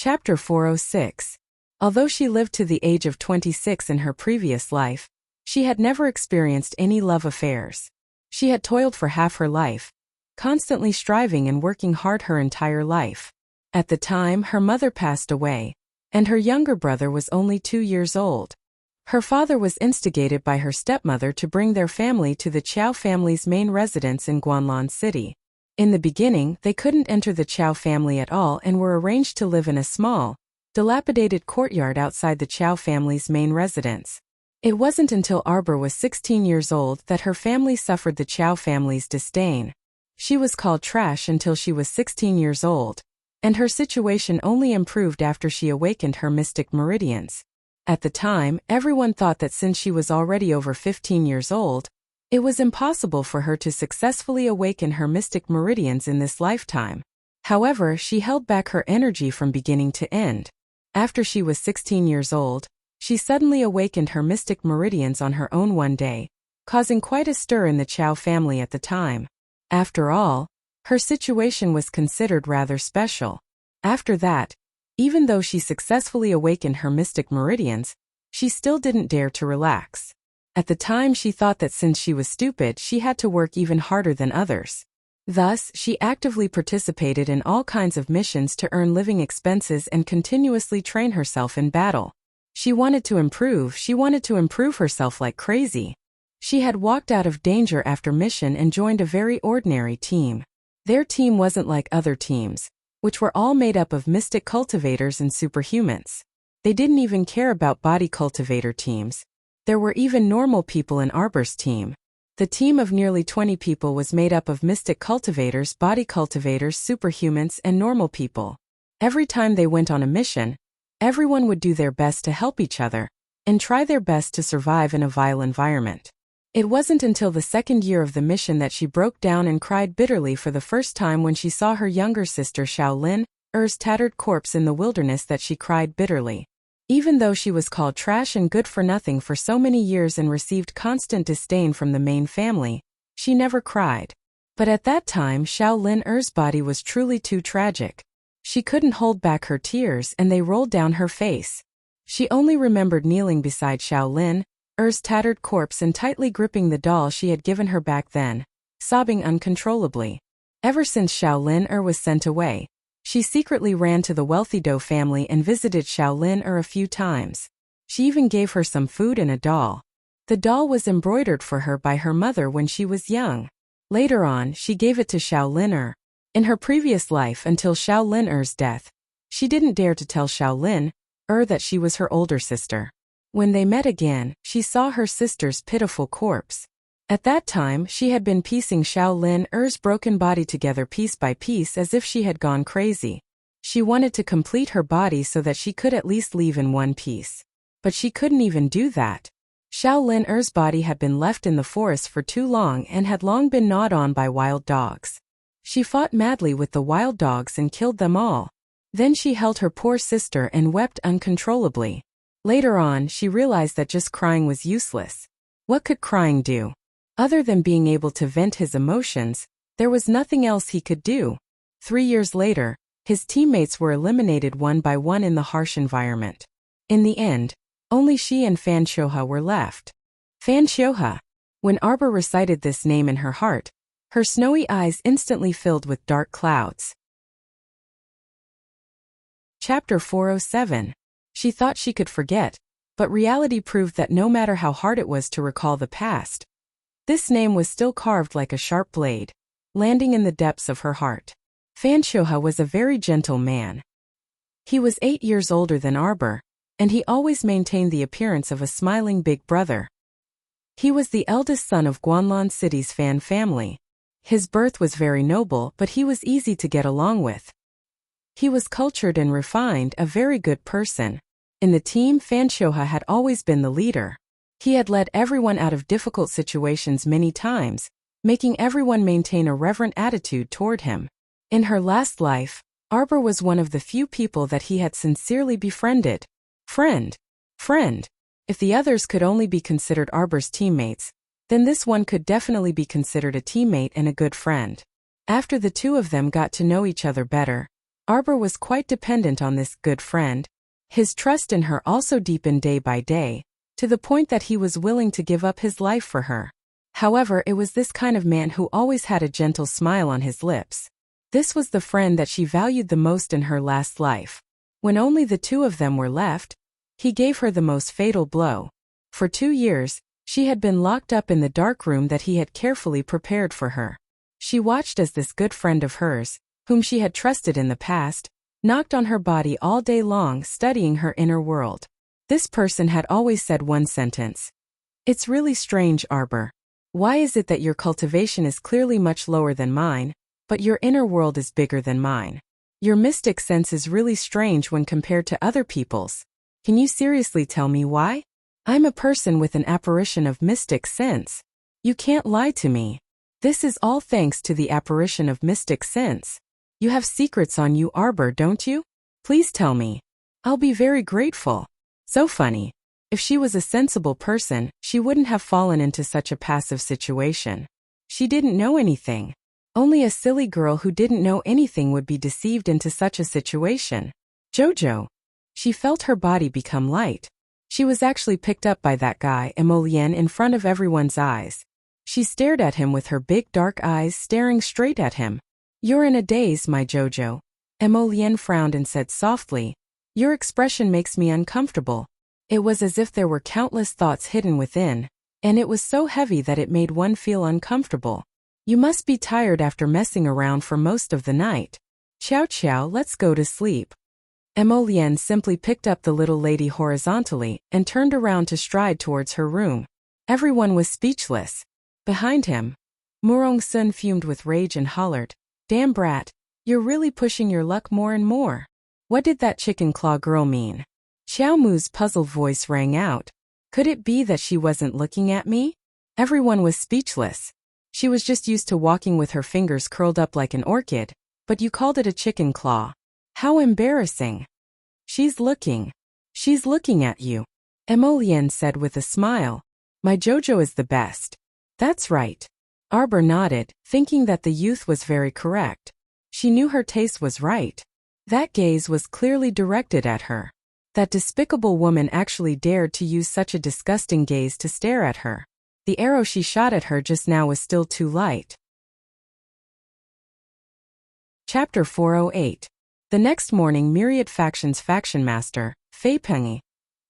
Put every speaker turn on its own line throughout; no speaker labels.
Chapter 406. Although she lived to the age of 26 in her previous life, she had never experienced any love affairs. She had toiled for half her life, constantly striving and working hard her entire life. At the time, her mother passed away, and her younger brother was only 2 years old. Her father was instigated by her stepmother to bring their family to the Chow family's main residence in Guanlan City. In the beginning, they couldn't enter the Chow family at all and were arranged to live in a small, dilapidated courtyard outside the Chow family's main residence. It wasn't until Arbor was 16 years old that her family suffered the Chow family's disdain. She was called trash until she was 16 years old, and her situation only improved after she awakened her mystic meridians. At the time, everyone thought that since she was already over 15 years old, it was impossible for her to successfully awaken her mystic meridians in this lifetime. However, she held back her energy from beginning to end. After she was 16 years old, she suddenly awakened her mystic meridians on her own one day, causing quite a stir in the Chow family at the time. After all, her situation was considered rather special. After that, even though she successfully awakened her mystic meridians, she still didn't dare to relax. At the time, she thought that since she was stupid, she had to work even harder than others. Thus, she actively participated in all kinds of missions to earn living expenses and continuously train herself in battle. She wanted to improve herself like crazy. She had walked out of danger after mission and joined a very ordinary team. Their team wasn't like other teams, which were all made up of mystic cultivators and superhumans. They didn't even care about body cultivator teams. There were even normal people in Arbor's team. The team of nearly 20 people was made up of mystic cultivators, body cultivators, superhumans, and normal people. Every time they went on a mission, everyone would do their best to help each other and try their best to survive in a vile environment. It wasn't until the second year of the mission that she broke down and cried bitterly for the first time when she saw her younger sister Shaolin-er's tattered corpse in the wilderness that she cried bitterly. Even though she was called trash and good for nothing for so many years and received constant disdain from the main family, she never cried. But at that time, Shaolin-er's body was truly too tragic. She couldn't hold back her tears and they rolled down her face. She only remembered kneeling beside Shaolin-er's tattered corpse and tightly gripping the doll she had given her back then, sobbing uncontrollably. Ever since Shaolin-er was sent away, she secretly ran to the wealthy Do family and visited Shaolin-er a few times. She even gave her some food and a doll. The doll was embroidered for her by her mother when she was young. Later on, she gave it to Shaolin-er. In her previous life until Shaolin-er's death, she didn't dare to tell Shaolin-er that she was her older sister. When they met again, she saw her sister's pitiful corpse. At that time, she had been piecing Shaolin-er's broken body together piece by piece as if she had gone crazy. She wanted to complete her body so that she could at least leave in one piece. But she couldn't even do that. Shaolin-er's body had been left in the forest for too long and had long been gnawed on by wild dogs. She fought madly with the wild dogs and killed them all. Then she held her poor sister and wept uncontrollably. Later on, she realized that just crying was useless. What could crying do? Other than being able to vent his emotions, there was nothing else he could do. 3 years later, his teammates were eliminated one by one in the harsh environment. In the end, only she and Fan Xiuhe were left. Fan Xiuhe. When Arbor recited this name in her heart, her snowy eyes instantly filled with dark clouds. Chapter 407. She thought she could forget, but reality proved that no matter how hard it was to recall the past, this name was still carved like a sharp blade, landing in the depths of her heart. Fan Xiuhe was a very gentle man. He was 8 years older than Arbor, and he always maintained the appearance of a smiling big brother. He was the eldest son of Guanlan City's Fan family. His birth was very noble, but he was easy to get along with. He was cultured and refined, a very good person. In the team, Fan Xiuhe had always been the leader. He had led everyone out of difficult situations many times, making everyone maintain a reverent attitude toward him. In her last life, Arbor was one of the few people that he had sincerely befriended. Friend. If the others could only be considered Arbor's teammates, then this one could definitely be considered a teammate and a good friend. After the two of them got to know each other better, Arbor was quite dependent on this good friend. His trust in her also deepened day by day, to the point that he was willing to give up his life for her. However, it was this kind of man who always had a gentle smile on his lips. This was the friend that she valued the most in her last life. When only the two of them were left, he gave her the most fatal blow. For 2 years, she had been locked up in the dark room that he had carefully prepared for her. She watched as this good friend of hers, whom she had trusted in the past, knocked on her body all day long, studying her inner world. This person had always said one sentence. "It's really strange, Arbor. Why is it that your cultivation is clearly much lower than mine, but your inner world is bigger than mine? Your mystic sense is really strange when compared to other people's. Can you seriously tell me why? I'm a person with an apparition of mystic sense. You can't lie to me. This is all thanks to the apparition of mystic sense. You have secrets on you, Arbor, don't you? Please tell me. I'll be very grateful." So funny. If she was a sensible person, she wouldn't have fallen into such a passive situation. She didn't know anything. Only a silly girl who didn't know anything would be deceived into such a situation. Jojo. She felt her body become light. She was actually picked up by that guy, Emolien, in front of everyone's eyes. She stared at him with her big dark eyes staring straight at him. "You're in a daze, my Jojo." Emolien frowned and said softly, "Your expression makes me uncomfortable." It was as if there were countless thoughts hidden within, and it was so heavy that it made one feel uncomfortable. "You must be tired after messing around for most of the night. Chow chow, let's go to sleep." Emolien simply picked up the little lady horizontally and turned around to stride towards her room. Everyone was speechless. Behind him, Murong Sun fumed with rage and hollered, "Damn brat, you're really pushing your luck more and more. What did that chicken claw girl mean?" Xiao Mu's puzzled voice rang out. Could it be that she wasn't looking at me? Everyone was speechless. She was just used to walking with her fingers curled up like an orchid, but you called it a chicken claw. How embarrassing. She's looking at you," Emolien said with a smile. "My Jojo is the best." "That's right." Arbor nodded, thinking that the youth was very correct. She knew her taste was right. That gaze was clearly directed at her. That despicable woman actually dared to use such a disgusting gaze to stare at her. The arrow she shot at her just now was still too light. Chapter 408. The next morning, Myriad Faction's faction master, Fei Pengyi,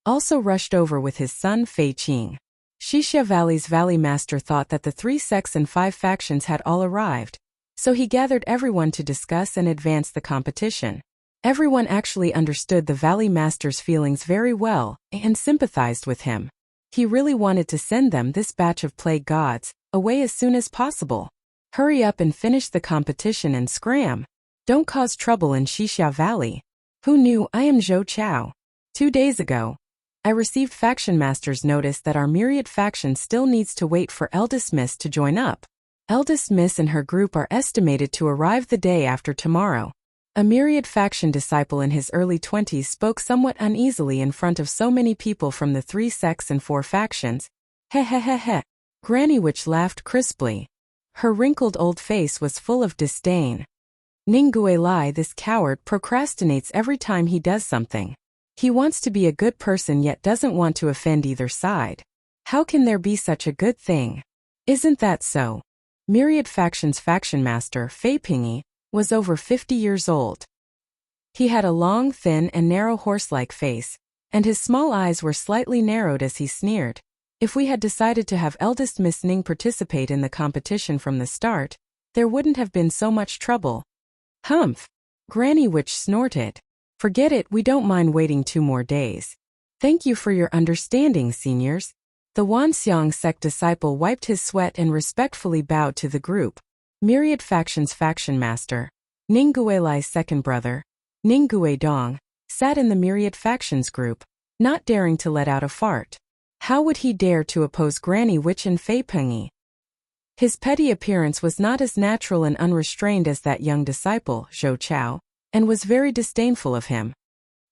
also rushed over with his son Fei Qing. Xixia Valley's Valley Master thought that the 3 sects and 5 factions had all arrived, so he gathered everyone to discuss and advance the competition. Everyone actually understood the Valley Master's feelings very well and sympathized with him. He really wanted to send them, this batch of plague gods, away as soon as possible. Hurry up and finish the competition and scram. Don't cause trouble in Xixia Valley. Who knew? I am Zhou Chao. 2 days ago, I received Faction Master's notice that our Myriad faction still needs to wait for Eldest Miss to join up. Eldest Miss and her group are estimated to arrive the day after tomorrow. A Myriad faction disciple in his early 20s spoke somewhat uneasily in front of so many people from the 3 sects and 4 factions. He he he he. Granny Witch laughed crisply. Her wrinkled old face was full of disdain. Ningguei Lai, this coward, procrastinates every time he does something. He wants to be a good person yet doesn't want to offend either side. How can there be such a good thing? Isn't that so? Myriad Faction's faction master, Fei Pengyi, was over 50 years old. He had a long, thin, and narrow horse-like face, and his small eyes were slightly narrowed as he sneered. If we had decided to have eldest Miss Ning participate in the competition from the start, there wouldn't have been so much trouble. Humph! Granny Witch snorted. Forget it, we don't mind waiting 2 more days. Thank you for your understanding, seniors. The Wanxiang sect disciple wiped his sweat and respectfully bowed to the group. Myriad Faction's faction master, Ningguei Lai's second brother, Ningguei Dong, sat in the Myriad Factions group, not daring to let out a fart. How would he dare to oppose Granny Witch and Fei Pengyi? His petty appearance was not as natural and unrestrained as that young disciple, Zhou Chao, and was very disdainful of him.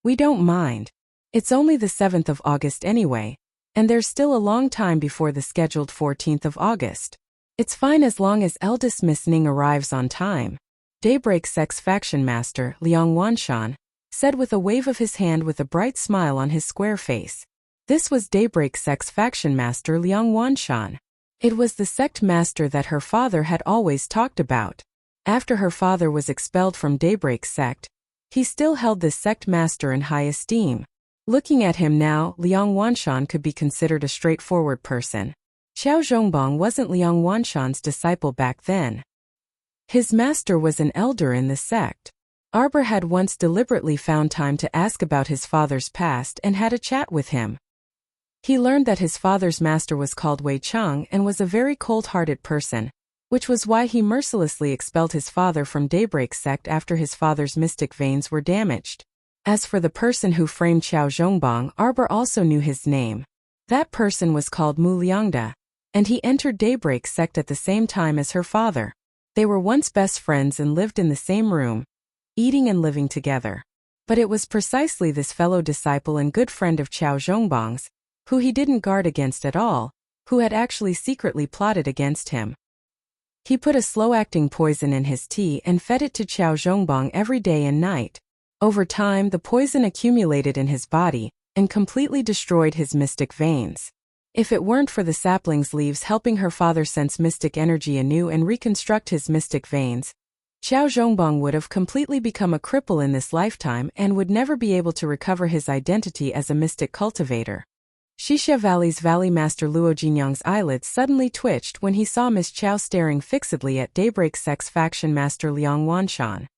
We don't mind. It's only the 7th of August anyway, and there's still a long time before the scheduled 14th of August. It's fine as long as eldest Miss Ning arrives on time. Daybreak Sect's faction master, Liang Wanshan, said with a wave of his hand with a bright smile on his square face. This was Daybreak Sect's faction master Liang Wanshan. It was the sect master that her father had always talked about. After her father was expelled from Daybreak Sect, he still held this sect master in high esteem. Looking at him now, Liang Wanshan could be considered a straightforward person. Qiao Zhongbang wasn't Liang Wanshan's disciple back then. His master was an elder in the sect. Arbor had once deliberately found time to ask about his father's past and had a chat with him. He learned that his father's master was called Wei Cheng and was a very cold-hearted person, which was why he mercilessly expelled his father from Daybreak Sect after his father's mystic veins were damaged. As for the person who framed Qiao Zhongbang, Arbor also knew his name. That person was called Mu Liangda, and he entered Daybreak Sect at the same time as her father. They were once best friends and lived in the same room, eating and living together. But it was precisely this fellow disciple and good friend of Qiao Zhongbang's, who he didn't guard against at all, who had actually secretly plotted against him. He put a slow-acting poison in his tea and fed it to Qiao Zhongbang every day and night. Over time, the poison accumulated in his body and completely destroyed his mystic veins. If it weren't for the sapling's leaves helping her father sense mystic energy anew and reconstruct his mystic veins, Qiao Zhongbang would have completely become a cripple in this lifetime and would never be able to recover his identity as a mystic cultivator. Xixia Valley's Valley Master Luo Jinyang's eyelids suddenly twitched when he saw Miss Qiao staring fixedly at Daybreak Sect's faction master Liang Wanshan.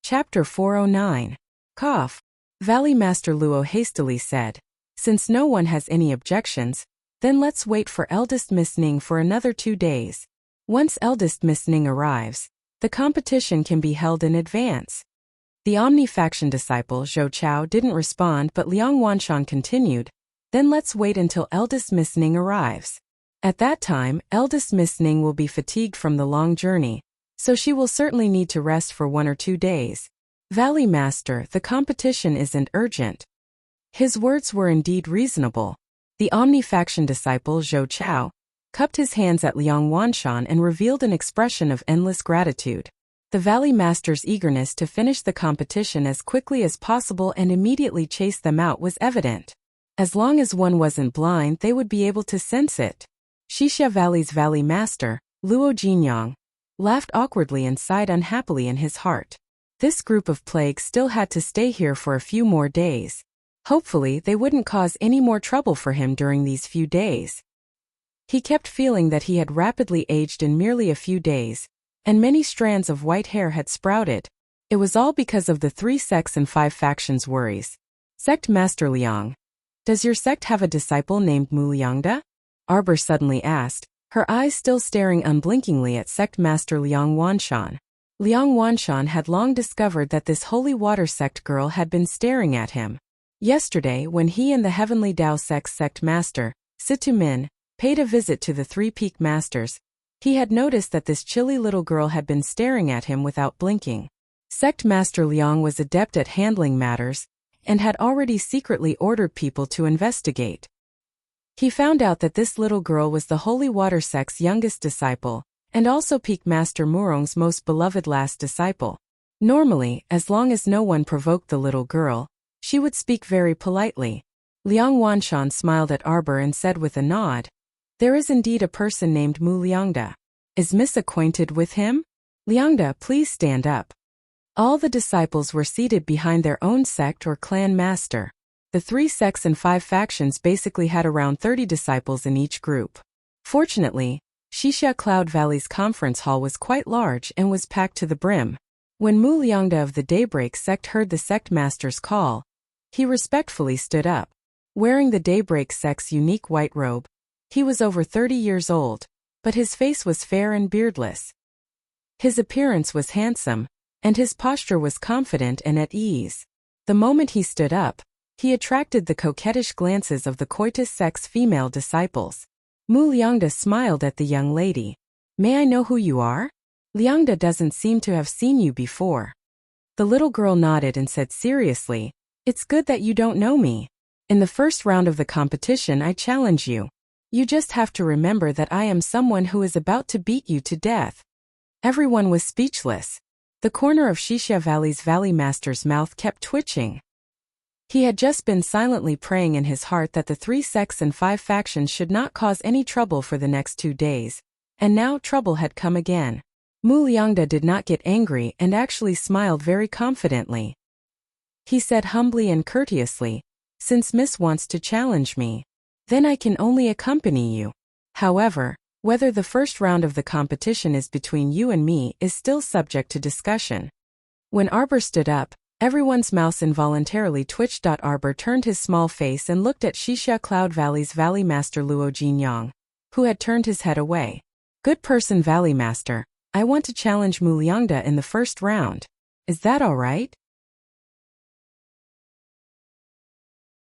Chapter 409. Cough. Valley Master Luo hastily said, "Since no one has any objections, then let's wait for eldest Miss Ning for another 2 days. Once eldest Miss Ning arrives, the competition can be held in advance." The Omni-faction disciple Zhou Chao didn't respond, but Liang Wanshan continued, "Then let's wait until eldest Miss Ning arrives. At that time, eldest Miss Ning will be fatigued from the long journey, so she will certainly need to rest for 1 or 2 days. Valley Master, the competition isn't urgent." His words were indeed reasonable. The Omni-faction disciple Zhou Chao cupped his hands at Liang Wanshan and revealed an expression of endless gratitude. The Valley Master's eagerness to finish the competition as quickly as possible and immediately chase them out was evident. As long as one wasn't blind, they would be able to sense it. Xixia Valley's Valley Master, Luo Jinyang, laughed awkwardly and sighed unhappily in his heart. This group of plagues still had to stay here for a few more days. Hopefully, they wouldn't cause any more trouble for him during these few days. He kept feeling that he had rapidly aged in merely a few days, and many strands of white hair had sprouted. It was all because of the 3 sects and 5 factions' worries. Sect Master Liang, does your sect have a disciple named Mu Liangda? Arbor suddenly asked, her eyes still staring unblinkingly at Sect Master Liang Wanshan. Liang Wanshan had long discovered that this holy water sect girl had been staring at him. Yesterday, when he and the Heavenly Dao Sect's sect master, Situ Min, paid a visit to the 3 peak masters, he had noticed that this chilly little girl had been staring at him without blinking. Sect Master Liang was adept at handling matters, and had already secretly ordered people to investigate. He found out that this little girl was the Holy Water Sect's youngest disciple, and also Peak Master Murong's most beloved last disciple. Normally, as long as no one provoked the little girl, she would speak very politely. Liang Wanshan smiled at Arbor and said with a nod, "There is indeed a person named Mu Liangda. Is Miss acquainted with him? Liangda, please stand up." All the disciples were seated behind their own sect or clan master. The 3 sects and 5 factions basically had around 30 disciples in each group. Fortunately, Xixia Cloud Valley's conference hall was quite large and was packed to the brim. When Mu Liangda of the Daybreak Sect heard the sect master's call, he respectfully stood up. Wearing the Daybreak Sect's unique white robe, he was over 30 years old, but his face was fair and beardless. His appearance was handsome, and his posture was confident and at ease. The moment he stood up, he attracted the coquettish glances of the Coitus Sect's female disciples. Mu Liangda smiled at the young lady. "May I know who you are? Liangda doesn't seem to have seen you before." The little girl nodded and said seriously, "It's good that you don't know me. In the first round of the competition I challenge you. You just have to remember that I am someone who is about to beat you to death." Everyone was speechless. The corner of Wuxia Valley's Valley Master's mouth kept twitching. He had just been silently praying in his heart that the 3 sects and 5 factions should not cause any trouble for the next 2 days, and now trouble had come again. Mu Liangda did not get angry and actually smiled very confidently. He said humbly and courteously, "Since Miss wants to challenge me, then I can only accompany you. However, whether the first round of the competition is between you and me is still subject to discussion." When Arbor stood up, everyone's mouths involuntarily twitched. Arbor turned his small face and looked at Wuxia Cloud Valley's Valley Master Luo Jinyang, who had turned his head away. "Good person, Valley Master. I want to challenge Mu Liangda in the first round. Is that all right?"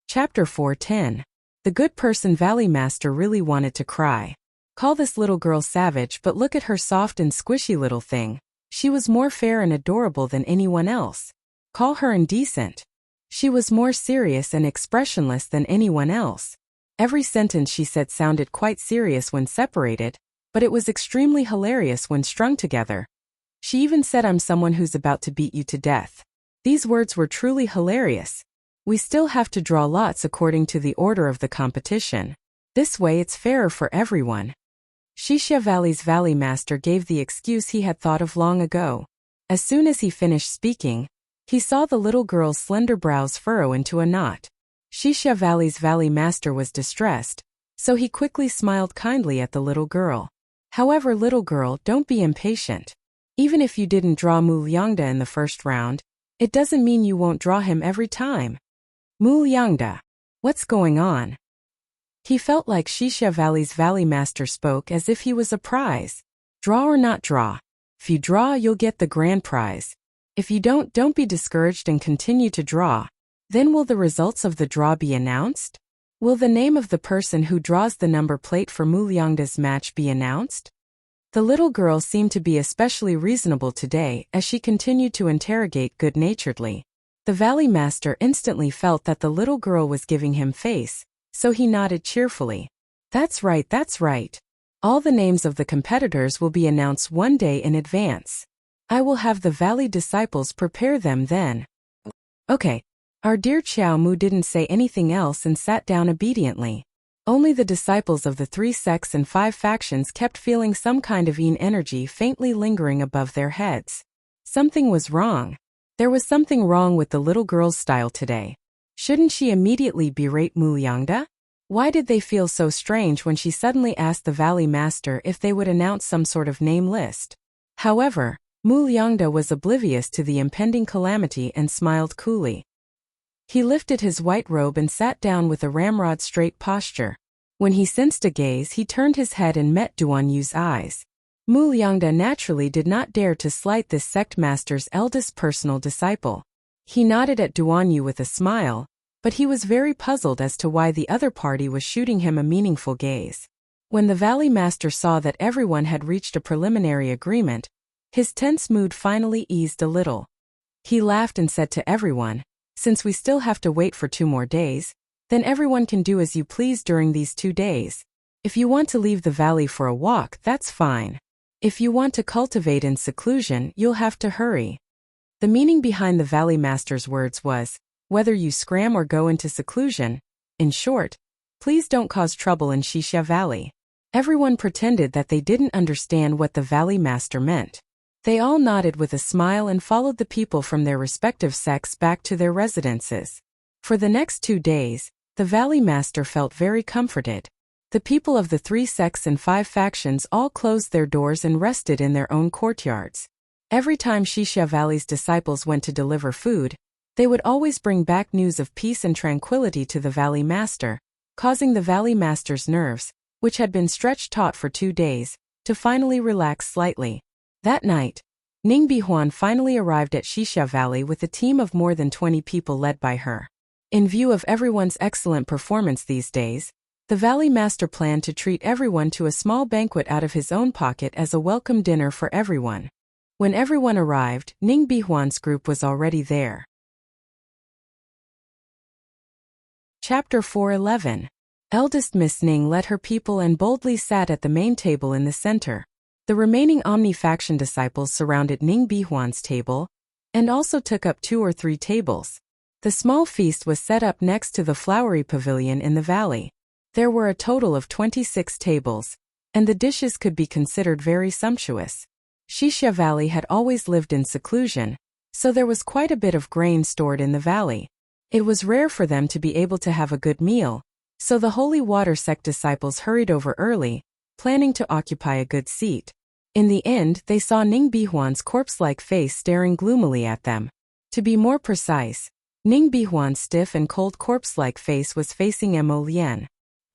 Chapter 4:10. The good person Valley Master really wanted to cry. Call this little girl savage, but look at her soft and squishy little thing. She was more fair and adorable than anyone else. Call her indecent. She was more serious and expressionless than anyone else. Every sentence she said sounded quite serious when separated, but it was extremely hilarious when strung together. She even said, "I'm someone who's about to beat you to death." These words were truly hilarious. We still have to draw lots according to the order of the competition. This way it's fairer for everyone. Wuxia Valley's Valley Master gave the excuse he had thought of long ago. As soon as he finished speaking, he saw the little girl's slender brows furrow into a knot. Wuxia Valley's Valley Master was distressed, so he quickly smiled kindly at the little girl. "However, little girl, don't be impatient. Even if you didn't draw Mu Liangda in the first round, it doesn't mean you won't draw him every time." Mu Liangda. What's going on? He felt like Wuxia Valley's Valley Master spoke as if he was a prize. Draw or not draw. If you draw, you'll get the grand prize. If you don't be discouraged and continue to draw. Then will the results of the draw be announced? Will the name of the person who draws the number plate for Mu Liangda's match be announced? The little girl seemed to be especially reasonable today as she continued to interrogate good-naturedly. The Valley Master instantly felt that the little girl was giving him face, so he nodded cheerfully. That's right, that's right. All the names of the competitors will be announced 1 day in advance. I will have the Valley disciples prepare them then." Okay. Our dear Qiao Mu didn't say anything else and sat down obediently. Only the disciples of the 3 sects and 5 factions kept feeling some kind of yin energy faintly lingering above their heads. Something was wrong. There was something wrong with the little girl's style today. Shouldn't she immediately berate Mu Liangda? Why did they feel so strange when she suddenly asked the Valley Master if they would announce some sort of name list? However, Mu Liangda was oblivious to the impending calamity and smiled coolly. He lifted his white robe and sat down with a ramrod straight posture. When he sensed a gaze, he turned his head and met Duan Yu's eyes. Mu Liangda naturally did not dare to slight this sect master's eldest personal disciple. He nodded at Duan Yu with a smile, but he was very puzzled as to why the other party was shooting him a meaningful gaze. When the Valley Master saw that everyone had reached a preliminary agreement, his tense mood finally eased a little. He laughed and said to everyone, "Since we still have to wait for 2 more days, then everyone can do as you please during these 2 days. If you want to leave the valley for a walk, that's fine. If you want to cultivate in seclusion, you'll have to hurry." The meaning behind the Valley Master's words was, whether you scram or go into seclusion. In short, please don't cause trouble in Wuxia Valley. Everyone pretended that they didn't understand what the Valley Master meant. They all nodded with a smile and followed the people from their respective sects back to their residences. For the next 2 days, the Valley Master felt very comforted. The people of the 3 sects and 5 factions all closed their doors and rested in their own courtyards. Every time Wuxia Valley's disciples went to deliver food, they would always bring back news of peace and tranquility to the Valley Master, causing the Valley Master's nerves, which had been stretched taut for 2 days, to finally relax slightly. That night, Ning Bihuan finally arrived at Wuxia Valley with a team of more than 20 people led by her. In view of everyone's excellent performance these days, the Valley Master planned to treat everyone to a small banquet out of his own pocket as a welcome dinner for everyone. When everyone arrived, Ning Bihuan's group was already there. Chapter 4:11. Eldest Miss Ning led her people and boldly sat at the main table in the center. The remaining Omni-faction disciples surrounded Ning Bihuan's table, and also took up 2 or 3 tables. The small feast was set up next to the flowery pavilion in the valley. There were a total of 26 tables, and the dishes could be considered very sumptuous. Xixia Valley had always lived in seclusion, so there was quite a bit of grain stored in the valley. It was rare for them to be able to have a good meal, so the Holy Water Sect disciples hurried over early, planning to occupy a good seat. In the end, they saw Ning Bihuan's corpse-like face staring gloomily at them. To be more precise, Ning Bihuan's stiff and cold corpse-like face was facing Mo Lian.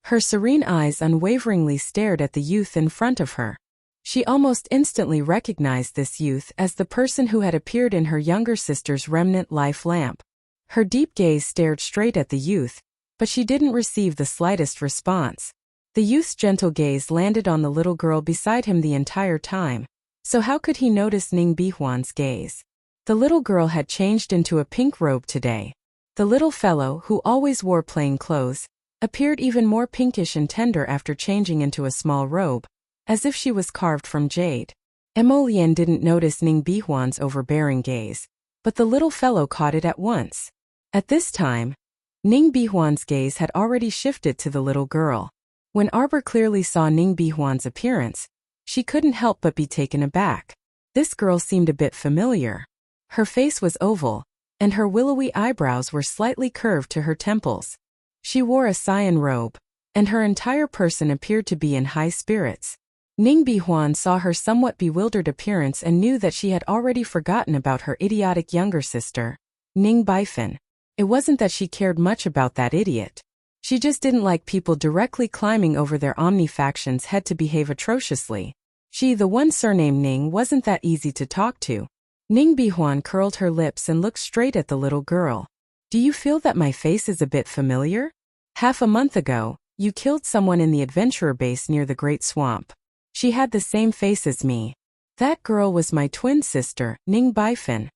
Her serene eyes unwaveringly stared at the youth in front of her. She almost instantly recognized this youth as the person who had appeared in her younger sister's remnant life lamp. Her deep gaze stared straight at the youth, but she didn't receive the slightest response. The youth's gentle gaze landed on the little girl beside him the entire time, so how could he notice Ning Bihuan's gaze? The little girl had changed into a pink robe today. The little fellow, who always wore plain clothes, appeared even more pinkish and tender after changing into a small robe, as if she was carved from jade. Mo Lian didn't notice Ning Bihuan's overbearing gaze, but the little fellow caught it at once. At this time, Ning Bihuan's gaze had already shifted to the little girl. When Arbor clearly saw Ning Bihuan's appearance, she couldn't help but be taken aback. This girl seemed a bit familiar. Her face was oval, and her willowy eyebrows were slightly curved to her temples. She wore a cyan robe, and her entire person appeared to be in high spirits. Ning Bihuan saw her somewhat bewildered appearance and knew that she had already forgotten about her idiotic younger sister, Ning Bifan. It wasn't that she cared much about that idiot. She just didn't like people directly climbing over their Omni-faction's head to behave atrociously. She, the one surnamed Ning, wasn't that easy to talk to. Ning Bihuan curled her lips and looked straight at the little girl. Do you feel that my face is a bit familiar? Half a month ago, you killed someone in the adventurer base near the Great Swamp. She had the same face as me. That girl was my twin sister, Ning Bifan.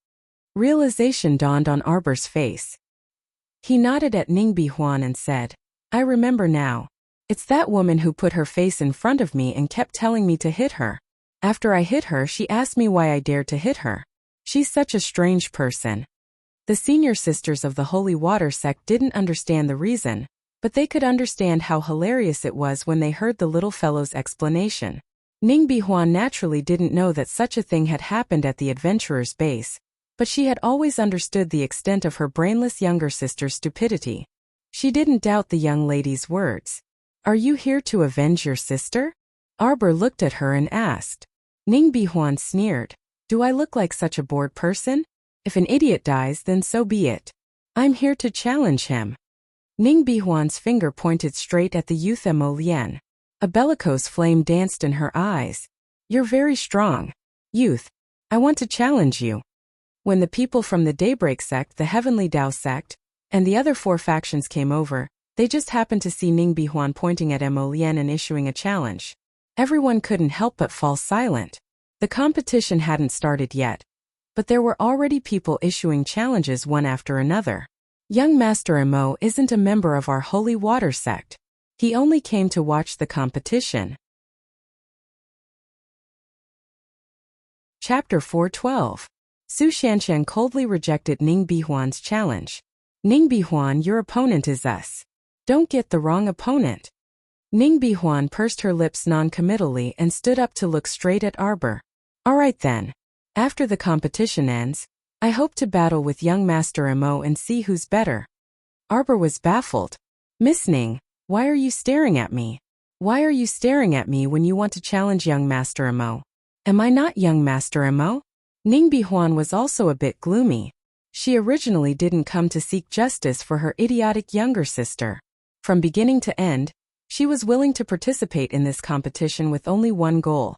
Realization dawned on Arbor's face. He nodded at Ning Bihuan and said, I remember now. It's that woman who put her face in front of me and kept telling me to hit her. After I hit her, she asked me why I dared to hit her. She's such a strange person. The senior sisters of the Holy Water Sect didn't understand the reason, but they could understand how hilarious it was when they heard the little fellow's explanation. Ning Bihuan naturally didn't know that such a thing had happened at the adventurer's base, but she had always understood the extent of her brainless younger sister's stupidity. She didn't doubt the young lady's words. Are you here to avenge your sister? Arbor looked at her and asked. Ning Bihuan sneered. Do I look like such a bored person? If an idiot dies, then so be it. I'm here to challenge him. Ning Bihuan's finger pointed straight at the youth Mo Lian. A bellicose flame danced in her eyes. You're very strong. Youth, I want to challenge you. When the people from the Daybreak sect, the Heavenly Dao sect, and the other 4 factions came over, they just happened to see Ning Bihuan pointing at Mo Lian and issuing a challenge. Everyone couldn't help but fall silent. The competition hadn't started yet, but there were already people issuing challenges one after another. Young Master Mo isn't a member of our Holy Water Sect. He only came to watch the competition. Chapter 412. Su Shanshan coldly rejected Ning Bihuan's challenge. Ning Bihuan, your opponent is us. Don't get the wrong opponent. Ning Bihuan pursed her lips non-committally and stood up to look straight at Arbor. All right then. After the competition ends, I hope to battle with young Master Mo and see who's better. Arbor was baffled. Miss Ning, why are you staring at me? Why are you staring at me when you want to challenge young Master Mo? Am I not young Master Mo? Ning Bihuan was also a bit gloomy. She originally didn't come to seek justice for her idiotic younger sister. From beginning to end, she was willing to participate in this competition with only one goal.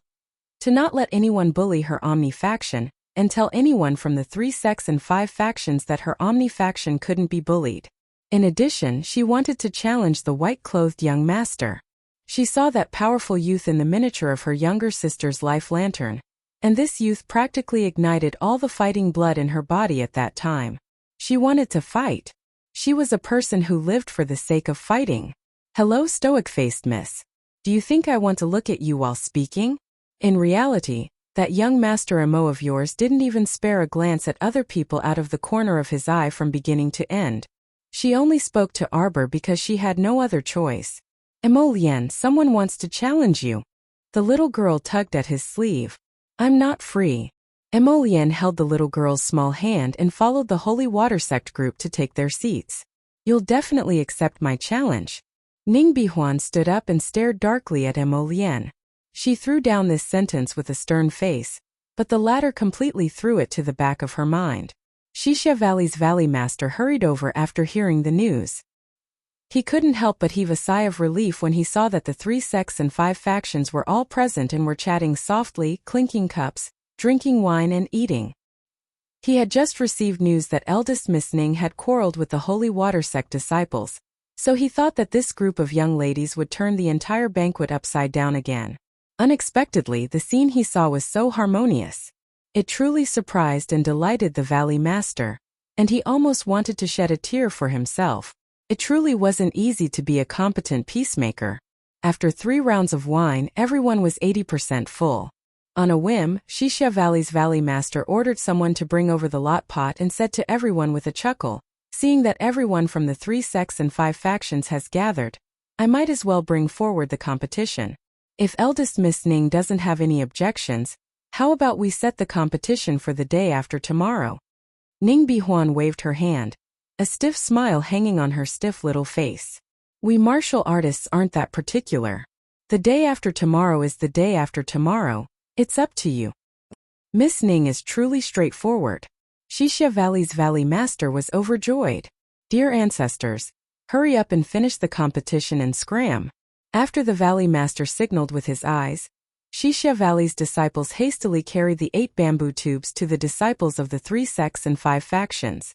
To not let anyone bully her Omni-faction, and tell anyone from the 3 sects and 5 factions that her Omni-faction couldn't be bullied. In addition, she wanted to challenge the white-clothed young master. She saw that powerful youth in the miniature of her younger sister's life lantern, and this youth practically ignited all the fighting blood in her body at that time. She wanted to fight. She was a person who lived for the sake of fighting. Hello, stoic-faced miss. Do you think I want to look at you while speaking? In reality, that young Master Emo of yours didn't even spare a glance at other people out of the corner of his eye from beginning to end. She only spoke to Arbor because she had no other choice. Emo Lien, someone wants to challenge you. The little girl tugged at his sleeve. I'm not free. Emo Lien held the little girl's small hand and followed the Holy Water Sect group to take their seats. You'll definitely accept my challenge. Ning Bihuan stood up and stared darkly at Emo Lien. She threw down this sentence with a stern face, but the latter completely threw it to the back of her mind. Xixia Valley's Valley Master hurried over after hearing the news. He couldn't help but heave a sigh of relief when he saw that the 3 sects and 5 factions were all present and were chatting softly, clinking cups, drinking wine and eating. He had just received news that eldest Miss Ning had quarreled with the Holy Water Sect disciples, so he thought that this group of young ladies would turn the entire banquet upside down again. Unexpectedly, the scene he saw was so harmonious. It truly surprised and delighted the Valley Master, and he almost wanted to shed a tear for himself. It truly wasn't easy to be a competent peacemaker. After 3 rounds of wine, everyone was 80% full. On a whim, Xixia Valley's Valley Master ordered someone to bring over the lot pot and said to everyone with a chuckle, seeing that everyone from the 3 sects and 5 factions has gathered, I might as well bring forward the competition. If eldest Miss Ning doesn't have any objections, how about we set the competition for the day after tomorrow? Ning Bihuan waved her hand, a stiff smile hanging on her stiff little face. We martial artists aren't that particular. The day after tomorrow is the day after tomorrow. It's up to you. Miss Ning is truly straightforward. Xixia Valley's Valley Master was overjoyed. Dear ancestors, hurry up and finish the competition and scram. After the Valley Master signaled with his eyes, Xixia Valley's disciples hastily carried the 8 bamboo tubes to the disciples of the 3 sects and 5 factions.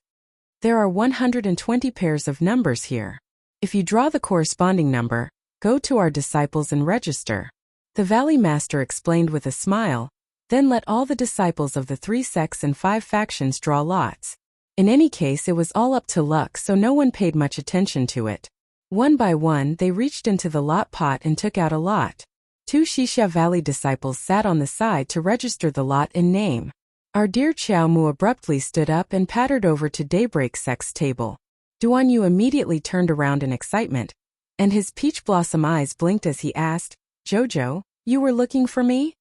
There are 120 pairs of numbers here. If you draw the corresponding number, go to our disciples and register. The Valley Master explained with a smile, then let all the disciples of the 3 sects and 5 factions draw lots. In any case, it was all up to luck, so no one paid much attention to it. One by one, they reached into the lot pot and took out a lot. 2 Xixia Valley disciples sat on the side to register the lot and name. Our dear Qiao Mu abruptly stood up and pattered over to Daybreak Sect's table. Duan Yu immediately turned around in excitement, and his peach blossom eyes blinked as he asked, Jojo, you were looking for me?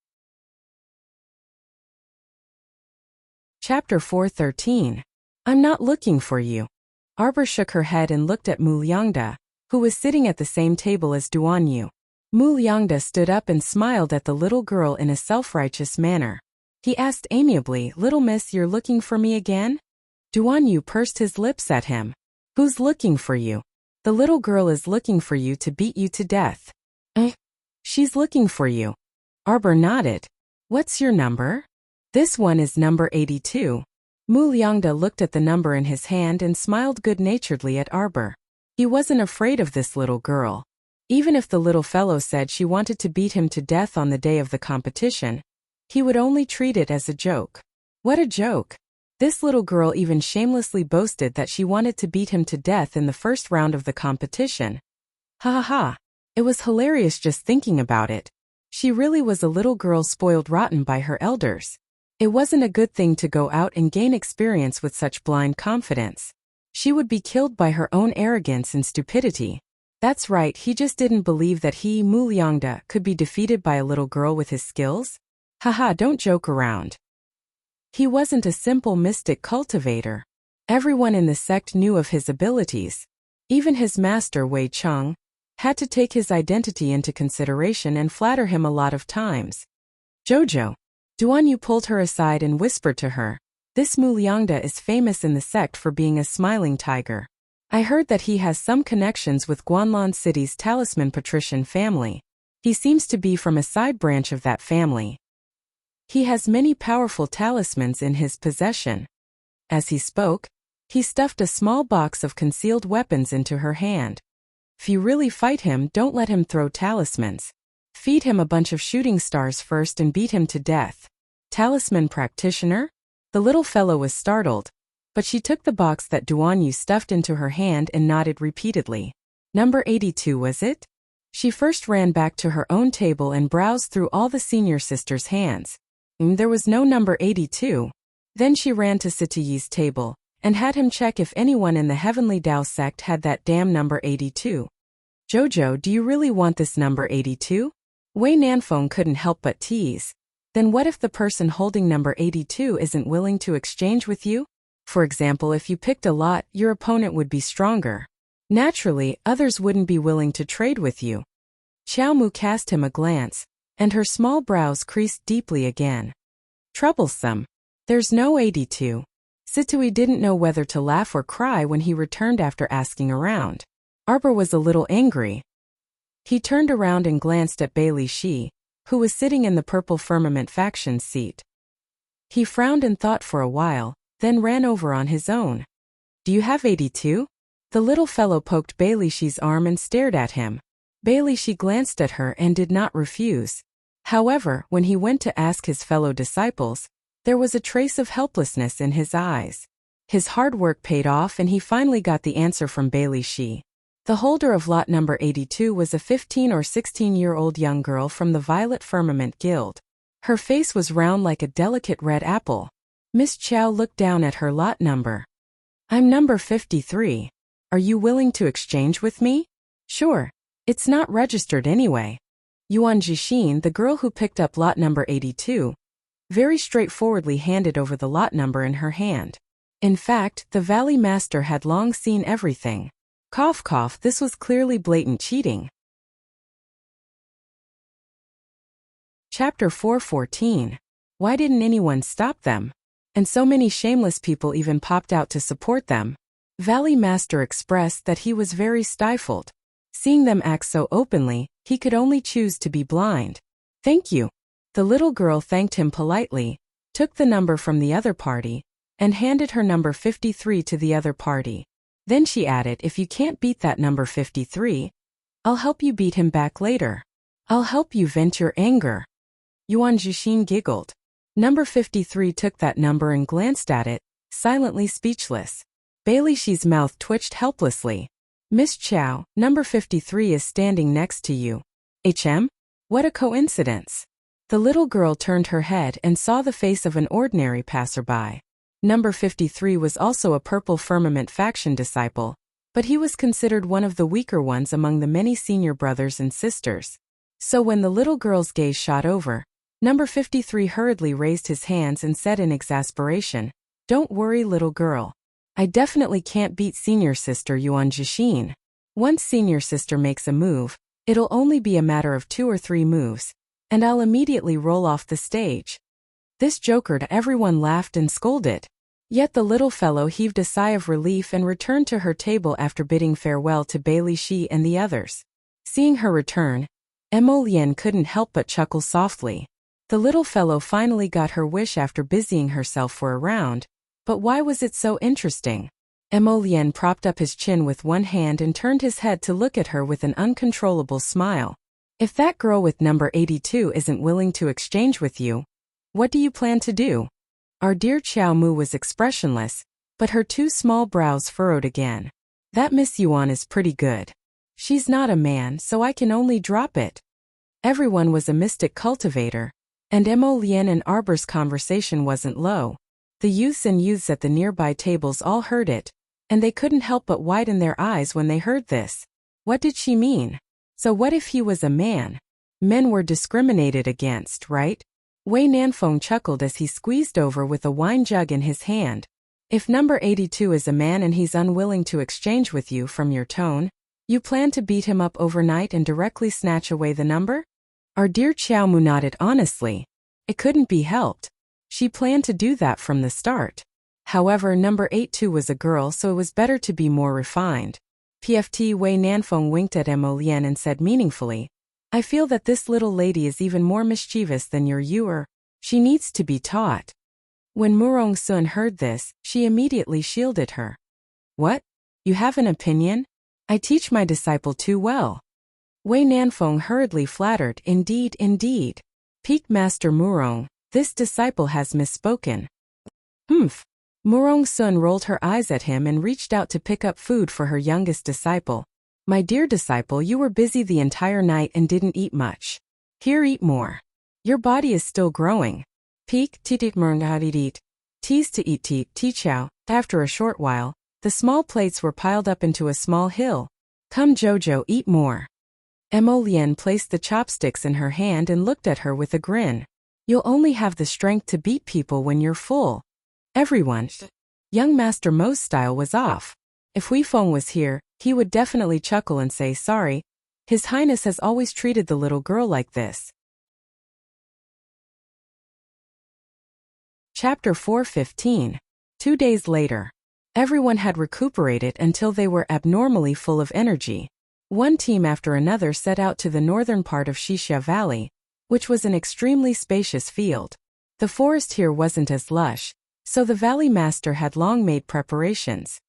Chapter 413. I'm not looking for you. Arbor shook her head and looked at Mu Liangda, who was sitting at the same table as Duan Yu. Mu Liangda stood up and smiled at the little girl in a self-righteous manner. He asked amiably, Little miss, you're looking for me again? Duan Yu pursed his lips at him. Who's looking for you? The little girl is looking for you to beat you to death. She's looking for you. Arbor nodded. What's your number? This one is number 82. Mu Liangda looked at the number in his hand and smiled good-naturedly at Arbor. He wasn't afraid of this little girl. Even if the little fellow said she wanted to beat him to death on the day of the competition, he would only treat it as a joke. What a joke! This little girl even shamelessly boasted that she wanted to beat him to death in the first round of the competition. Ha ha ha! It was hilarious just thinking about it. She really was a little girl spoiled rotten by her elders. It wasn't a good thing to go out and gain experience with such blind confidence. She would be killed by her own arrogance and stupidity. That's right, he just didn't believe that he, Mu Liangda, could be defeated by a little girl with his skills. Haha, don't joke around. He wasn't a simple mystic cultivator. Everyone in the sect knew of his abilities. Even his master Wei Cheng had to take his identity into consideration and flatter him a lot of times. Jojo. Duan Yu pulled her aside and whispered to her, This Mu Liangda is famous in the sect for being a smiling tiger. I heard that he has some connections with Guanlan City's talisman patrician family. He seems to be from a side branch of that family. He has many powerful talismans in his possession. As he spoke, he stuffed a small box of concealed weapons into her hand. If you really fight him, don't let him throw talismans. Feed him a bunch of shooting stars first and beat him to death. Talisman practitioner? The little fellow was startled, but she took the box that Duan Yu stuffed into her hand and nodded repeatedly. Number 82 was it? She first ran back to her own table and browsed through all the senior sisters' hands. There was no number 82. Then she ran to Sitiyi's table and had him check if anyone in the Heavenly Tao sect had that damn number 82. Jojo, do you really want this number 82? Wei Nanfeng couldn't help but tease. Then what if the person holding number 82 isn't willing to exchange with you? For example, if you picked a lot, your opponent would be stronger. Naturally, others wouldn't be willing to trade with you. Xiaomu cast him a glance, and her small brows creased deeply again. Troublesome. There's no 82. Situi didn't know whether to laugh or cry when he returned after asking around. Arbor was a little angry. He turned around and glanced at Bailey Shi, who was sitting in the Purple Firmament faction's seat. He frowned and thought for a while, then ran over on his own. Do you have 82? The little fellow poked Bailey Shi's arm and stared at him. Bailey Shi glanced at her and did not refuse. However, when he went to ask his fellow disciples, there was a trace of helplessness in his eyes. His hard work paid off and he finally got the answer from Bailey Shi. The holder of lot number 82 was a 15 or 16-year-old young girl from the Violet Firmament Guild. Her face was round like a delicate red apple. Miss Chow looked down at her lot number. I'm number 53. Are you willing to exchange with me? Sure. It's not registered anyway. Yuan Jixin, the girl who picked up lot number 82, very straightforwardly handed over the lot number in her hand. In fact, the Valley Master had long seen everything. Cough cough, this was clearly blatant cheating. Chapter 4:14. Why didn't anyone stop them? And so many shameless people even popped out to support them. Valley Master expressed that he was very stifled. Seeing them act so openly, he could only choose to be blind. Thank you. The little girl thanked him politely, took the number from the other party, and handed her number 53 to the other party. Then she added, if you can't beat that number 53, I'll help you beat him back later. I'll help you vent your anger. Yuan Jixin giggled. Number 53 took that number and glanced at it, silently speechless. Bailey Shi's mouth twitched helplessly. Miss Chow, number 53 is standing next to you. HM? What a coincidence. The little girl turned her head and saw the face of an ordinary passerby. Number 53 was also a Purple Firmament faction disciple, but he was considered one of the weaker ones among the many senior brothers and sisters. So when the little girl's gaze shot over, number 53 hurriedly raised his hands and said in exasperation, Don't worry, little girl. I definitely can't beat senior sister Yuan Jixin. Once senior sister makes a move, it'll only be a matter of 2 or 3 moves, and I'll immediately roll off the stage. This jokered everyone laughed and scolded. Yet the little fellow heaved a sigh of relief and returned to her table after bidding farewell to Bailey Shi and the others. Seeing her return, Emolian couldn't help but chuckle softly. The little fellow finally got her wish after busying herself for a round, but why was it so interesting? Emolian propped up his chin with one hand and turned his head to look at her with an uncontrollable smile. If that girl with number 82 isn't willing to exchange with you, what do you plan to do? Our dear Xiao Mu was expressionless, but her 2 small brows furrowed again. That Miss Yuan is pretty good. She's not a man, so I can only drop it. Everyone was a mystic cultivator, and Emolian and Arbor's conversation wasn't low. The youths and youths at the nearby tables all heard it, and they couldn't help but widen their eyes when they heard this. What did she mean? So what if he was a man? Men were discriminated against, right? Wei Nanfeng chuckled as he squeezed over with a wine jug in his hand. If number 82 is a man and he's unwilling to exchange with you from your tone, you plan to beat him up overnight and directly snatch away the number? Our dear Xiaomu nodded honestly. It couldn't be helped. She planned to do that from the start. However, number 82 was a girl, so it was better to be more refined. PFT Wei Nanfeng winked at Emolian and said meaningfully, I feel that this little lady is even more mischievous than your Yuer. She needs to be taught. When Murong Sun heard this, she immediately shielded her. What? You have an opinion? I teach my disciple too well. Wei Nanfeng hurriedly flattered, indeed, indeed. Peak Master Murong, this disciple has misspoken. Humph. Murong Sun rolled her eyes at him and reached out to pick up food for her youngest disciple. My dear disciple, you were busy the entire night and didn't eat much. Here, eat more. Your body is still growing. Peak titit merngadidit. Tease to eat ti chow. After a short while, the small plates were piled up into a small hill. Come Jojo, eat more. Mo Lien placed the chopsticks in her hand and looked at her with a grin. You'll only have the strength to beat people when you're full. Everyone. Young Master Mo's style was off. If Hui Feng was here, he would definitely chuckle and say sorry. His Highness has always treated the little girl like this. Chapter 4:15. 2 days later. Everyone had recuperated until they were abnormally full of energy. One team after another set out to the northern part of Wuxia Valley, which was an extremely spacious field. The forest here wasn't as lush, so the Valley Master had long made preparations.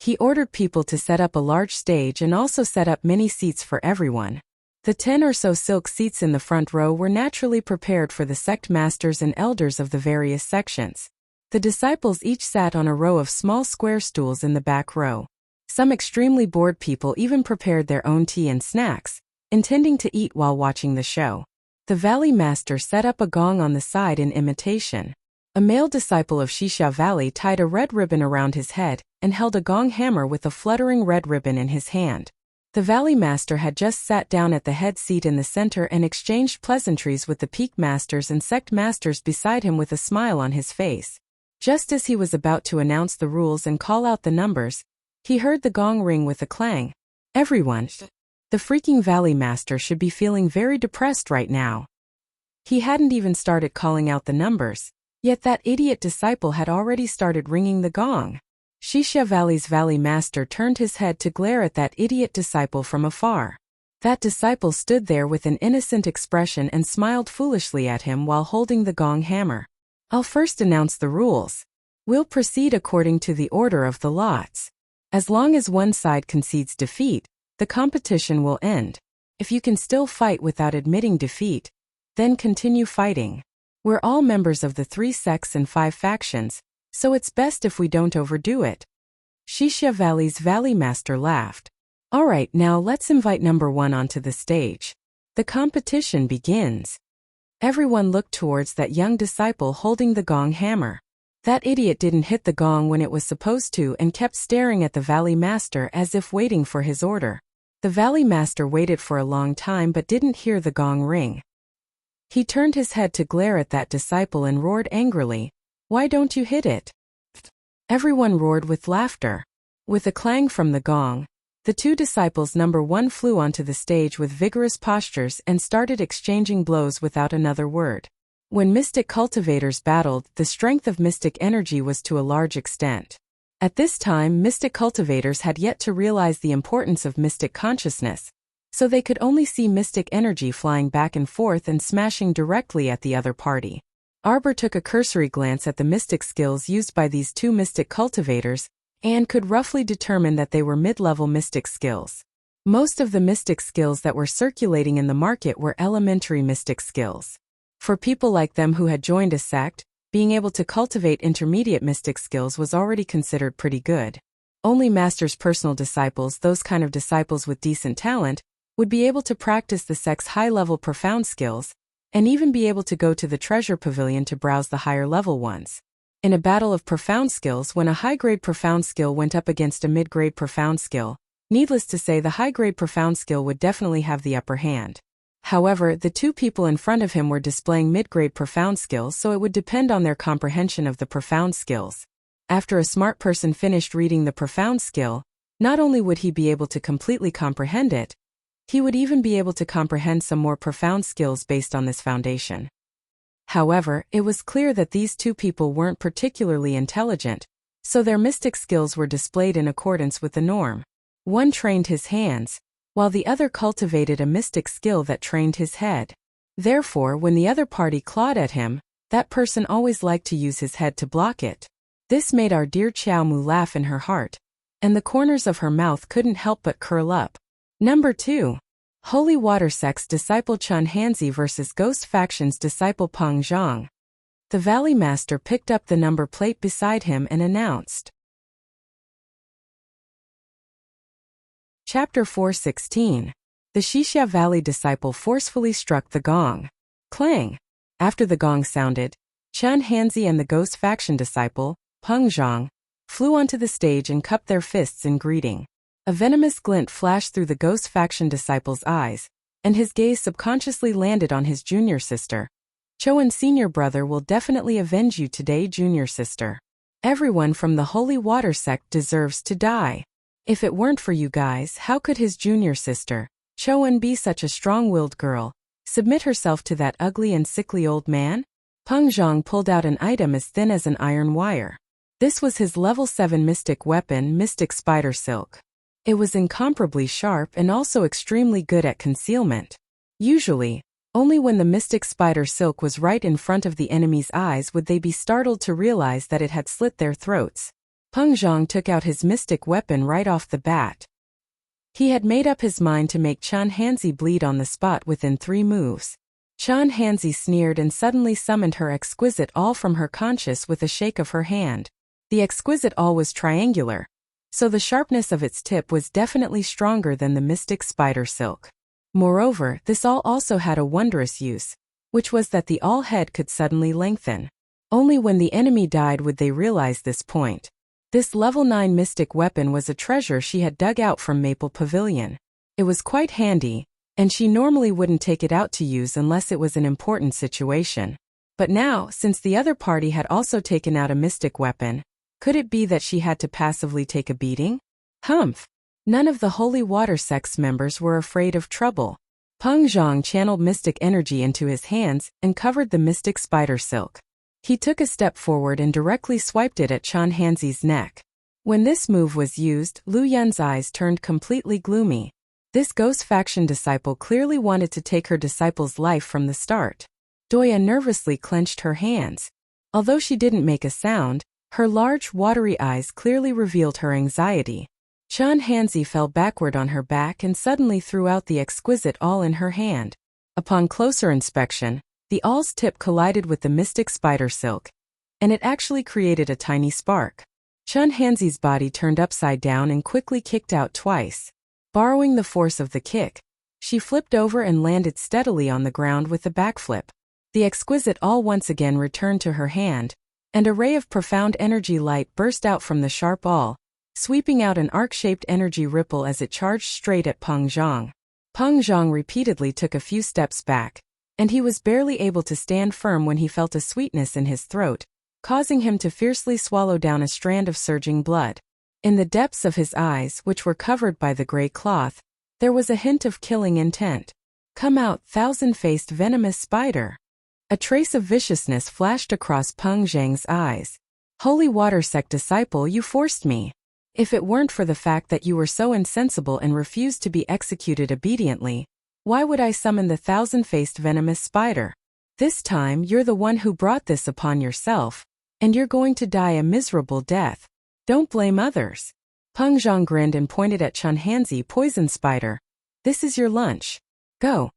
He ordered people to set up a large stage and also set up many seats for everyone. The 10 or so silk seats in the front row were naturally prepared for the sect masters and elders of the various sections. The disciples each sat on a row of small square stools in the back row. Some extremely bored people even prepared their own tea and snacks, intending to eat while watching the show. The Valley Master set up a gong on the side in imitation. A male disciple of Wuxia Valley tied a red ribbon around his head and held a gong hammer with a fluttering red ribbon in his hand. The Valley Master had just sat down at the head seat in the center and exchanged pleasantries with the peak masters and sect masters beside him with a smile on his face. Just as he was about to announce the rules and call out the numbers, he heard the gong ring with a clang. Everyone. The freaking Valley Master should be feeling very depressed right now. He hadn't even started calling out the numbers, yet that idiot disciple had already started ringing the gong. Wuxia Valley's Valley Master turned his head to glare at that idiot disciple from afar. That disciple stood there with an innocent expression and smiled foolishly at him while holding the gong hammer. I'll first announce the rules. We'll proceed according to the order of the lots. As long as one side concedes defeat, the competition will end. If you can still fight without admitting defeat, then continue fighting. We're all members of the 3 sects and 5 factions, so it's best if we don't overdo it. Wuxia Valley's Valley Master laughed. Alright, now let's invite number 1 onto the stage. The competition begins. Everyone looked towards that young disciple holding the gong hammer. That idiot didn't hit the gong when it was supposed to and kept staring at the Valley Master as if waiting for his order. The Valley Master waited for a long time but didn't hear the gong ring. He turned his head to glare at that disciple and roared angrily, "Why don't you hit it?" Everyone roared with laughter. With a clang from the gong, the 2 disciples number 1 flew onto the stage with vigorous postures and started exchanging blows without another word. When mystic cultivators battled, the strength of mystic energy was to a large extent. At this time, mystic cultivators had yet to realize the importance of mystic consciousness, so they could only see mystic energy flying back and forth and smashing directly at the other party. Arbor took a cursory glance at the mystic skills used by these 2 mystic cultivators and could roughly determine that they were mid-level mystic skills. Most of the mystic skills that were circulating in the market were elementary mystic skills. For people like them who had joined a sect, being able to cultivate intermediate mystic skills was already considered pretty good. Only Master's personal disciples, those kind of disciples with decent talent, would be able to practice the sect's high-level profound skills, and even be able to go to the treasure pavilion to browse the higher-level ones. In a battle of profound skills, when a high-grade profound skill went up against a mid-grade profound skill, needless to say the high-grade profound skill would definitely have the upper hand. However, the 2 people in front of him were displaying mid-grade profound skills, so it would depend on their comprehension of the profound skills. After a smart person finished reading the profound skill, not only would he be able to completely comprehend it, he would even be able to comprehend some more profound skills based on this foundation. However, it was clear that these 2 people weren't particularly intelligent, so their mystic skills were displayed in accordance with the norm. One trained his hands, while the other cultivated a mystic skill that trained his head. Therefore, when the other party clawed at him, that person always liked to use his head to block it. This made our dear Qiao Mu laugh in her heart, and the corners of her mouth couldn't help but curl up. Number 2. Holy Water Sect's disciple Chun Hanzi versus Ghost Faction's disciple Peng Zhang. The Valley Master picked up the number plate beside him and announced. Chapter 416. The Xixia Valley disciple forcefully struck the gong. Clang! After the gong sounded, Chen Hanzi and the ghost faction disciple, Peng Zhang, flew onto the stage and cupped their fists in greeting. A venomous glint flashed through the ghost faction disciple's eyes, and his gaze subconsciously landed on his junior sister. Chowen's senior brother will definitely avenge you today, junior sister. Everyone from the Holy Water sect deserves to die. If it weren't for you guys, how could his junior sister, Chowen, be such a strong-willed girl, submit herself to that ugly and sickly old man? Peng Zhang pulled out an item as thin as an iron wire. This was his level 7 mystic weapon, Mystic Spider Silk. It was incomparably sharp and also extremely good at concealment. Usually, only when the Mystic Spider Silk was right in front of the enemy's eyes would they be startled to realize that it had slit their throats. Peng Zhang took out his mystic weapon right off the bat. He had made up his mind to make Chen Hanzi bleed on the spot within 3 moves. Chen Hanzi sneered and suddenly summoned her exquisite all from her conscious with a shake of her hand. The exquisite all was triangular, so the sharpness of its tip was definitely stronger than the Mystic Spider Silk. Moreover, this all also had a wondrous use, which was that the all head could suddenly lengthen. Only when the enemy died would they realize this point. This level 9 mystic weapon was a treasure she had dug out from Maple Pavilion. It was quite handy, and she normally wouldn't take it out to use unless it was an important situation. But now, since the other party had also taken out a mystic weapon, could it be that she had to passively take a beating? Humph! None of the Holy Water sect's members were afraid of trouble. Peng Zhang channeled mystic energy into his hands and covered the Mystic Spider Silk. He took a step forward and directly swiped it at Chen Hanzi's neck. When this move was used, Lu Yun's eyes turned completely gloomy. This ghost faction disciple clearly wanted to take her disciple's life from the start. Doya nervously clenched her hands. Although she didn't make a sound, her large, watery eyes clearly revealed her anxiety. Chen Hanzi fell backward on her back and suddenly threw out the exquisite all in her hand. Upon closer inspection, the all's tip collided with the Mystic Spider Silk, and it actually created a tiny spark. Chen Hanzi's body turned upside down and quickly kicked out twice. Borrowing the force of the kick, she flipped over and landed steadily on the ground with a backflip. The exquisite all once again returned to her hand, and a ray of profound energy light burst out from the sharp all, sweeping out an arc-shaped energy ripple as it charged straight at Peng Zhang. Peng Zhang repeatedly took a few steps back, and he was barely able to stand firm when he felt a sweetness in his throat, causing him to fiercely swallow down a strand of surging blood. In the depths of his eyes, which were covered by the gray cloth, there was a hint of killing intent. Come out, thousand-faced venomous spider! A trace of viciousness flashed across Peng Zhang's eyes. Holy Water sect disciple, you forced me. If it weren't for the fact that you were so insensible and refused to be executed obediently, why would I summon the thousand-faced venomous spider? This time you're the one who brought this upon yourself, and you're going to die a miserable death. Don't blame others. Peng Zhang grinned and pointed at Chen Hanzi. Poison spider. This is your lunch. Go.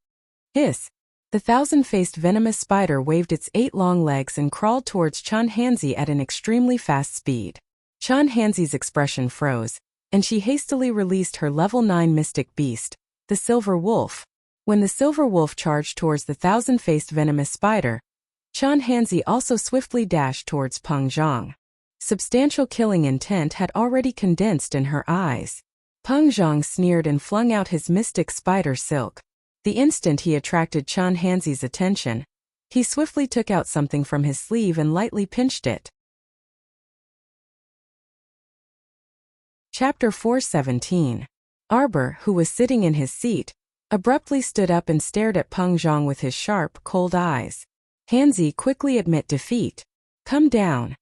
Hiss. The thousand-faced venomous spider waved its 8 long legs and crawled towards Chen Hanzi at an extremely fast speed. Chen Hanzi's expression froze, and she hastily released her level 9 mystic beast, the Silver Wolf. When the Silver Wolf charged towards the thousand-faced venomous spider, Chen Hanzi also swiftly dashed towards Peng Zhang. Substantial killing intent had already condensed in her eyes. Peng Zhang sneered and flung out his Mystic Spider Silk. The instant he attracted Chen Hanzi's attention, he swiftly took out something from his sleeve and lightly pinched it. Chapter 417. Arbor, who was sitting in his seat, abruptly stood up and stared at Peng Zhang with his sharp, cold eyes. Hanzi, quickly admit defeat. Come down.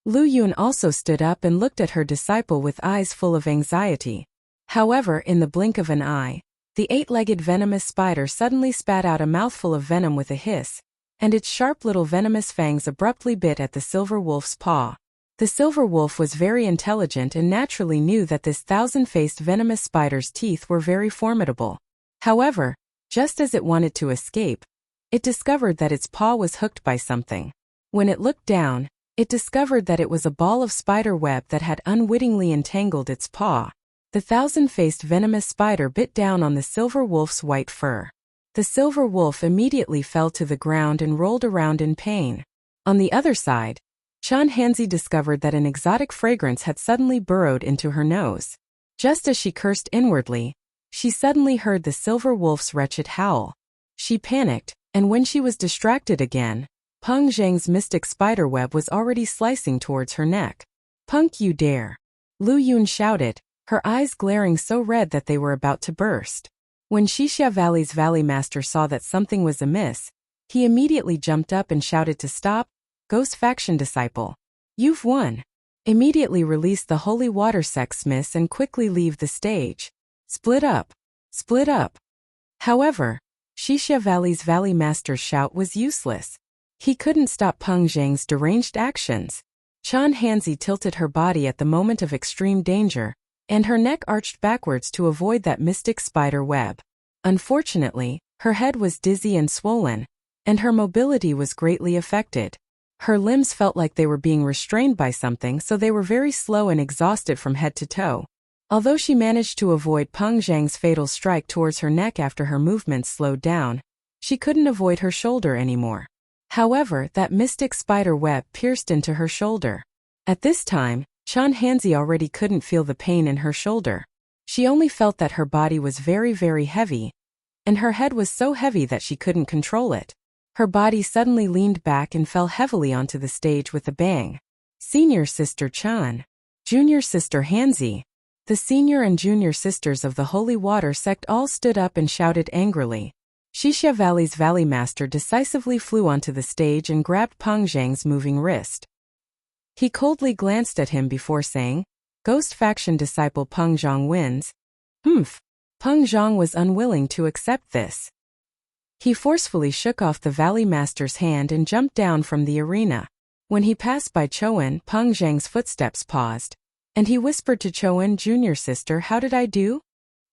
Lu Yun also stood up and looked at her disciple with eyes full of anxiety. However, in the blink of an eye, the 8-legged venomous spider suddenly spat out a mouthful of venom with a hiss, and its sharp little venomous fangs abruptly bit at the Silver Wolf's paw. The Silver Wolf was very intelligent and naturally knew that this thousand-faced venomous spider's teeth were very formidable. However, just as it wanted to escape, it discovered that its paw was hooked by something. When it looked down, it discovered that it was a ball of spider web that had unwittingly entangled its paw. The thousand-faced venomous spider bit down on the silver wolf's white fur. The silver wolf immediately fell to the ground and rolled around in pain. On the other side, Hanzi discovered that an exotic fragrance had suddenly burrowed into her nose. Just as she cursed inwardly, she suddenly heard the silver wolf's wretched howl. She panicked, and when she was distracted again, Peng Zhang's mystic spiderweb was already slicing towards her neck. "Punk, you dare!" Lu Yun shouted, her eyes glaring so red that they were about to burst. When Xixia Valley's Valley Master saw that something was amiss, he immediately jumped up and shouted to stop. "Ghost Faction Disciple, you've won. Immediately release the holy water sexsmiths and quickly leave the stage. Split up. Split up." However, Xixia Valley's Valley Master's shout was useless. He couldn't stop Peng Zhang's deranged actions. Hanzi tilted her body at the moment of extreme danger, and her neck arched backwards to avoid that mystic spider web. Unfortunately, her head was dizzy and swollen, and her mobility was greatly affected. Her limbs felt like they were being restrained by something, so they were very slow and exhausted from head to toe. Although she managed to avoid Peng Zhang's fatal strike towards her neck after her movements slowed down, she couldn't avoid her shoulder anymore. However, that mystic spider web pierced into her shoulder. At this time, Hanzi already couldn't feel the pain in her shoulder. She only felt that her body was very, very heavy, and her head was so heavy that she couldn't control it. Her body suddenly leaned back and fell heavily onto the stage with a bang. Senior Sister Chan. Junior Sister Hanzi. The senior and junior sisters of the Holy Water sect all stood up and shouted angrily. Xixia Valley's Valley Master decisively flew onto the stage and grabbed Peng Zhang's moving wrist. He coldly glanced at him before saying, "Ghost Faction Disciple Peng Zhang wins." Peng Zhang was unwilling to accept this. He forcefully shook off the Valley Master's hand and jumped down from the arena. When he passed by Chowen, Peng Zhang's footsteps paused, and he whispered to Chowen, "Junior sister, how did I do?"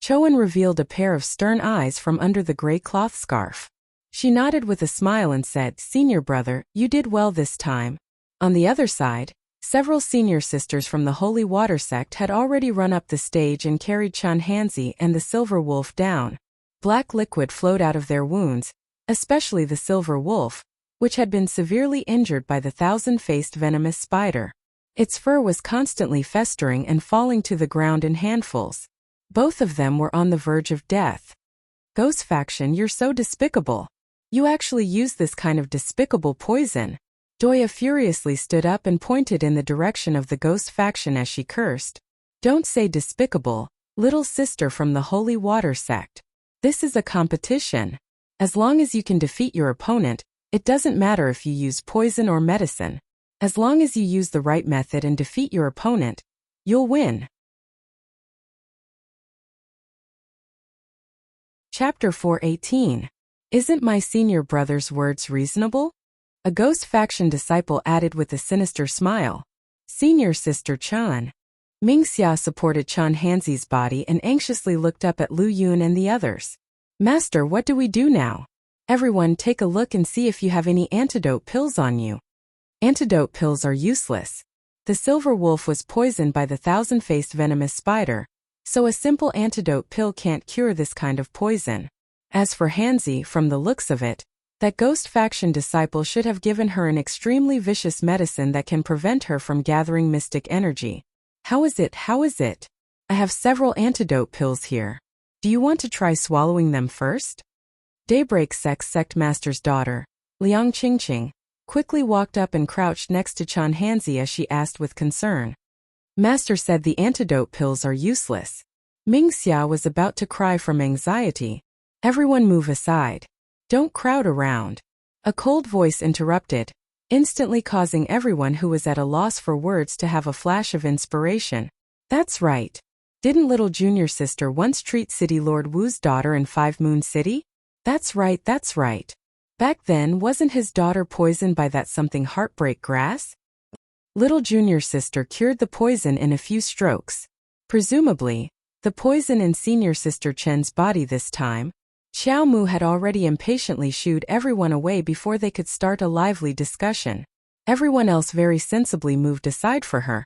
Chowen revealed a pair of stern eyes from under the gray cloth scarf. She nodded with a smile and said, "Senior brother, you did well this time." On the other side, several senior sisters from the Holy Water sect had already run up the stage and carried Hanzi and the silver wolf down. Black liquid flowed out of their wounds, especially the silver wolf, which had been severely injured by the thousand-faced venomous spider. Its fur was constantly festering and falling to the ground in handfuls. Both of them were on the verge of death. "Ghost Faction, you're so despicable. You actually use this kind of despicable poison." Doya furiously stood up and pointed in the direction of the Ghost Faction as she cursed. "Don't say despicable, little sister from the Holy Water sect. This is a competition. As long as you can defeat your opponent, it doesn't matter if you use poison or medicine. As long as you use the right method and defeat your opponent, you'll win." Chapter 418. Isn't my senior brother's words reasonable? A Ghost Faction disciple added with a sinister smile. "Senior Sister Chan." Mingxia supported Hanzi's body and anxiously looked up at Lu Yun and the others. "Master, what do we do now? Everyone take a look and see if you have any antidote pills on you." Antidote pills are useless. The silver wolf was poisoned by the thousand-faced venomous spider, so a simple antidote pill can't cure this kind of poison. As for Hanzi, from the looks of it, that Ghost Faction disciple should have given her an extremely vicious medicine that can prevent her from gathering mystic energy. How is it? I have several antidote pills here. Do you want to try swallowing them first?" Daybreak sect master's daughter, Liang Qingqing, quickly walked up and crouched next to Hanzi as she asked with concern. "Master said the antidote pills are useless." Mingxia was about to cry from anxiety. "Everyone move aside. Don't crowd around." A cold voice interrupted, instantly causing everyone who was at a loss for words to have a flash of inspiration. "That's right. Didn't little junior sister once treat City Lord Wu's daughter in Five Moon City? That's right. Back then, wasn't his daughter poisoned by that something heartbreak grass? Little junior sister cured the poison in a few strokes. Presumably, the poison in senior sister Chen's body this time." Xiao Mu had already impatiently shooed everyone away before they could start a lively discussion. Everyone else very sensibly moved aside for her,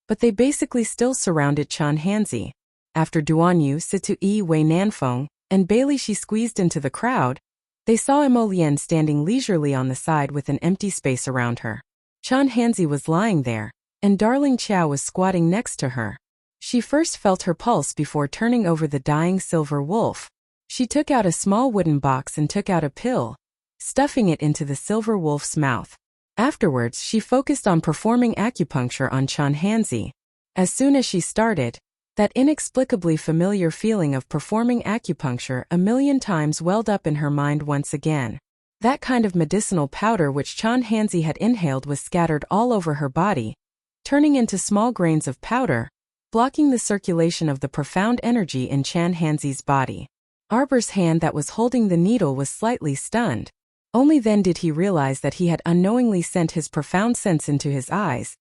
but they basically still surrounded Hanzi. After Duanyu, Situ Yi Wei Nanfeng, and Bailey she squeezed into the crowd, they saw Emolian standing leisurely on the side with an empty space around her. Chan Hanzi was lying there, and Darling Qiao was squatting next to her. She first felt her pulse before turning over the dying silver wolf. She took out a small wooden box and took out a pill, stuffing it into the silver wolf's mouth. Afterwards, she focused on performing acupuncture on Chan Hanzi. As soon as she started, that inexplicably familiar feeling of performing acupuncture 1,000,000 times welled up in her mind once again. That kind of medicinal powder which Chan Hanzi had inhaled was scattered all over her body, turning into small grains of powder, blocking the circulation of the profound energy in Chan Hanzi's body. Arbor's hand that was holding the needle was slightly stunned. Only then did he realize that he had unknowingly sent his profound sense into his eyes,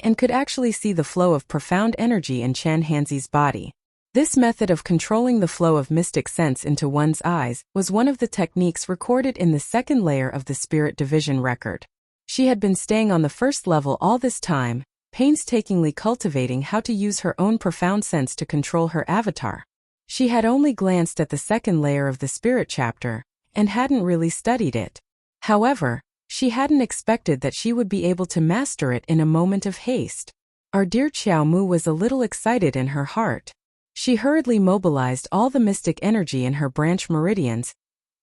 and could actually see the flow of profound energy in Chan Hanzi's body. This method of controlling the flow of mystic sense into one's eyes was one of the techniques recorded in the second layer of the Spirit Division record. She had been staying on the first level all this time, painstakingly cultivating how to use her own profound sense to control her avatar. She had only glanced at the second layer of the Spirit chapter, and hadn't really studied it. However, she hadn't expected that she would be able to master it in a moment of haste. Our dear Qiao Mu was a little excited in her heart. She hurriedly mobilized all the mystic energy in her branch meridians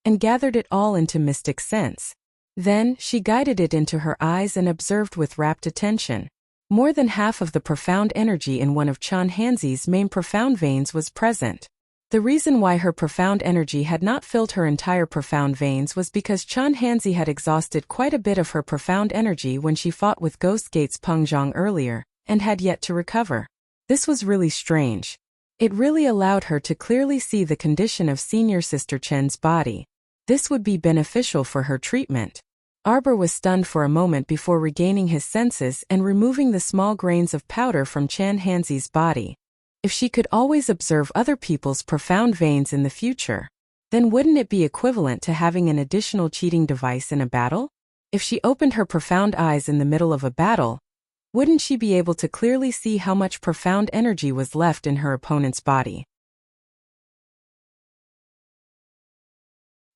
and gathered it all into mystic sense. Then, she guided it into her eyes and observed with rapt attention. More than half of the profound energy in one of Chan Hanzi's main profound veins was present. The reason why her profound energy had not filled her entire profound veins was because Chan Hanzi had exhausted quite a bit of her profound energy when she fought with Ghost Gate's Peng Zhang earlier, and had yet to recover. This was really strange. It really allowed her to clearly see the condition of Senior Sister Chen's body. This would be beneficial for her treatment. Arbor was stunned for a moment before regaining his senses and removing the small grains of powder from Chan Hanzi's body. If she could always observe other people's profound veins in the future, then wouldn't it be equivalent to having an additional cheating device in a battle? If she opened her profound eyes in the middle of a battle, wouldn't she be able to clearly see how much profound energy was left in her opponent's body?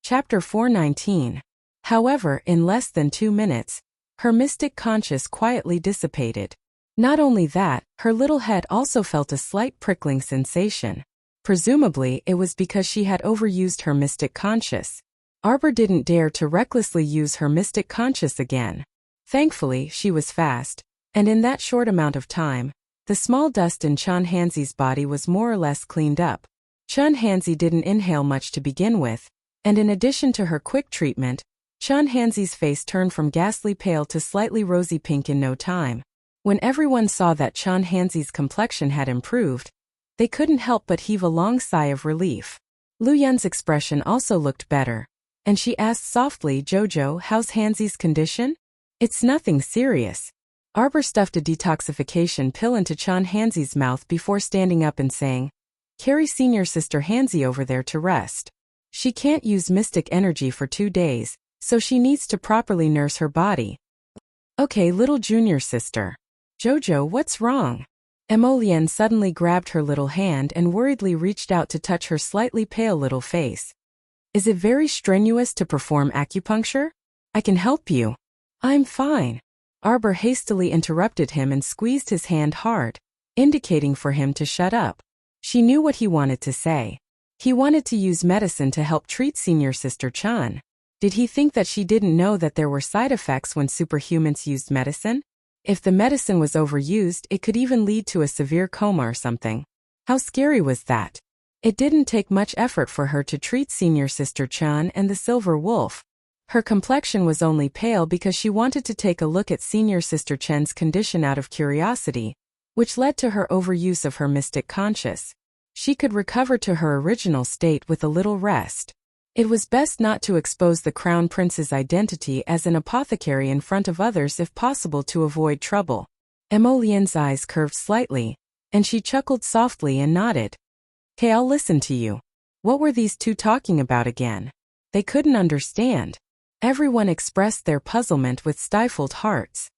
Chapter 419. However, in less than 2 minutes, her mystic conscience quietly dissipated. Not only that, her little head also felt a slight prickling sensation. Presumably, it was because she had overused her mystic conscience. Arbor didn't dare to recklessly use her mystic conscience again. Thankfully, she was fast, and in that short amount of time, the small dust in Chan Hanzi's body was more or less cleaned up. Chan Hanzi didn't inhale much to begin with, and in addition to her quick treatment, Chan Hanzi's face turned from ghastly pale to slightly rosy pink in no time. When everyone saw that Chan Hanzi's complexion had improved, they couldn't help but heave a long sigh of relief. Lu Yun's expression also looked better, and she asked softly, "Jojo, how's Hanzi's condition?" "It's nothing serious." Arbor stuffed a detoxification pill into Chan Hanzi's mouth before standing up and saying, "Carry Senior Sister Hanzi over there to rest. She can't use mystic energy for 2 days, so she needs to properly nurse her body." "Okay, little junior sister." "Jojo, what's wrong?" Emolian suddenly grabbed her little hand and worriedly reached out to touch her slightly pale little face. "Is it very strenuous to perform acupuncture? I can help you." "I'm fine." Arbor hastily interrupted him and squeezed his hand hard, indicating for him to shut up. She knew what he wanted to say. He wanted to use medicine to help treat Senior Sister Chan. Did he think that she didn't know that there were side effects when superhumans used medicine? If the medicine was overused, it could even lead to a severe coma or something. How scary was that? It didn't take much effort for her to treat Senior Sister Chan and the Silver Wolf. Her complexion was only pale because she wanted to take a look at Senior Sister Chen's condition out of curiosity, which led to her overuse of her mystic conscience. She could recover to her original state with a little rest. It was best not to expose the Crown Prince's identity as an apothecary in front of others if possible to avoid trouble. Emolian's eyes curved slightly, and she chuckled softly and nodded. "Okay, I'll listen to you. What were these two talking about again?" They couldn't understand. Everyone expressed their puzzlement with stifled hearts.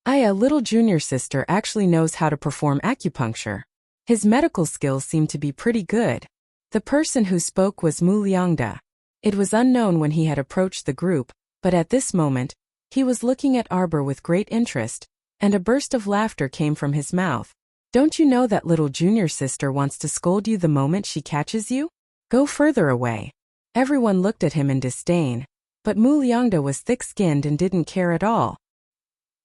"A little junior sister actually knows how to perform acupuncture. His medical skills seemed to be pretty good. The person who spoke was Mu Liangda. It was unknown when he had approached the group, but at this moment, he was looking at Arbor with great interest, and a burst of laughter came from his mouth. Don't you know that little junior sister wants to scold you the moment she catches you? Go further away. Everyone looked at him in disdain, but Mu Liangda was thick-skinned and didn't care at all.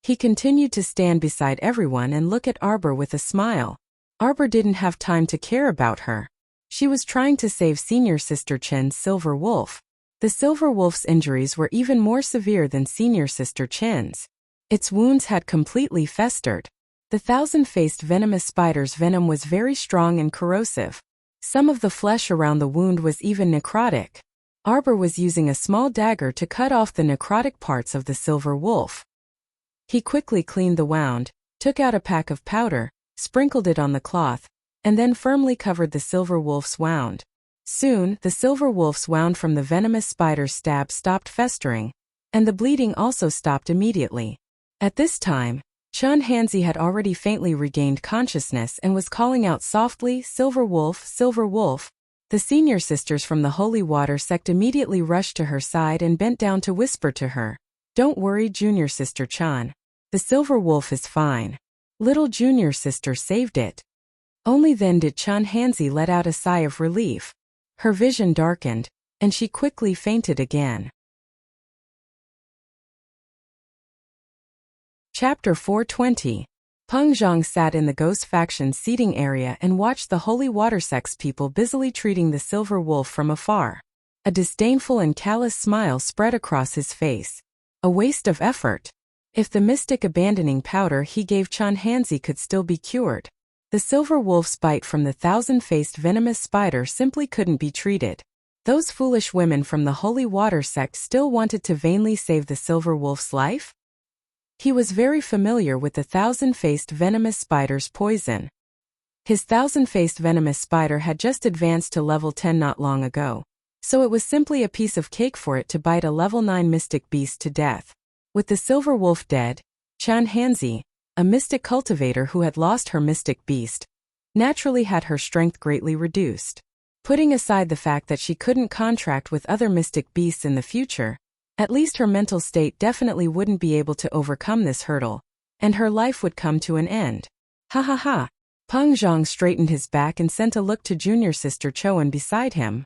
He continued to stand beside everyone and look at Arbor with a smile. Arbor didn't have time to care about her. She was trying to save senior sister Chen's silver wolf. The silver wolf's injuries were even more severe than senior sister Chen's. Its wounds had completely festered. The thousand-faced venomous spider's venom was very strong and corrosive. Some of the flesh around the wound was even necrotic. Arbor was using a small dagger to cut off the necrotic parts of the silver wolf. He quickly cleaned the wound, took out a pack of powder, sprinkled it on the cloth, and then firmly covered the silver wolf's wound. Soon, the silver wolf's wound from the venomous spider's stab stopped festering, and the bleeding also stopped immediately. At this time, Chun Hanzi had already faintly regained consciousness and was calling out softly, "Silver wolf, silver wolf." The senior sisters from the Holy Water sect immediately rushed to her side and bent down to whisper to her, "Don't worry, junior sister Chun. The silver wolf is fine. Little junior sister saved it." Only then did Chun Hanzi let out a sigh of relief. Her vision darkened, and she quickly fainted again. Chapter 420. Peng Zhang sat in the Ghost Faction's seating area and watched the Holy Water Sect's people busily treating the silver wolf from afar. A disdainful and callous smile spread across his face. A waste of effort. If the mystic abandoning powder he gave Chun Hanzi could still be cured, the silver wolf's bite from the thousand-faced venomous spider simply couldn't be treated. Those foolish women from the Holy Water Sect still wanted to vainly save the silver wolf's life? He was very familiar with the thousand-faced venomous spider's poison. His thousand-faced venomous spider had just advanced to level 10 not long ago, so it was simply a piece of cake for it to bite a level 9 mystic beast to death. With the silver wolf dead, Chun Hanzi, a mystic cultivator who had lost her mystic beast, naturally had her strength greatly reduced. Putting aside the fact that she couldn't contract with other mystic beasts in the future, at least her mental state definitely wouldn't be able to overcome this hurdle, and her life would come to an end. Ha ha ha. Peng Zhang straightened his back and sent a look to junior sister Choan beside him.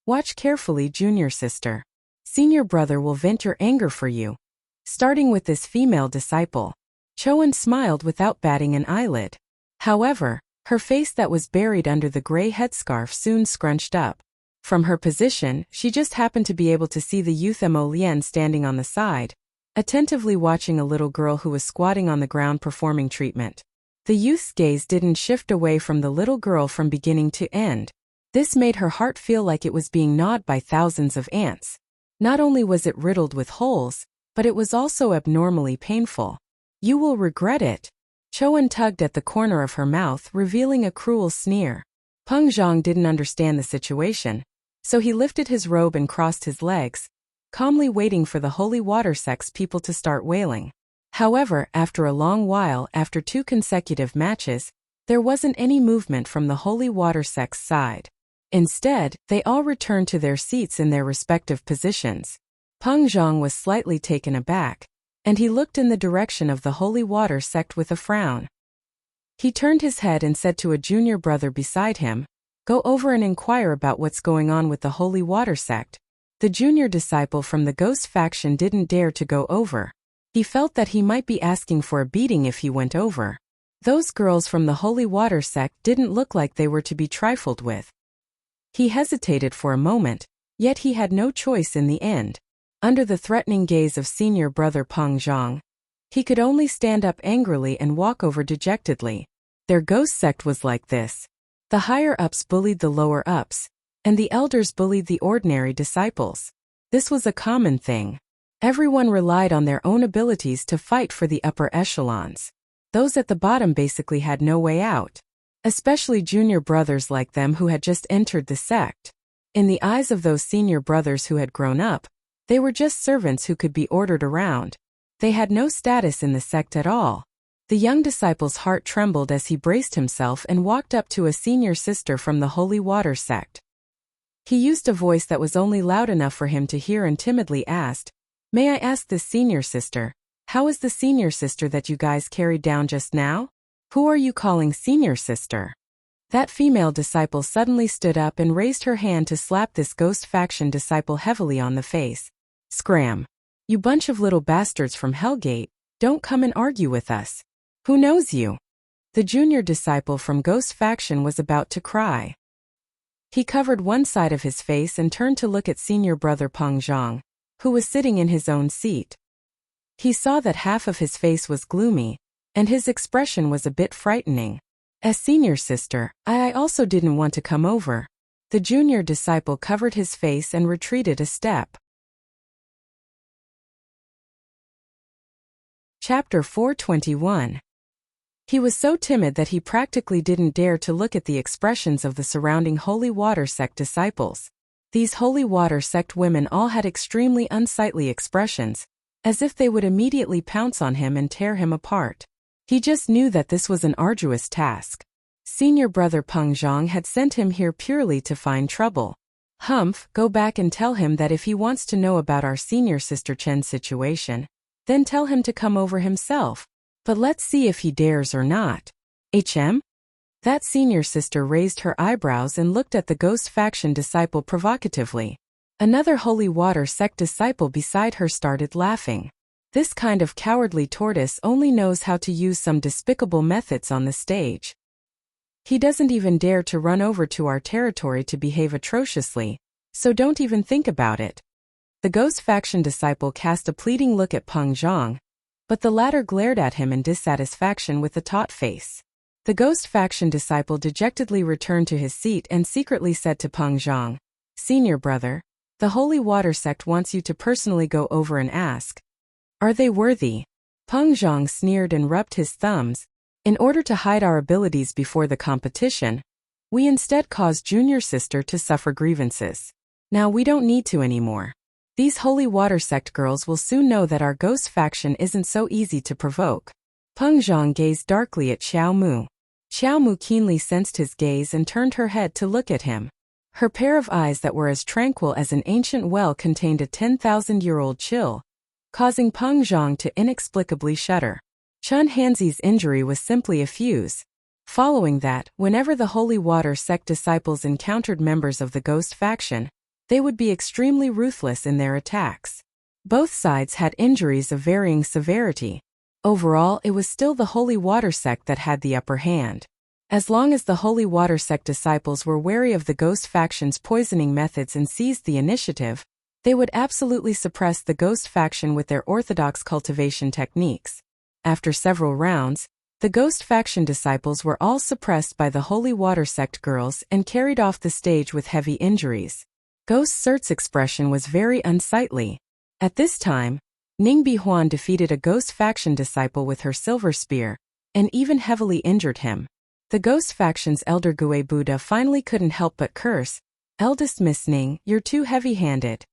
Watch carefully, junior sister. Senior brother will vent your anger for you. Starting with this female disciple. Choan smiled without batting an eyelid. However, her face that was buried under the gray headscarf soon scrunched up. From her position, she just happened to be able to see the youth Mo Lian standing on the side, attentively watching a little girl who was squatting on the ground performing treatment. The youth's gaze didn't shift away from the little girl from beginning to end. This made her heart feel like it was being gnawed by thousands of ants. Not only was it riddled with holes, but it was also abnormally painful. You will regret it. Choan tugged at the corner of her mouth, revealing a cruel sneer. Peng Zhang didn't understand the situation, so he lifted his robe and crossed his legs, calmly waiting for the Holy Water Sect's people to start wailing. However, after a long while, after 2 consecutive matches, there wasn't any movement from the Holy Water Sect's side. Instead, they all returned to their seats in their respective positions. Peng Zhang was slightly taken aback, and he looked in the direction of the Holy Water Sect with a frown. He turned his head and said to a junior brother beside him, "Go over and inquire about what's going on with the Holy Water Sect." The junior disciple from the Ghost Faction didn't dare to go over. He felt that he might be asking for a beating if he went over. Those girls from the Holy Water Sect didn't look like they were to be trifled with. He hesitated for a moment, yet he had no choice in the end. Under the threatening gaze of senior brother Peng Zhang, he could only stand up angrily and walk over dejectedly. Their ghost sect was like this. The higher-ups bullied the lower-ups, and the elders bullied the ordinary disciples. This was a common thing. Everyone relied on their own abilities to fight for the upper echelons. Those at the bottom basically had no way out. Especially junior brothers like them who had just entered the sect. In the eyes of those senior brothers who had grown up, they were just servants who could be ordered around. They had no status in the sect at all. The young disciple's heart trembled as he braced himself and walked up to a senior sister from the Holy Water sect. He used a voice that was only loud enough for him to hear and timidly asked, "May I ask this senior sister, how is the senior sister that you guys carried down just now? Who are you calling senior sister?" That female disciple suddenly stood up and raised her hand to slap this ghost faction disciple heavily on the face. "Scram! You bunch of little bastards from Hellgate, don't come and argue with us. Who knows you?" The junior disciple from Ghost faction was about to cry. He covered one side of his face and turned to look at senior brother Peng Zhang, who was sitting in his own seat. He saw that half of his face was gloomy, and his expression was a bit frightening. "As senior sister, I also didn't want to come over." The junior disciple covered his face and retreated a step. Chapter 421. He was so timid that he practically didn't dare to look at the expressions of the surrounding Holy Water sect disciples. These Holy Water sect women all had extremely unsightly expressions, as if they would immediately pounce on him and tear him apart. He just knew that this was an arduous task. Senior brother Peng Zhang had sent him here purely to find trouble. "Humph, go back and tell him that if he wants to know about our senior sister Chen's situation, then tell him to come over himself. But let's see if he dares or not." That senior sister raised her eyebrows and looked at the Ghost faction disciple provocatively. Another Holy Water sect disciple beside her started laughing. This kind of cowardly tortoise only knows how to use some despicable methods on the stage. He doesn't even dare to run over to our territory to behave atrociously, so don't even think about it. The Ghost faction disciple cast a pleading look at Peng Zhang, but the latter glared at him in dissatisfaction with a taut face. The Ghost faction disciple dejectedly returned to his seat and secretly said to Peng Zhang, "Senior brother, the Holy Water sect wants you to personally go over and ask, are they worthy?" Peng Zhang sneered and rubbed his thumbs. "In order to hide our abilities before the competition, we instead caused junior sister to suffer grievances. Now we don't need to anymore. These Holy Water sect girls will soon know that our Ghost faction isn't so easy to provoke." Peng Zhang gazed darkly at Xiao Mu. Xiao Mu keenly sensed his gaze and turned her head to look at him. Her pair of eyes that were as tranquil as an ancient well contained a 10,000-year-old chill, causing Peng Zhang to inexplicably shudder. Chun Hanzi's injury was simply a fuse. Following that, whenever the Holy Water sect disciples encountered members of the Ghost faction, they would be extremely ruthless in their attacks. Both sides had injuries of varying severity. Overall, it was still the Holy Water sect that had the upper hand. As long as the Holy Water sect disciples were wary of the Ghost faction's poisoning methods and seized the initiative, they would absolutely suppress the Ghost faction with their orthodox cultivation techniques. After several rounds, the Ghost faction disciples were all suppressed by the Holy Water sect girls and carried off the stage with heavy injuries. Ghost Surt's expression was very unsightly. At this time, Ning Bihuan defeated a Ghost faction disciple with her silver spear, and even heavily injured him. The Ghost faction's elder Gue Buddha finally couldn't help but curse, "Eldest Miss Ning, you're too heavy-handed."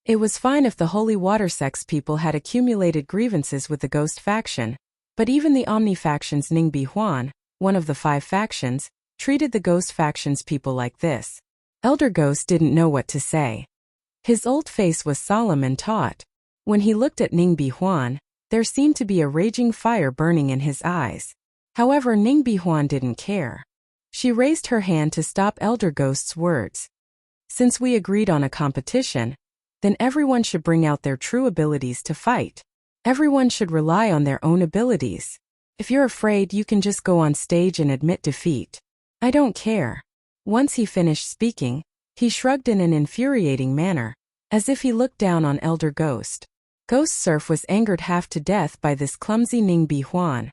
It was fine if the Holy Water sect's people had accumulated grievances with the Ghost faction, but even the Omni faction's Ning Bihuan, one of the 5 factions, treated the Ghost faction's people like this. Elder Ghost didn't know what to say. His old face was solemn and taut. When he looked at Ning Bihuan, there seemed to be a raging fire burning in his eyes. However, Ning Bihuan didn't care. She raised her hand to stop Elder Ghost's words. "Since we agreed on a competition, then everyone should bring out their true abilities to fight. Everyone should rely on their own abilities. If you're afraid, you can just go on stage and admit defeat. I don't care." Once he finished speaking, he shrugged in an infuriating manner, as if he looked down on Elder Ghost. Ghost Surf was angered half to death by this clumsy Ning Bihuan.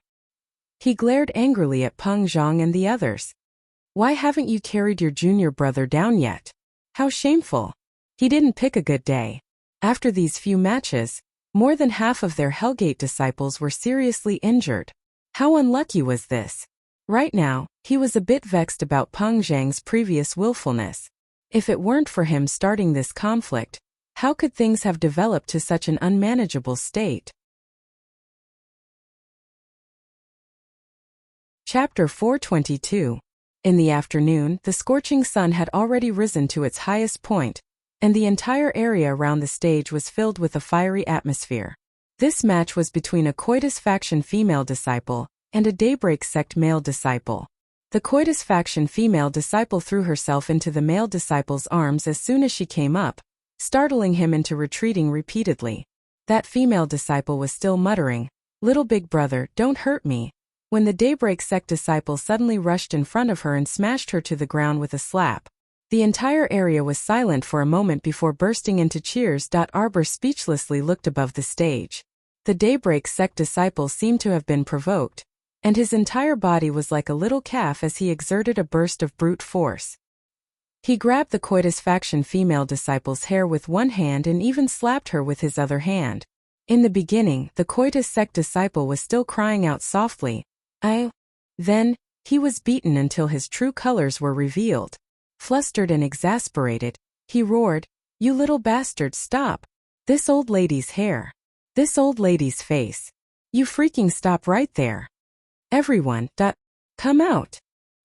He glared angrily at Peng Zhang and the others. "Why haven't you carried your junior brother down yet? How shameful. He didn't pick a good day." After these few matches, more than half of their Hellgate disciples were seriously injured. How unlucky was this? Right now, he was a bit vexed about Peng Zhang's previous willfulness. If it weren't for him starting this conflict, how could things have developed to such an unmanageable state? Chapter 422. In the afternoon, the scorching sun had already risen to its highest point, and the entire area around the stage was filled with a fiery atmosphere. This match was between a Coitus faction female disciple and a Daybreak sect male disciple. The Coitus faction female disciple threw herself into the male disciple's arms as soon as she came up, startling him into retreating repeatedly. That female disciple was still muttering, "Little big brother, don't hurt me," when the Daybreak sect disciple suddenly rushed in front of her and smashed her to the ground with a slap. The entire area was silent for a moment before bursting into cheers. Arbor speechlessly looked above the stage. The Daybreak sect disciple seemed to have been provoked, and his entire body was like a little calf as he exerted a burst of brute force. He grabbed the Coitus faction female disciple's hair with one hand and even slapped her with his other hand. In the beginning, the Coitus sect disciple was still crying out softly, "I." Then, he was beaten until his true colors were revealed. Flustered and exasperated, he roared, "You little bastard, stop! This old lady's hair. This old lady's face. You freaking stop right there. Everyone, come out."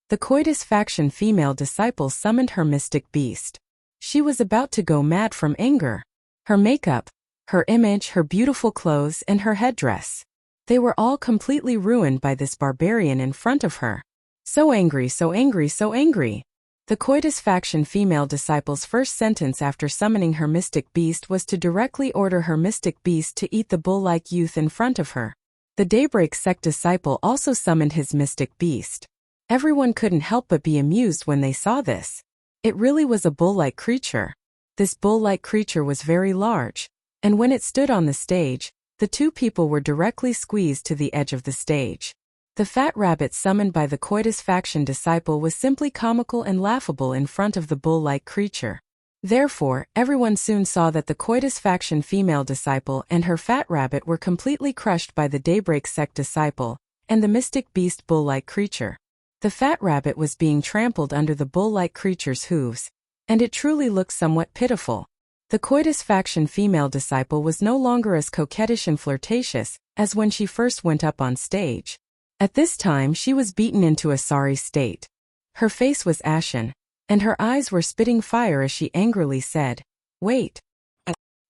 The Coitus faction female disciple summoned her mystic beast. She was about to go mad from anger. Her makeup, her image, her beautiful clothes, and her headdress. They were all completely ruined by this barbarian in front of her. So angry, so angry, so angry. The Coitus faction female disciple's first sentence after summoning her mystic beast was to directly order her mystic beast to eat the bull-like youth in front of her. The Daybreak sect disciple also summoned his mystic beast. Everyone couldn't help but be amused when they saw this. It really was a bull-like creature. This bull-like creature was very large, and when it stood on the stage, the two people were directly squeezed to the edge of the stage. The fat rabbit summoned by the Coitus faction disciple was simply comical and laughable in front of the bull-like creature. Therefore, everyone soon saw that the Coitus faction female disciple and her fat rabbit were completely crushed by the Daybreak sect disciple and the mystic beast bull-like creature. The fat rabbit was being trampled under the bull-like creature's hooves, and it truly looked somewhat pitiful. The Coitus faction female disciple was no longer as coquettish and flirtatious as when she first went up on stage. At this time she was beaten into a sorry state. Her face was ashen, and her eyes were spitting fire as she angrily said, "Wait.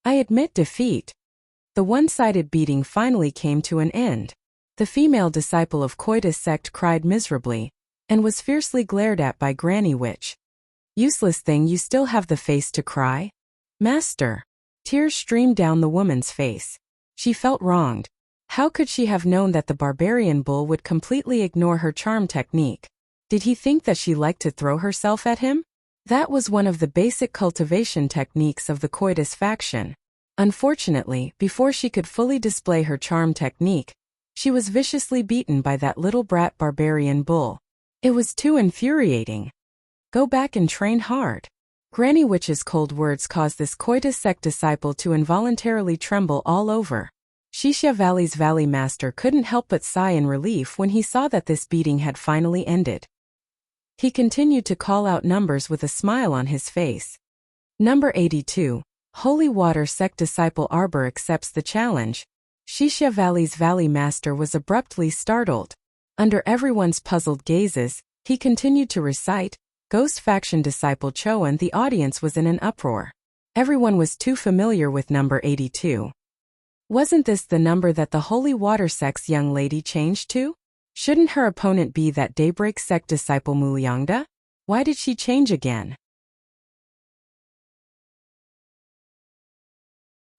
I admit defeat." The one-sided beating finally came to an end. The female disciple of Coitus sect cried miserably, and was fiercely glared at by Granny Witch. "Useless thing, you still have the face to cry? Master." Tears streamed down the woman's face. She felt wronged. How could she have known that the barbarian bull would completely ignore her charm technique? Did he think that she liked to throw herself at him? That was one of the basic cultivation techniques of the Coitus faction. Unfortunately, before she could fully display her charm technique, she was viciously beaten by that little brat barbarian bull. It was too infuriating. Go back and train hard. Granny Witch's cold words caused this Coitus sect disciple to involuntarily tremble all over. Xixia Valley's Valley Master couldn't help but sigh in relief when he saw that this beating had finally ended. He continued to call out numbers with a smile on his face. Number 82. Holy Water Sect Disciple Arbor accepts the challenge. Xixia Valley's Valley Master was abruptly startled. Under everyone's puzzled gazes, he continued to recite, Ghost Faction Disciple Choan. The audience was in an uproar. Everyone was too familiar with number 82. Wasn't this the number that the Holy Water Sect's young lady changed to? Shouldn't her opponent be that Daybreak sect disciple Muliangda? Why did she change again?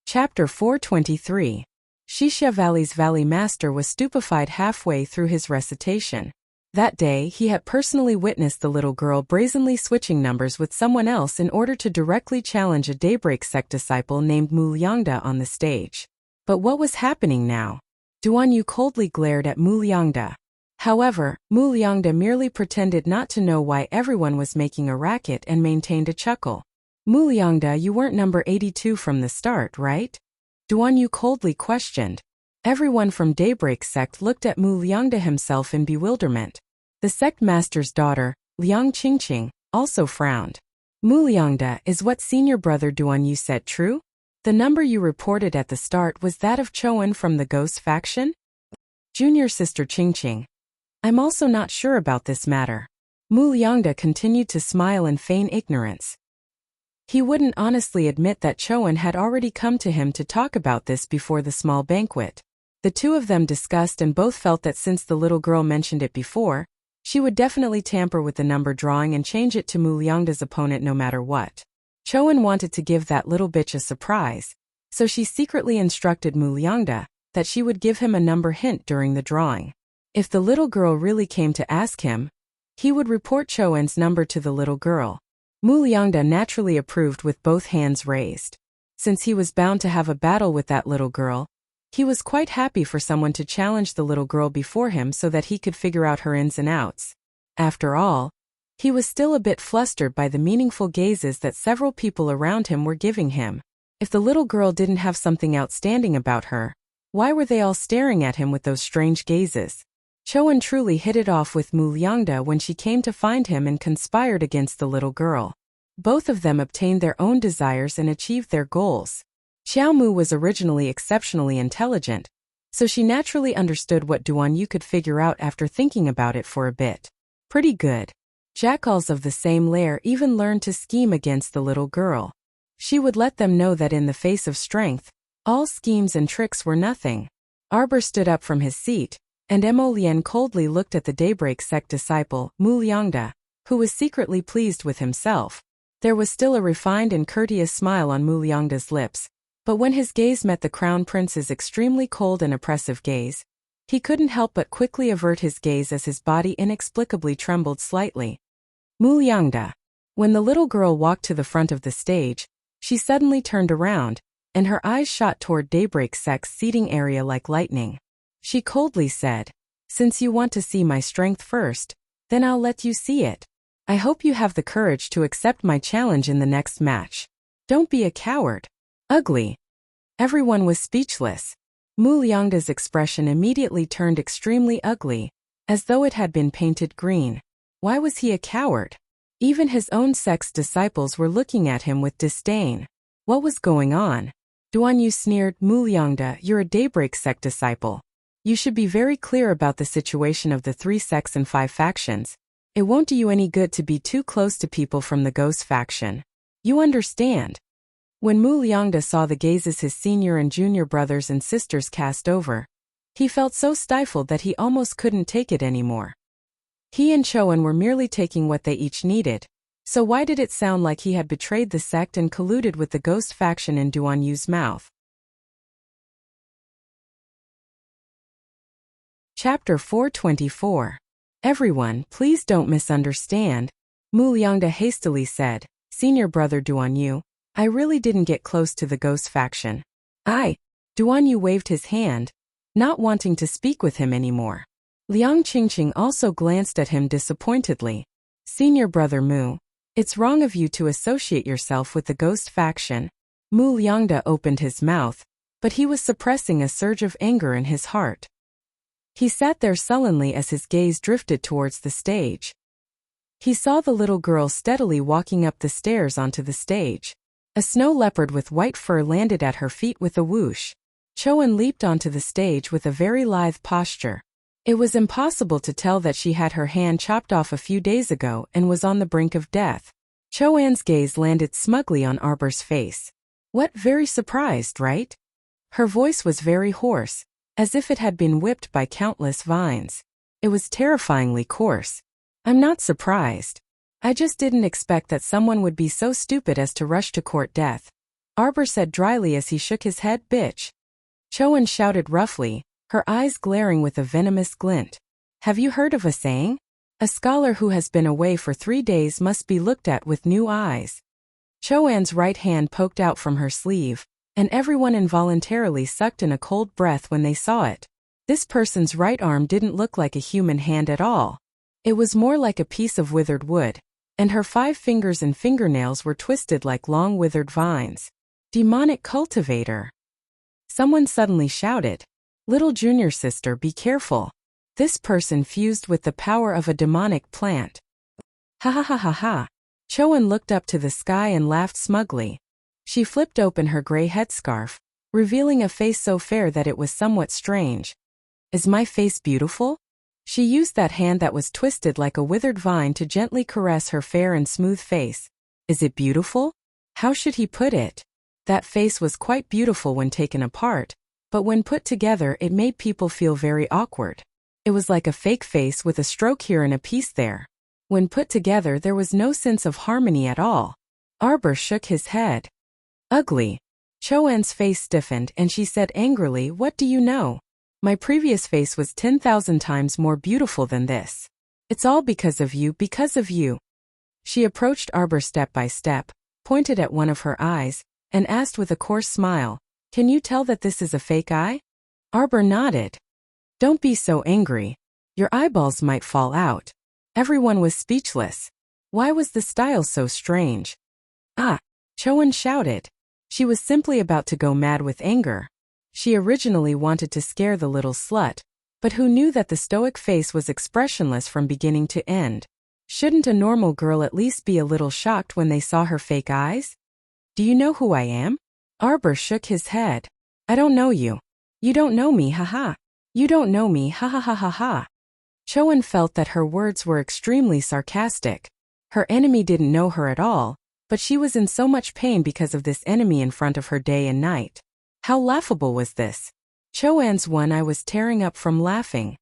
Chapter 423. Xixia Valley's Valley Master was stupefied halfway through his recitation. That day he had personally witnessed the little girl brazenly switching numbers with someone else in order to directly challenge a Daybreak sect disciple named Muliangda on the stage. But what was happening now? Duan Yu coldly glared at Muliangda. However, Muliangda merely pretended not to know why everyone was making a racket and maintained a chuckle. Muliangda, you weren't number 82 from the start, right? Duan Yu coldly questioned. Everyone from Daybreak sect looked at Muliangda himself in bewilderment. The sect master's daughter, Liang Qingqing, also frowned. Muliangda, is what senior brother Duan Yu said true? The number you reported at the start was that of Choan from the Ghost faction? Junior sister Qingqing. I'm also not sure about this matter. Mu Liangda continued to smile and feign ignorance. He wouldn't honestly admit that Choan had already come to him to talk about this before the small banquet. The two of them discussed and both felt that since the little girl mentioned it before, she would definitely tamper with the number drawing and change it to Mu Liangda's opponent no matter what. Choan wanted to give that little bitch a surprise, so she secretly instructed Mu Liangda that she would give him a number hint during the drawing. If the little girl really came to ask him, he would report Choan's number to the little girl. Mu Liangda naturally approved with both hands raised. Since he was bound to have a battle with that little girl, he was quite happy for someone to challenge the little girl before him so that he could figure out her ins and outs. After all, he was still a bit flustered by the meaningful gazes that several people around him were giving him. If the little girl didn't have something outstanding about her, why were they all staring at him with those strange gazes? Choan truly hit it off with Mu Liangda when she came to find him and conspired against the little girl. Both of them obtained their own desires and achieved their goals. Xiao Mu was originally exceptionally intelligent, so she naturally understood what Duan Yu could figure out after thinking about it for a bit. Pretty good. Jackals of the same lair even learned to scheme against the little girl. She would let them know that in the face of strength, all schemes and tricks were nothing. Arbor stood up from his seat, and Mo Lian coldly looked at the Daybreak sect disciple, Mu Liangda, who was secretly pleased with himself. There was still a refined and courteous smile on Mu Liangda's lips, but when his gaze met the Crown Prince's extremely cold and oppressive gaze, he couldn't help but quickly avert his gaze as his body inexplicably trembled slightly. Mu Liangda. When the little girl walked to the front of the stage, she suddenly turned around, and her eyes shot toward Daybreak sect's seating area like lightning. She coldly said, "Since you want to see my strength first, then I'll let you see it. I hope you have the courage to accept my challenge in the next match. Don't be a coward." Ugly. Everyone was speechless. Mu Liangda's expression immediately turned extremely ugly, as though it had been painted green. Why was he a coward? Even his own sect's disciples were looking at him with disdain. What was going on? Duan Yu sneered, "Mu Liangda, you're a Daybreak sect disciple. You should be very clear about the situation of the 3 sects and 5 factions. It won't do you any good to be too close to people from the Ghost faction. You understand?" When Mu Liangda saw the gazes his senior and junior brothers and sisters cast over, he felt so stifled that he almost couldn't take it anymore. He and Choan were merely taking what they each needed, so why did it sound like he had betrayed the sect and colluded with the Ghost faction in Duan Yu's mouth? Chapter 424. Everyone, please don't misunderstand, Mu Liangda hastily said. "Senior brother Duan Yu, I really didn't get close to the Ghost faction." Duan Yu waved his hand, not wanting to speak with him anymore. Liang Qingqing also glanced at him disappointedly. "Senior brother Mu, it's wrong of you to associate yourself with the Ghost faction." Mu Liangda opened his mouth, but he was suppressing a surge of anger in his heart. He sat there sullenly as his gaze drifted towards the stage. He saw the little girl steadily walking up the stairs onto the stage. A snow leopard with white fur landed at her feet with a whoosh. Choan leaped onto the stage with a very lithe posture. It was impossible to tell that she had her hand chopped off a few days ago and was on the brink of death. Choan's gaze landed smugly on Arbor's face. "What, very surprised, right?" Her voice was very hoarse, as if it had been whipped by countless vines. It was terrifyingly coarse. "I'm not surprised. I just didn't expect that someone would be so stupid as to rush to court death," Arbor said dryly as he shook his head. "Bitch." Choan shouted roughly, her eyes glaring with a venomous glint. "Have you heard of a saying? A scholar who has been away for 3 days must be looked at with new eyes." Choan's right hand poked out from her sleeve, and everyone involuntarily sucked in a cold breath when they saw it. This person's right arm didn't look like a human hand at all. It was more like a piece of withered wood, and her 5 fingers and fingernails were twisted like long withered vines. "Demonic cultivator." Someone suddenly shouted. "Little junior sister, be careful. This person fused with the power of a demonic plant." Ha ha ha ha ha. Choan looked up to the sky and laughed smugly. She flipped open her gray headscarf, revealing a face so fair that it was somewhat strange. "Is my face beautiful?" She used that hand that was twisted like a withered vine to gently caress her fair and smooth face. Is it beautiful? How should he put it? That face was quite beautiful when taken apart, but when put together it made people feel very awkward. It was like a fake face with a stroke here and a piece there. When put together there was no sense of harmony at all. Arbor shook his head. Ugly. Cho-An's face stiffened and she said angrily, "What do you know? My previous face was 10,000 times more beautiful than this. It's all because of you, because of you." She approached Arbor step by step, pointed at one of her eyes, and asked with a coarse smile, "Can you tell that this is a fake eye?" Arbor nodded. "Don't be so angry. Your eyeballs might fall out." Everyone was speechless. Why was the style so strange? "Ah!" Cho-An shouted. She was simply about to go mad with anger. She originally wanted to scare the little slut, but who knew that the stoic face was expressionless from beginning to end? Shouldn't a normal girl at least be a little shocked when they saw her fake eyes? "Do you know who I am?" Arbor shook his head. "I don't know you. You don't know me, haha. You don't know me, ha ha ha ha ha." Cho-An felt that her words were extremely sarcastic. Her enemy didn't know her at all, but she was in so much pain because of this enemy in front of her day and night. How laughable was this? Cho-An's one eye was tearing up from laughing.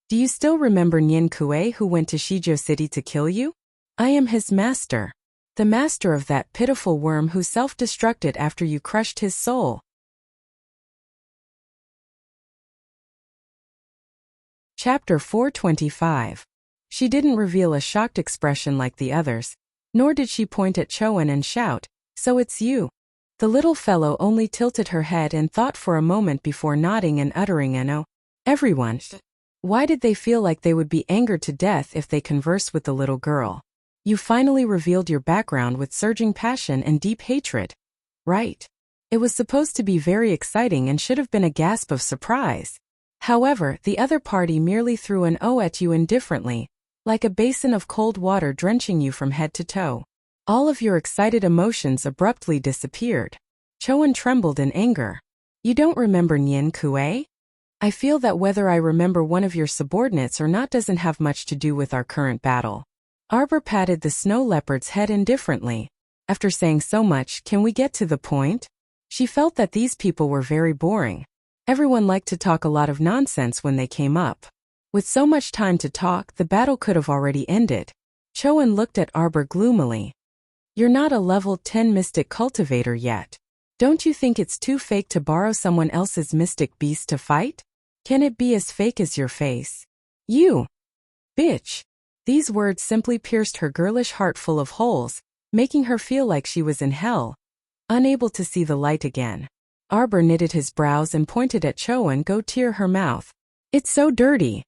"Do you still remember Nyan Kue who went to Shijo City to kill you? I am his master. The master of that pitiful worm who self-destructed after you crushed his soul." Chapter 425. She didn't reveal a shocked expression like the others, nor did she point at Cho-An and shout, "So it's you." The little fellow only tilted her head and thought for a moment before nodding and uttering an "Oh." Everyone. Why did they feel like they would be angered to death if they conversed with the little girl? You finally revealed your background with surging passion and deep hatred. Right. It was supposed to be very exciting and should have been a gasp of surprise. However, the other party merely threw an "oh" at you indifferently, like a basin of cold water drenching you from head to toe. All of your excited emotions abruptly disappeared. Cho-An trembled in anger. "You don't remember Nyan Kue? I feel that whether I remember one of your subordinates or not doesn't have much to do with our current battle." Arbor patted the snow leopard's head indifferently. After saying so much, can we get to the point? She felt that these people were very boring. Everyone liked to talk a lot of nonsense when they came up. With so much time to talk, the battle could have already ended. Cho-An looked at Arbor gloomily. "You're not a level 10 mystic cultivator yet. Don't you think it's too fake to borrow someone else's mystic beast to fight? Can it be as fake as your face? You bitch." These words simply pierced her girlish heart full of holes, making her feel like she was in hell, unable to see the light again. Arbor knitted his brows and pointed at Cho-An, "Go tear her mouth. It's so dirty."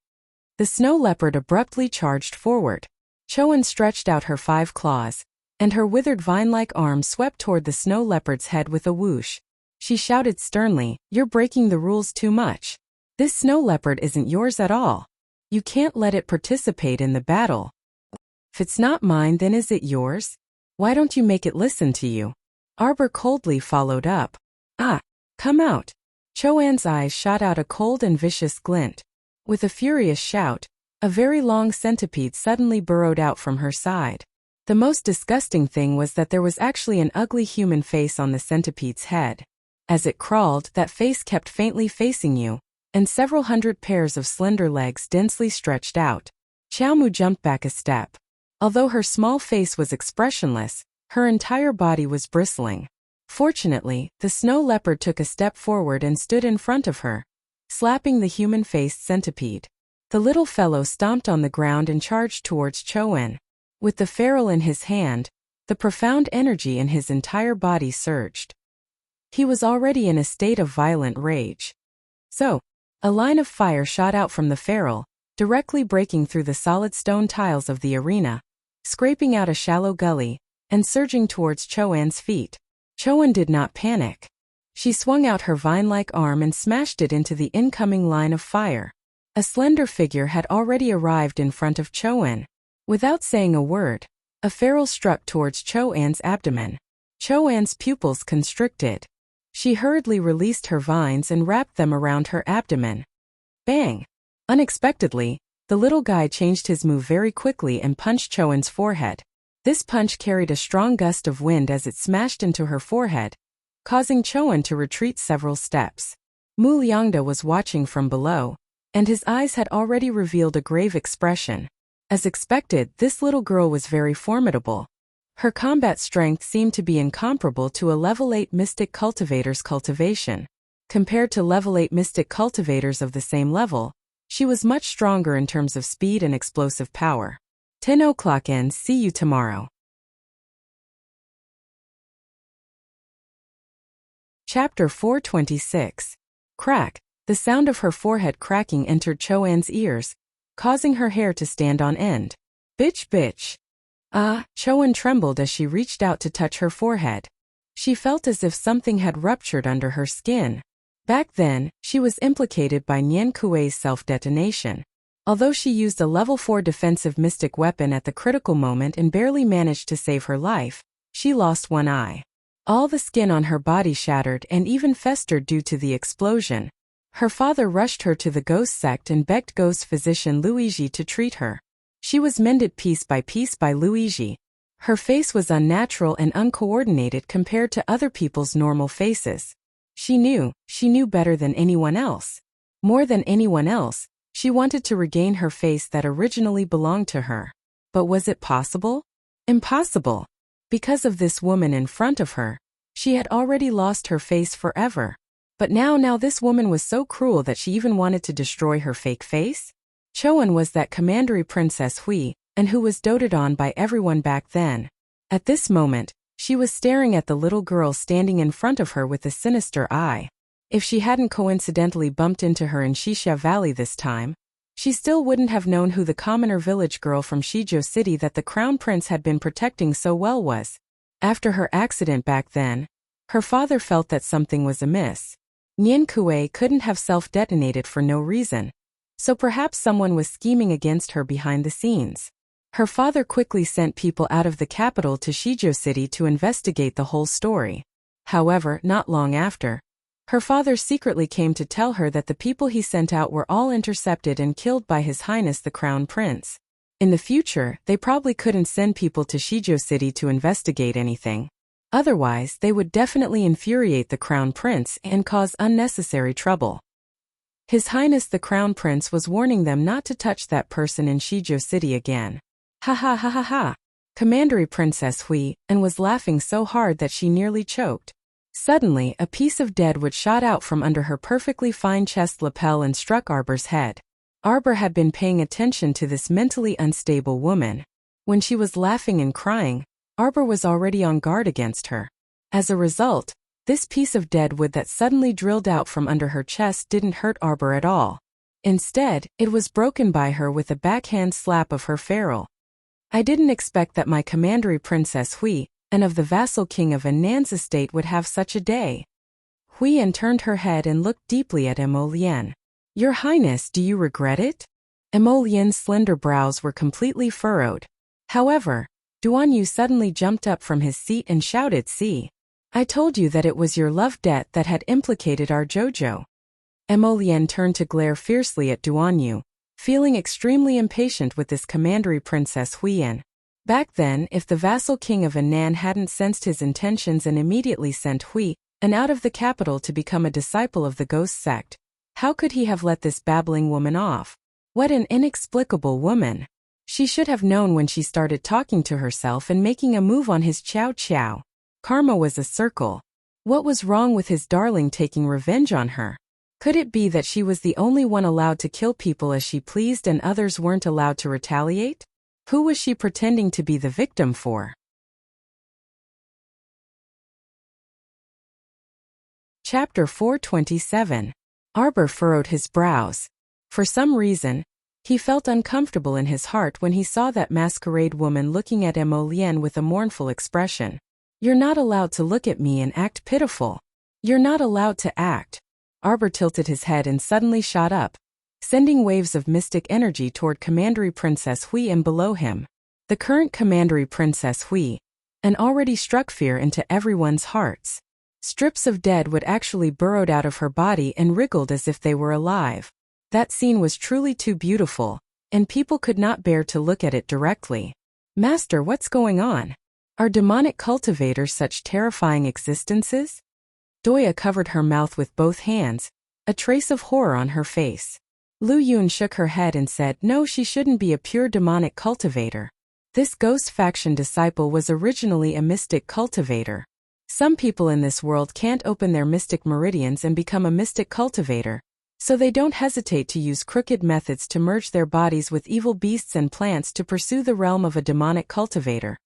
The snow leopard abruptly charged forward. Cho-An stretched out her 5 claws, and her withered vine-like arm swept toward the snow leopard's head with a whoosh. She shouted sternly, "You're breaking the rules too much. This snow leopard isn't yours at all. You can't let it participate in the battle. If it's not mine, then is it yours? Why don't you make it listen to you?" Arbor coldly followed up. "Ah, come out." Cho-An's eyes shot out a cold and vicious glint. With a furious shout, a very long centipede suddenly burrowed out from her side. The most disgusting thing was that there was actually an ugly human face on the centipede's head. As it crawled, that face kept faintly facing you, and several hundred pairs of slender legs densely stretched out. Xiaomu jumped back a step. Although her small face was expressionless, her entire body was bristling. Fortunately, the snow leopard took a step forward and stood in front of her, slapping the human-faced centipede. The little fellow stomped on the ground and charged towards Cho-An. With the ferrule in his hand, the profound energy in his entire body surged. He was already in a state of violent rage. So, a line of fire shot out from the ferrule, directly breaking through the solid stone tiles of the arena, scraping out a shallow gully, and surging towards Cho-An's feet. Cho-An did not panic. She swung out her vine-like arm and smashed it into the incoming line of fire. A slender figure had already arrived in front of Cho-An. Without saying a word, a ferrule struck towards Cho-An's abdomen. Cho-An's pupils constricted. She hurriedly released her vines and wrapped them around her abdomen. Bang! Unexpectedly, The little guy changed his move very quickly and punched Choan's forehead. This punch carried a strong gust of wind as it smashed into her forehead, causing Choan to retreat several steps. Mu Liangda was watching from below, and his eyes had already revealed a grave expression. As expected, this little girl was very formidable. Her combat strength seemed to be incomparable to a level 8 mystic cultivator's cultivation. Compared to level 8 mystic cultivators of the same level, she was much stronger in terms of speed and explosive power. 10 o'clock ends. See you tomorrow. Chapter 426. Crack. The sound of her forehead cracking entered Choan's ears, causing her hair to stand on end. Bitch, bitch. Choan trembled as she reached out to touch her forehead. She felt as if something had ruptured under her skin. Back then, she was implicated by Nian Kuei's self-detonation. Although she used a level 4 defensive mystic weapon at the critical moment and barely managed to save her life, she lost one eye. All the skin on her body shattered and even festered due to the explosion. Her father rushed her to the ghost sect and begged ghost physician Luigi to treat her. She was mended piece by Luigi. Her face was unnatural and uncoordinated compared to other people's normal faces. She knew better than anyone else. More than anyone else, she wanted to regain her face that originally belonged to her. But was it possible? Impossible. Because of this woman in front of her, she had already lost her face forever. But now this woman was so cruel that she even wanted to destroy her fake face? Choan was that commandery Princess Hui, and who was doted on by everyone back then. At this moment, she was staring at the little girl standing in front of her with a sinister eye. If she hadn't coincidentally bumped into her in Xixia Valley this time, she still wouldn't have known who the commoner village girl from Shizhou City that the crown prince had been protecting so well was. After her accident back then, her father felt that something was amiss. Nian Kuei couldn't have self-detonated for no reason, so perhaps someone was scheming against her behind the scenes. Her father quickly sent people out of the capital to Shizhou City to investigate the whole story. However, not long after, her father secretly came to tell her that the people he sent out were all intercepted and killed by His Highness the Crown Prince. In the future, they probably couldn't send people to Shizhou City to investigate anything. Otherwise, they would definitely infuriate the Crown Prince and cause unnecessary trouble. His Highness the Crown Prince was warning them not to touch that person in Shizhou City again. Ha ha ha ha ha. Commandery Princess Hui, and was laughing so hard that she nearly choked. Suddenly, a piece of dead wood shot out from under her perfectly fine chest lapel and struck Arbor's head. Arbor had been paying attention to this mentally unstable woman. When she was laughing and crying, Arbor was already on guard against her. As a result, this piece of dead wood that suddenly drilled out from under her chest didn't hurt Arbor at all. Instead, it was broken by her with a backhand slap of her ferrule. I didn't expect that my commandery Princess Hui, and of the vassal king of Annan's estate, would have such a day. Huiyan turned her head and looked deeply at Emolian. Your Highness, do you regret it? Emolian's slender brows were completely furrowed. However, Duanyu suddenly jumped up from his seat and shouted, See! I told you that it was your love debt that had implicated our Jojo. Emolian turned to glare fiercely at Duanyu, feeling extremely impatient with this commandery Princess Huiyan. Back then, if the vassal king of Annan hadn't sensed his intentions and immediately sent Hui and out of the capital to become a disciple of the ghost sect, how could he have let this babbling woman off? What an inexplicable woman. She should have known when she started talking to herself and making a move on his chow chow. Karma was a circle. What was wrong with his darling taking revenge on her? Could it be that she was the only one allowed to kill people as she pleased and others weren't allowed to retaliate? Who was she pretending to be the victim for? Chapter 427. Arbor furrowed his brows. For some reason, he felt uncomfortable in his heart when he saw that masquerade woman looking at Emolian with a mournful expression. You're not allowed to look at me and act pitiful. You're not allowed to act. Arbor tilted his head and suddenly shot up, sending waves of mystic energy toward Commandery Princess Hui and below him. The current Commandery Princess Hui, and already struck fear into everyone's hearts. Strips of dead wood actually burrowed out of her body and wriggled as if they were alive. That scene was truly too beautiful, and people could not bear to look at it directly. Master, what's going on? Are demonic cultivators such terrifying existences? Doya covered her mouth with both hands, a trace of horror on her face. Lu Yun shook her head and said no, she shouldn't be a pure demonic cultivator. This ghost faction disciple was originally a mystic cultivator. Some people in this world can't open their mystic meridians and become a mystic cultivator, so they don't hesitate to use crooked methods to merge their bodies with evil beasts and plants to pursue the realm of a demonic cultivator.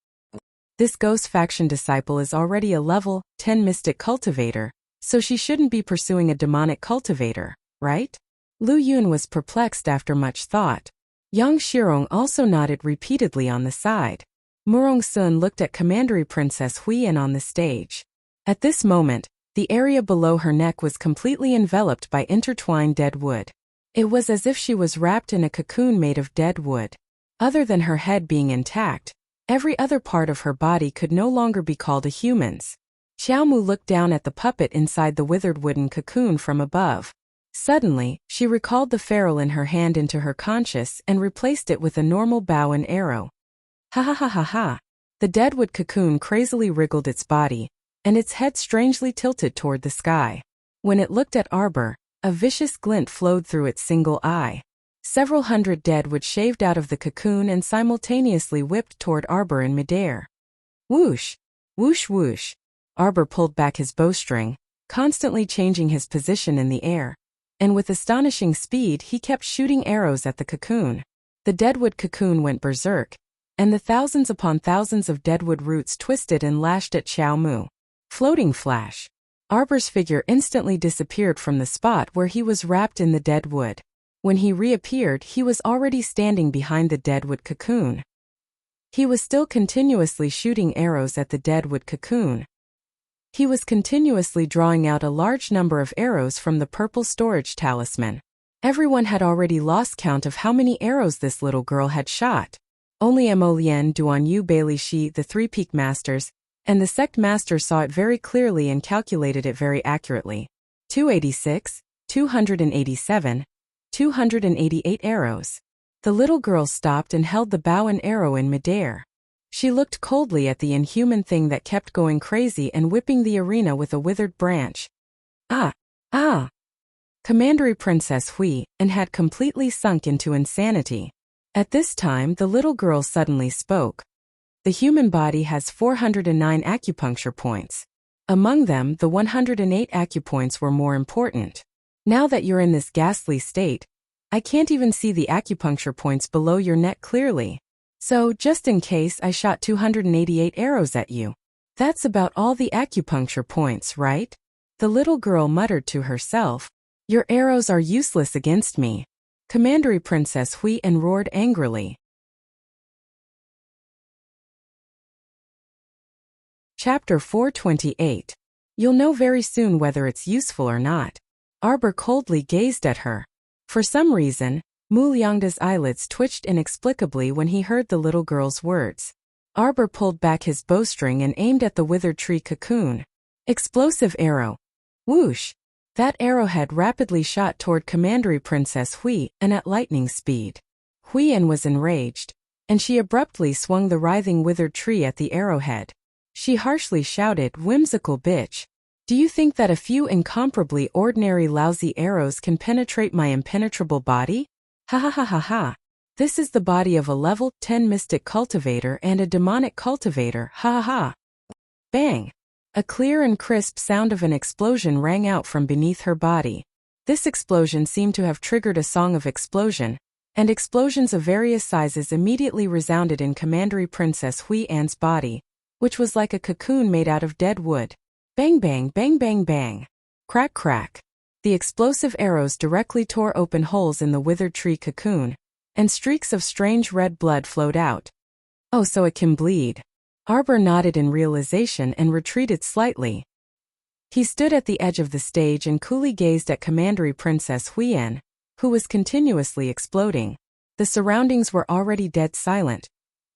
This ghost faction disciple is already a level 10 mystic cultivator, so she shouldn't be pursuing a demonic cultivator, right? Lu Yun was perplexed after much thought. Yang Shirong also nodded repeatedly on the side. Murong Sun looked at Commandery Princess Huiyan on the stage. At this moment, the area below her neck was completely enveloped by intertwined dead wood. It was as if she was wrapped in a cocoon made of dead wood. Other than her head being intact, every other part of her body could no longer be called a human's. Xiaomu looked down at the puppet inside the withered wooden cocoon from above. Suddenly, she recalled the ferrule in her hand into her conscious and replaced it with a normal bow and arrow. Ha ha ha ha ha. The deadwood cocoon crazily wriggled its body, and its head strangely tilted toward the sky. When it looked at Arbor, a vicious glint flowed through its single eye. Several hundred deadwood shaved out of the cocoon and simultaneously whipped toward Arbor in midair. Whoosh! Whoosh whoosh! Arbor pulled back his bowstring, constantly changing his position in the air. And with astonishing speed he kept shooting arrows at the cocoon. The deadwood cocoon went berserk, and the thousands upon thousands of deadwood roots twisted and lashed at Xiaomu. Floating flash. Arbor's figure instantly disappeared from the spot where he was wrapped in the dead wood. When he reappeared, he was already standing behind the deadwood cocoon. He was still continuously shooting arrows at the deadwood cocoon. He was continuously drawing out a large number of arrows from the purple storage talisman. Everyone had already lost count of how many arrows this little girl had shot. Only Mo Lian, Duan Yu, Bailey Shi, the three peak masters, and the sect master saw it very clearly and calculated it very accurately. 286, 287, 288 arrows. The little girl stopped and held the bow and arrow in midair. She looked coldly at the inhuman thing that kept going crazy and whipping the arena with a withered branch. Ah! Ah! Commandery Princess Hui and had completely sunk into insanity. At this time the little girl suddenly spoke. The human body has 409 acupuncture points. Among them, the 108 acupoints were more important. Now that you're in this ghastly state, I can't even see the acupuncture points below your neck clearly. So, just in case, I shot 288 arrows at you. That's about all the acupuncture points, right? The little girl muttered to herself. Your arrows are useless against me. Commandery Princess Hui and roared angrily. Chapter 428. You'll know very soon whether it's useful or not. Arbor coldly gazed at her. For some reason, Mu Liangda's eyelids twitched inexplicably when he heard the little girl's words. Arbor pulled back his bowstring and aimed at the withered tree cocoon. Explosive arrow. Whoosh! That arrowhead rapidly shot toward Commandery Princess Hui and at lightning speed. Huiyan was enraged, and she abruptly swung the writhing withered tree at the arrowhead. She harshly shouted, "Whimsical bitch! Do you think that a few incomparably ordinary lousy arrows can penetrate my impenetrable body? Ha ha ha ha ha! This is the body of a level 10 mystic cultivator and a demonic cultivator, ha ha ha!" Bang! A clear and crisp sound of an explosion rang out from beneath her body. This explosion seemed to have triggered a song of explosion, and explosions of various sizes immediately resounded in Commandery Princess Hui An's body, which was like a cocoon made out of dead wood. Bang bang bang bang bang. Crack crack. The explosive arrows directly tore open holes in the withered tree cocoon, and streaks of strange red blood flowed out. Oh, so it can bleed. Arbor nodded in realization and retreated slightly. He stood at the edge of the stage and coolly gazed at Commandery Princess Huiyan, who was continuously exploding. The surroundings were already dead silent.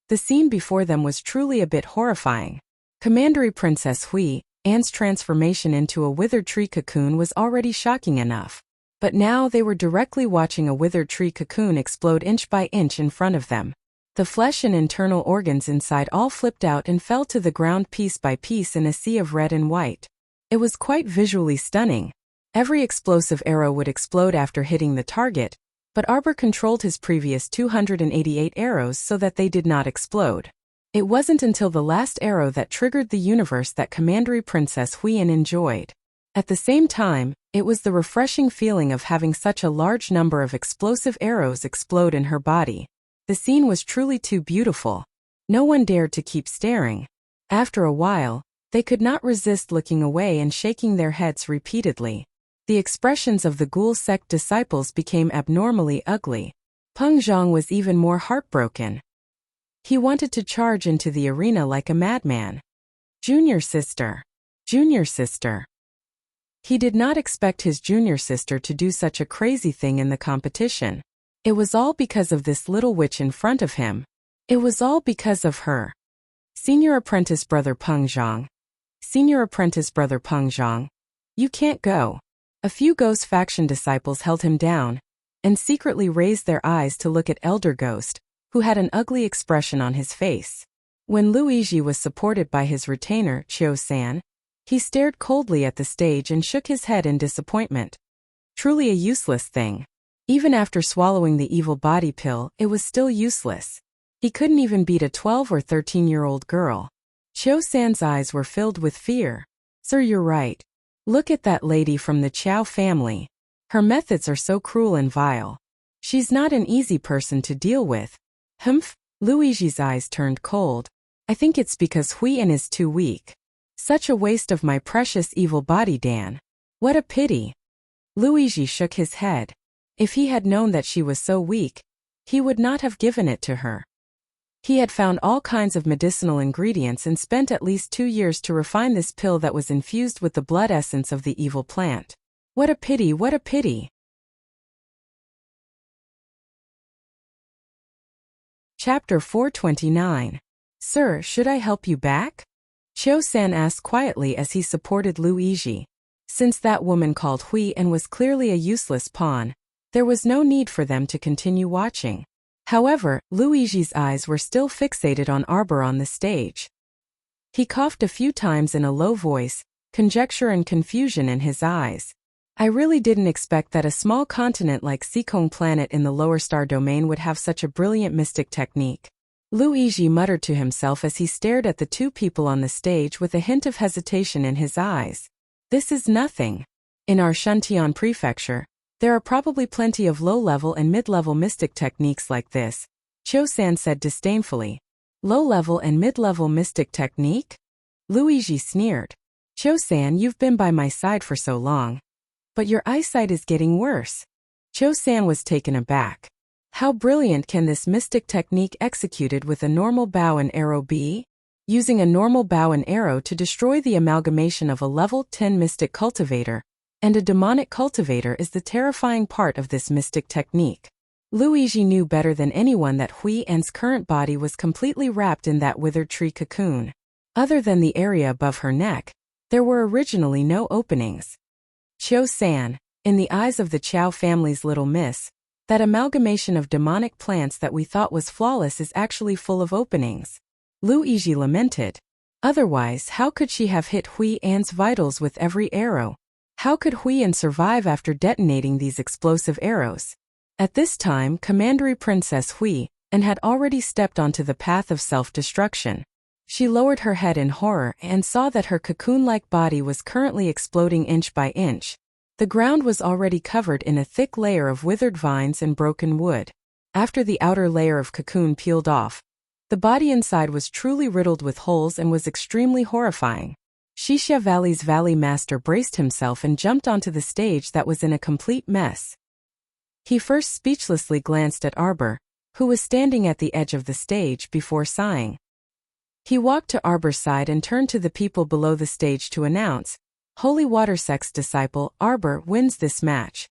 The scene before them was truly a bit horrifying. Commandery Princess Hui An's transformation into a withered tree cocoon was already shocking enough. But now they were directly watching a withered tree cocoon explode inch by inch in front of them. The flesh and internal organs inside all flipped out and fell to the ground piece by piece in a sea of red and white. It was quite visually stunning. Every explosive arrow would explode after hitting the target, but Arbor controlled his previous 288 arrows so that they did not explode. It wasn't until the last arrow that triggered the universe that Commandery Princess Huiyan enjoyed. At the same time, it was the refreshing feeling of having such a large number of explosive arrows explode in her body. The scene was truly too beautiful. No one dared to keep staring. After a while, they could not resist looking away and shaking their heads repeatedly. The expressions of the Ghoul sect disciples became abnormally ugly. Peng Zhang was even more heartbroken. He wanted to charge into the arena like a madman. Junior sister. Junior sister. He did not expect his junior sister to do such a crazy thing in the competition. It was all because of this little witch in front of him. It was all because of her. Senior apprentice brother Peng Zhang. Senior apprentice brother Peng Zhang. You can't go. A few Ghost faction disciples held him down and secretly raised their eyes to look at Elder Ghost, who had an ugly expression on his face. When Luigi was supported by his retainer, Chio-san, he stared coldly at the stage and shook his head in disappointment. Truly a useless thing. Even after swallowing the evil body pill, it was still useless. He couldn't even beat a 12 or 13-year-old girl. Chio-san's eyes were filled with fear. Sir, you're right. Look at that lady from the Chow family. Her methods are so cruel and vile. She's not an easy person to deal with. Humph. Luigi's eyes turned cold. I think it's because Huiyan is too weak. Such a waste of my precious evil body, Dan. What a pity. Luigi shook his head. If he had known that she was so weak, he would not have given it to her. He had found all kinds of medicinal ingredients and spent at least 2 years to refine this pill that was infused with the blood essence of the evil plant. What a pity, what a pity. Chapter 429. Sir, should I help you back? Chio-san asked quietly as he supported Luigi. Since that woman called Huiyan was clearly a useless pawn, there was no need for them to continue watching. However, Luigi's eyes were still fixated on Arbor on the stage. He coughed a few times in a low voice, conjecture and confusion in his eyes. I really didn't expect that a small continent like Seikong planet in the lower star domain would have such a brilliant mystic technique. Luigi muttered to himself as he stared at the two people on the stage with a hint of hesitation in his eyes. This is nothing. In our Shuntian prefecture, there are probably plenty of low-level and mid-level mystic techniques like this, Chio-san said disdainfully. Low-level and mid-level mystic technique? Luigi sneered. Chio-san, you've been by my side for so long. But your eyesight is getting worse. Chio-san was taken aback. How brilliant can this mystic technique executed with a normal bow and arrow be? Using a normal bow and arrow to destroy the amalgamation of a level 10 mystic cultivator and a demonic cultivator is the terrifying part of this mystic technique. Luigi knew better than anyone that Huiyan's current body was completely wrapped in that withered tree cocoon. Other than the area above her neck, there were originally no openings. Chio-san, in the eyes of the Chow family's little miss, that amalgamation of demonic plants that we thought was flawless is actually full of openings. Luigi lamented. Otherwise, how could she have hit Huiyan's vitals with every arrow? How could Huiyan survive after detonating these explosive arrows? At this time, Commandery Princess Huiyan had already stepped onto the path of self-destruction. She lowered her head in horror and saw that her cocoon-like body was currently exploding inch by inch. The ground was already covered in a thick layer of withered vines and broken wood. After the outer layer of cocoon peeled off, the body inside was truly riddled with holes and was extremely horrifying. Xixia Valley's Valley Master braced himself and jumped onto the stage that was in a complete mess. He first speechlessly glanced at Arbor, who was standing at the edge of the stage, before sighing. He walked to Arbor's side and turned to the people below the stage to announce, Holy Water Sect's disciple, Arbor, wins this match.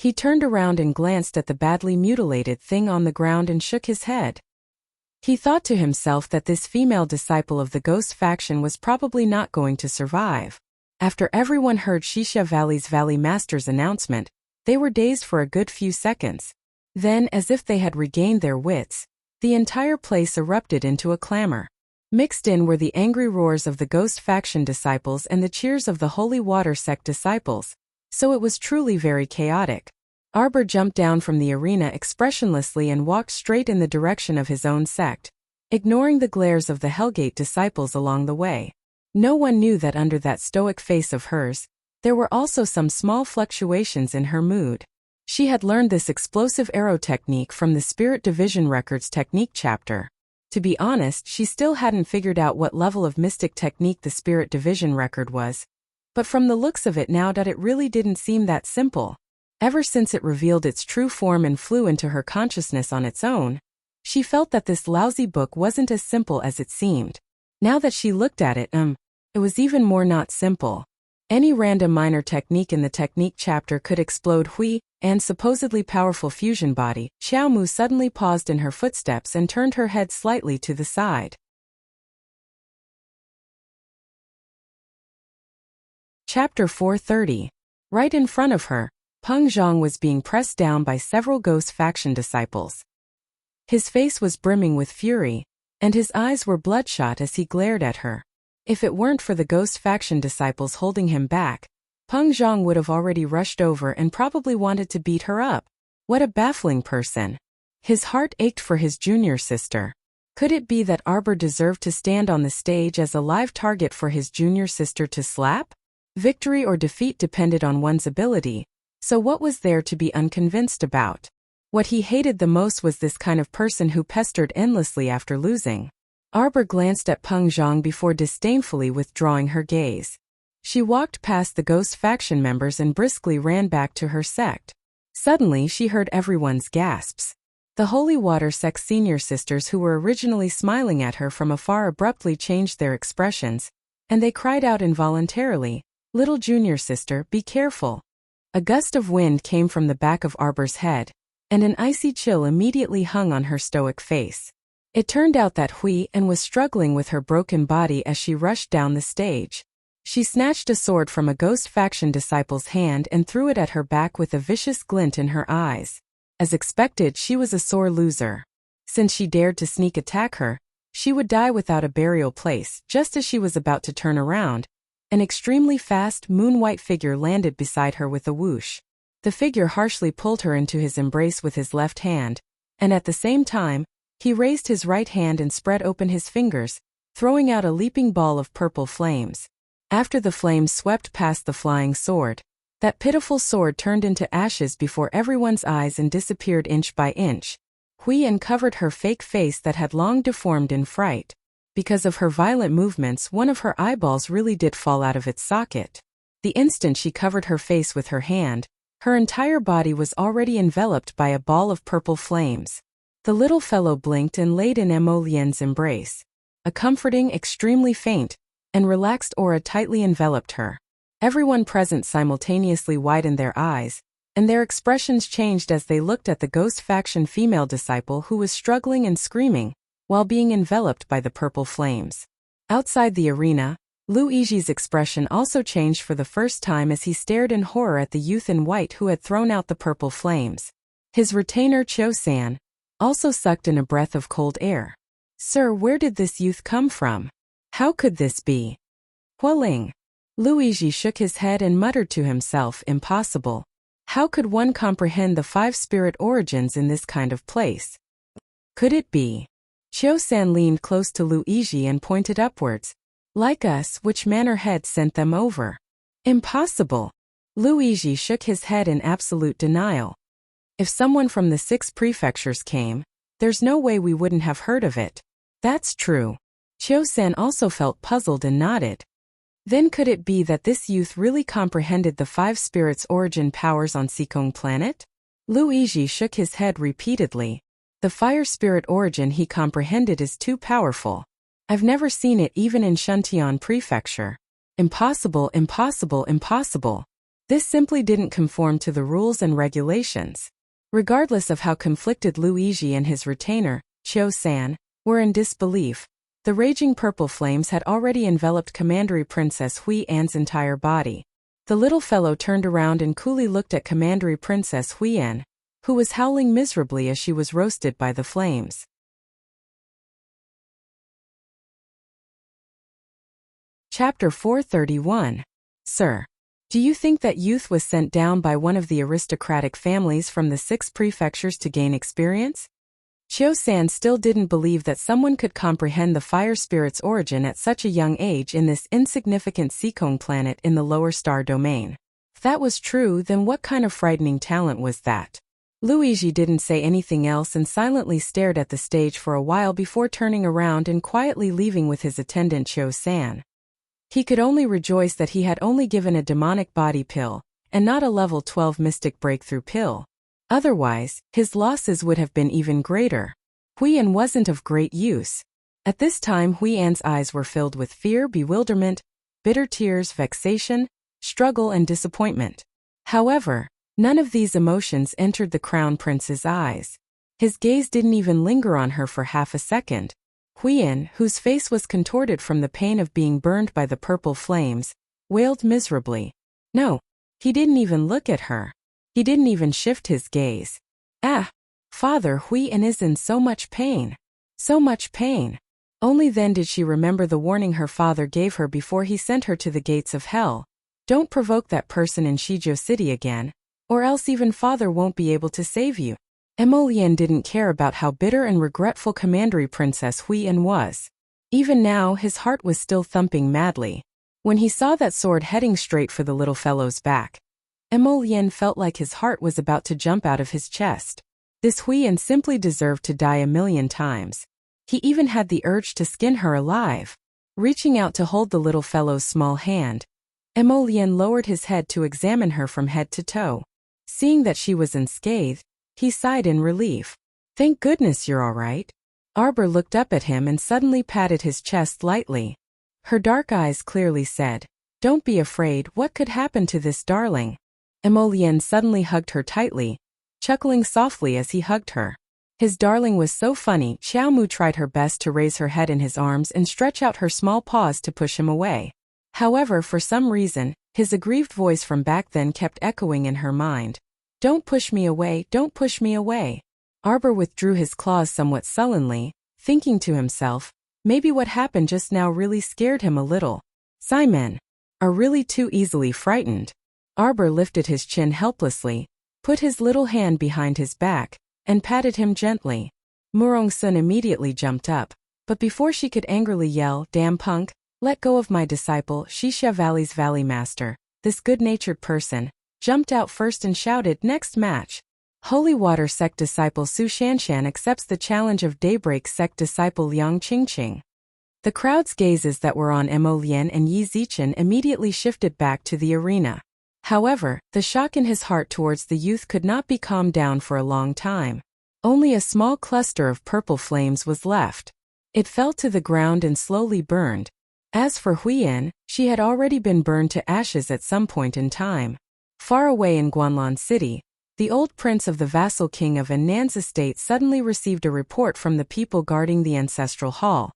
He turned around and glanced at the badly mutilated thing on the ground and shook his head. He thought to himself that this female disciple of the Ghost faction was probably not going to survive. After everyone heard Xixia Valley's Valley Master's announcement, They were dazed for a good few seconds. Then, as if they had regained their wits, the entire place erupted into a clamor. Mixed in were the angry roars of the Ghost faction disciples and the cheers of the Holy Water sect disciples, so it was truly very chaotic. Arbor jumped down from the arena expressionlessly and walked straight in the direction of his own sect, ignoring the glares of the Hellgate disciples along the way. No one knew that under that stoic face of hers, there were also some small fluctuations in her mood. She had learned this explosive arrow technique from the Spirit Division Records technique chapter. To be honest, she still hadn't figured out what level of mystic technique the Spirit Division record was. But from the looks of it now, it really didn't seem that simple. Ever since it revealed its true form and flew into her consciousness on its own, she felt that this lousy book wasn't as simple as it seemed. Now that she looked at it, it was even more not simple. Any random minor technique in the technique chapter could explode Hui, and supposedly powerful fusion body. Xiaomu suddenly paused in her footsteps and turned her head slightly to the side. Chapter 430. Right in front of her, Peng Zhang was being pressed down by several Ghost faction disciples. His face was brimming with fury, and his eyes were bloodshot as he glared at her. If it weren't for the Ghost faction disciples holding him back, Peng Zhang would have already rushed over and probably wanted to beat her up. What a baffling person. His heart ached for his junior sister. Could it be that Arbor deserved to stand on the stage as a live target for his junior sister to slap? Victory or defeat depended on one's ability, so what was there to be unconvinced about? What he hated the most was this kind of person who pestered endlessly after losing. Arbor glanced at Peng Zhang before disdainfully withdrawing her gaze. She walked past the Ghost faction members and briskly ran back to her sect. Suddenly she heard everyone's gasps. The Holy Water sect senior sisters who were originally smiling at her from afar abruptly changed their expressions, and they cried out involuntarily, "Little junior sister, be careful." A gust of wind came from the back of Arbor's head, and an icy chill immediately hung on her stoic face. It turned out that Hui An was struggling with her broken body as she rushed down the stage. She snatched a sword from a Ghost faction disciple's hand and threw it at her back with a vicious glint in her eyes. As expected, she was a sore loser. Since she dared to sneak attack her, she would die without a burial place. Just as she was about to turn around, an extremely fast, moon-white figure landed beside her with a whoosh. The figure harshly pulled her into his embrace with his left hand, and at the same time, he raised his right hand and spread open his fingers, throwing out a leaping ball of purple flames. After the flames swept past the flying sword, that pitiful sword turned into ashes before everyone's eyes and disappeared inch by inch. Hui An covered her fake face that had long deformed in fright. Because of her violent movements, one of her eyeballs really did fall out of its socket. The instant she covered her face with her hand, her entire body was already enveloped by a ball of purple flames. The little fellow blinked and laid in Mo Lian's embrace. A comforting, extremely faint, and relaxed aura tightly enveloped her. Everyone present simultaneously widened their eyes, and their expressions changed as they looked at the Ghost faction female disciple who was struggling and screaming, while being enveloped by the purple flames. Outside the arena, Lu Yiji's expression also changed for the first time as he stared in horror at the youth in white who had thrown out the purple flames. His retainer Cho-san also sucked in a breath of cold air. "Sir, where did this youth come from? How could this be?" Hualing. Lu Yiji shook his head and muttered to himself, "Impossible. How could one comprehend the five spirit origins in this kind of place? Could it be?" Cho-san leaned close to Lu Yiji and pointed upwards. "Like us, which manor head sent them over?" "Impossible." Lu Yiji shook his head in absolute denial. "If someone from the 6 prefectures came, there's no way we wouldn't have heard of it." "That's true." Cho-san also felt puzzled and nodded. Then could it be that this youth really comprehended the 5 spirits' origin powers on Sikong planet? Lu Yiji shook his head repeatedly. The fire spirit origin he comprehended is too powerful. I've never seen it even in Shuntian prefecture. Impossible, impossible, impossible. This simply didn't conform to the rules and regulations. Regardless of how conflicted Lu Yiji and his retainer, Cho-san, were in disbelief, the raging purple flames had already enveloped Commandery Princess Hui An's entire body. The little fellow turned around and coolly looked at Commandery Princess Huiyan, who was howling miserably as she was roasted by the flames. Chapter 431. Sir, do you think that youth was sent down by one of the aristocratic families from the 6 prefectures to gain experience? Qiu San still didn't believe that someone could comprehend the fire spirit's origin at such a young age in this insignificant Seikong planet in the lower star domain. If that was true, then what kind of frightening talent was that? Luigi didn't say anything else and silently stared at the stage for a while before turning around and quietly leaving with his attendant Qiu San. He could only rejoice that he had only given a demonic body pill, and not a level 12 mystic breakthrough pill. Otherwise, his losses would have been even greater. Huiyan wasn't of great use. At this time Huiyan's eyes were filled with fear, bewilderment, bitter tears, vexation, struggle and disappointment. However, none of these emotions entered the Crown Prince's eyes. His gaze didn't even linger on her for half a second. Huiyan, whose face was contorted from the pain of being burned by the purple flames, wailed miserably. No, he didn't even look at her. He didn't even shift his gaze. Ah, Father, Huiyan is in so much pain. So much pain. Only then did she remember the warning her father gave her before he sent her to the gates of hell. Don't provoke that person in Shizhou City again, or else even Father won't be able to save you. Emolian didn't care about how bitter and regretful Commandery Princess Huiyan was. Even now, his heart was still thumping madly. When he saw that sword heading straight for the little fellow's back, Emolian felt like his heart was about to jump out of his chest. This Huiyan simply deserved to die 1,000,000 times. He even had the urge to skin her alive. Reaching out to hold the little fellow's small hand, Emolian lowered his head to examine her from head to toe. Seeing that she was unscathed, he sighed in relief. Thank goodness you're all right. Arbor looked up at him and suddenly patted his chest lightly. Her dark eyes clearly said, "Don't be afraid, what could happen to this darling?" Emolian suddenly hugged her tightly, chuckling softly as he hugged her. His darling was so funny. Xiaomu tried her best to raise her head in his arms and stretch out her small paws to push him away. However, for some reason, his aggrieved voice from back then kept echoing in her mind. Don't push me away, don't push me away. Arbor withdrew his claws somewhat sullenly, thinking to himself, maybe what happened just now really scared him a little. Simon are really too easily frightened. Arbor lifted his chin helplessly, put his little hand behind his back, and patted him gently. Murong-sun immediately jumped up, but before she could angrily yell, "Damn punk, let go of my disciple," Xixia Valley's Valley Master, this good-natured person, jumped out first and shouted, "Next match. Holy Water Sect disciple Su Shanshan accepts the challenge of Daybreak Sect disciple Liang Qingqing." The crowd's gazes that were on Mo Lian and Yi Zichen immediately shifted back to the arena. However, the shock in his heart towards the youth could not be calmed down for a long time. Only a small cluster of purple flames was left. It fell to the ground and slowly burned. As for Huiyan, she had already been burned to ashes at some point in time. Far away in Guanlan City, the old prince of the vassal king of Annan's estate suddenly received a report from the people guarding the ancestral hall.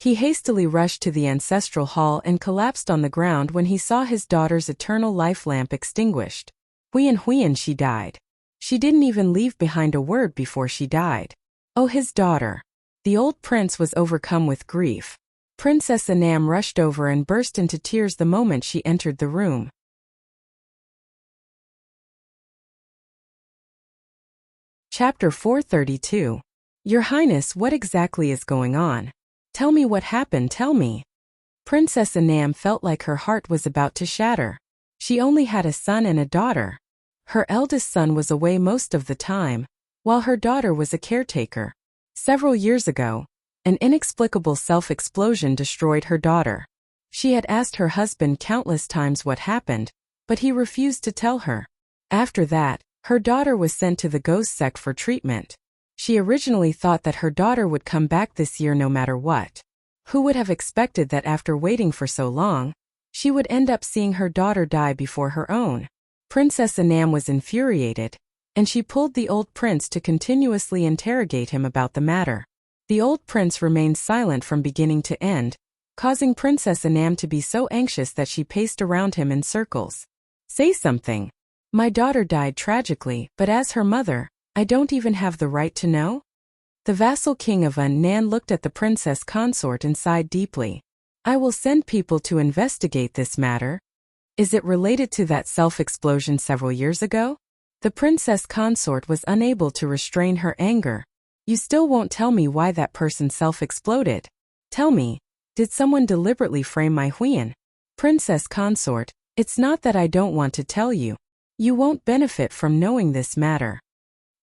He hastily rushed to the ancestral hall and collapsed on the ground when he saw his daughter's eternal life lamp extinguished. Huiyan, she died. She didn't even leave behind a word before she died. Oh, his daughter. The old prince was overcome with grief. Princess Anam rushed over and burst into tears the moment she entered the room. Chapter 432. Your Highness, what exactly is going on? Tell me what happened, tell me. Princess Anam felt like her heart was about to shatter. She only had a son and a daughter. Her eldest son was away most of the time, while her daughter was a caretaker. Several years ago, an inexplicable self-explosion destroyed her daughter. She had asked her husband countless times what happened, but he refused to tell her. After that, her daughter was sent to the ghost sect for treatment. She originally thought that her daughter would come back this year no matter what. Who would have expected that after waiting for so long, she would end up seeing her daughter die before her own? Princess Anam was infuriated, and she pulled the old prince to continuously interrogate him about the matter. The old prince remained silent from beginning to end, causing Princess Anam to be so anxious that she paced around him in circles. Say something. My daughter died tragically, but as her mother, I don't even have the right to know? The vassal king of Nan looked at the princess consort and sighed deeply. I will send people to investigate this matter. Is it related to that self-explosion several years ago? The princess consort was unable to restrain her anger. You still won't tell me why that person self-exploded. Tell me, did someone deliberately frame my Huiyan? Princess consort, it's not that I don't want to tell you. You won't benefit from knowing this matter.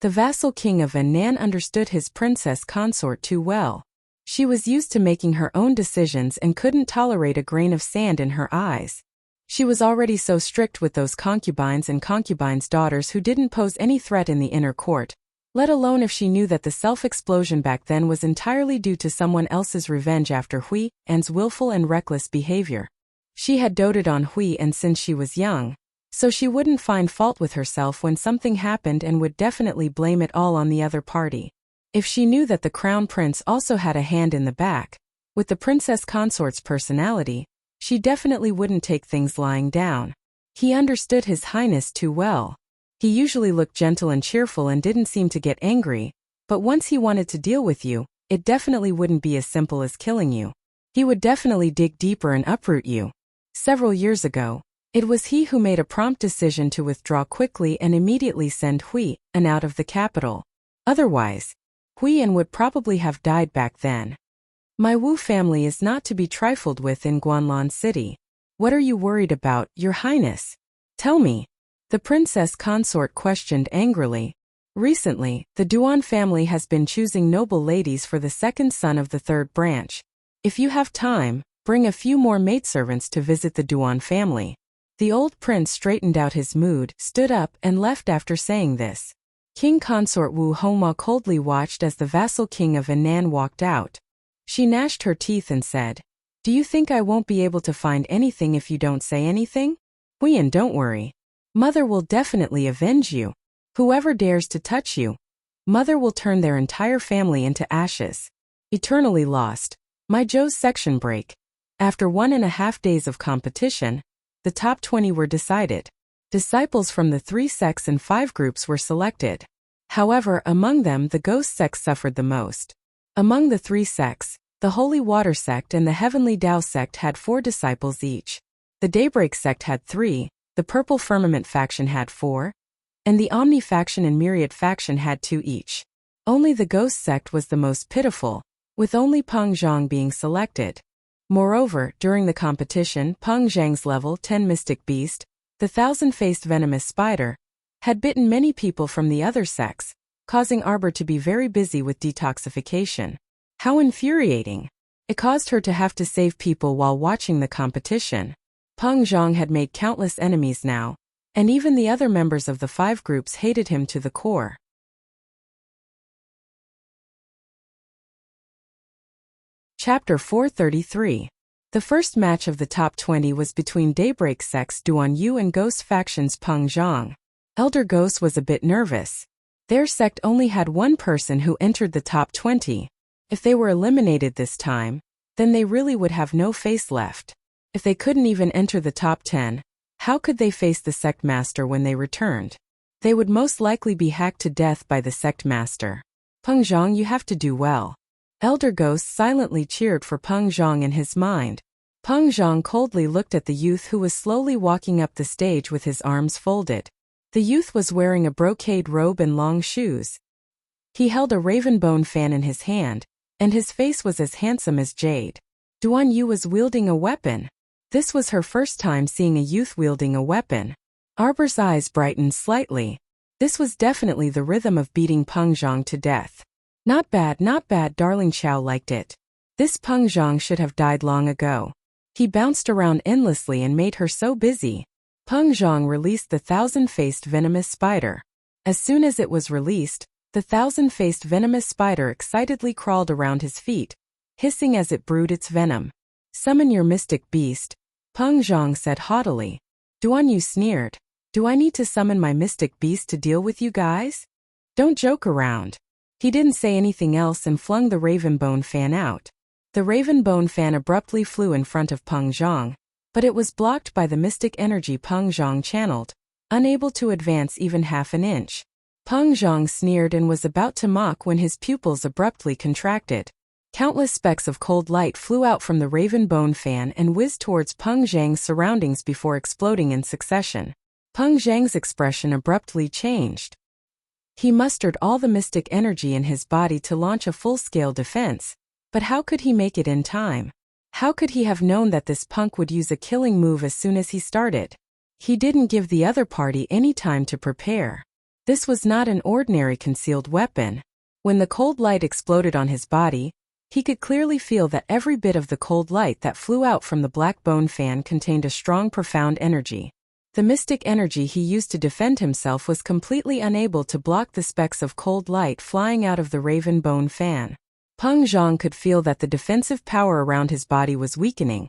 The vassal king of Nan understood his princess consort too well. She was used to making her own decisions and couldn't tolerate a grain of sand in her eyes. She was already so strict with those concubines and concubines' daughters who didn't pose any threat in the inner court, let alone if she knew that the self-explosion back then was entirely due to someone else's revenge after Hui An's willful and reckless behavior. She had doted on Hui An since she was young, so she wouldn't find fault with herself when something happened and would definitely blame it all on the other party. If she knew that the crown prince also had a hand in the back, with the princess consort's personality, she definitely wouldn't take things lying down. He understood His Highness too well. He usually looked gentle and cheerful and didn't seem to get angry, but once he wanted to deal with you, it definitely wouldn't be as simple as killing you. He would definitely dig deeper and uproot you. Several years ago, it was he who made a prompt decision to withdraw quickly and immediately send Hui An out of the capital. Otherwise, Hui An would probably have died back then. My Wu family is not to be trifled with in Guanlan City. What are you worried about, Your Highness? Tell me. The princess consort questioned angrily. Recently, the Duan family has been choosing noble ladies for the second son of the third branch. If you have time, bring a few more maidservants to visit the Duan family. The old prince straightened out his mood, stood up, and left after saying this. King consort Wu Hongma coldly watched as the vassal king of Nan walked out. She gnashed her teeth and said, Do you think I won't be able to find anything if you don't say anything? Huiyan, don't worry. Mother will definitely avenge you. Whoever dares to touch you, Mother will turn their entire family into ashes. Eternally lost. My Zhou's section break. After 1.5 days of competition, the top 20 were decided. Disciples from the 3 sects and 5 groups were selected. However, among them the Ghost sect suffered the most. Among the 3 sects, the Holy Water sect and the Heavenly Tao sect had 4 disciples each. The Daybreak sect had 3, the Purple Firmament faction had 4, and the Omni faction and Myriad faction had 2 each. Only the Ghost sect was the most pitiful, with only Peng Zhang being selected. Moreover, during the competition, Peng Zhang's level 10 Mystic Beast, the thousand-faced venomous spider, had bitten many people from the other sects, causing Arbor to be very busy with detoxification. How infuriating! It caused her to have to save people while watching the competition. Peng Zhang had made countless enemies now, and even the other members of the 5 groups hated him to the core. Chapter 433. The first match of the top 20 was between Daybreak sects Duan Yu and Ghost faction's Peng Zhang. Elder Ghost was a bit nervous. Their sect only had 1 person who entered the top 20. If they were eliminated this time, then they really would have no face left. If they couldn't even enter the top 10, how could they face the sect master when they returned? They would most likely be hacked to death by the sect master. Peng Zhang, you have to do well. Elder Ghost silently cheered for Peng Zhang in his mind. Peng Zhang coldly looked at the youth who was slowly walking up the stage with his arms folded. The youth was wearing a brocade robe and long shoes. He held a raven bone fan in his hand, and his face was as handsome as jade. Duan Yu was wielding a weapon. This was her first time seeing a youth wielding a weapon. Arbor's eyes brightened slightly. This was definitely the rhythm of beating Peng Zhang to death. Not bad, darling Xiao liked it. This Peng Zhang should have died long ago. He bounced around endlessly and made her so busy. Peng Zhang released the thousand-faced venomous spider. As soon as it was released, the thousand-faced venomous spider excitedly crawled around his feet, hissing as it brewed its venom. Summon your mystic beast, Peng Zhang said haughtily. Duan Yu sneered. Do I need to summon my mystic beast to deal with you guys? Don't joke around. He didn't say anything else and flung the raven bone fan out. The raven bone fan abruptly flew in front of Peng Zhang, but it was blocked by the mystic energy Peng Zhang channeled, unable to advance even half an inch. Peng Zhang sneered and was about to mock when his pupils abruptly contracted. Countless specks of cold light flew out from the raven bone fan and whizzed towards Peng Zhang's surroundings before exploding in succession. Peng Zhang's expression abruptly changed. He mustered all the mystic energy in his body to launch a full-scale defense, but how could he make it in time? How could he have known that this punk would use a killing move as soon as he started? He didn't give the other party any time to prepare. This was not an ordinary concealed weapon. When the cold light exploded on his body, he could clearly feel that every bit of the cold light that flew out from the black bone fan contained a strong, profound energy. The mystic energy he used to defend himself was completely unable to block the specks of cold light flying out of the raven bone fan. Peng Zhang could feel that the defensive power around his body was weakening,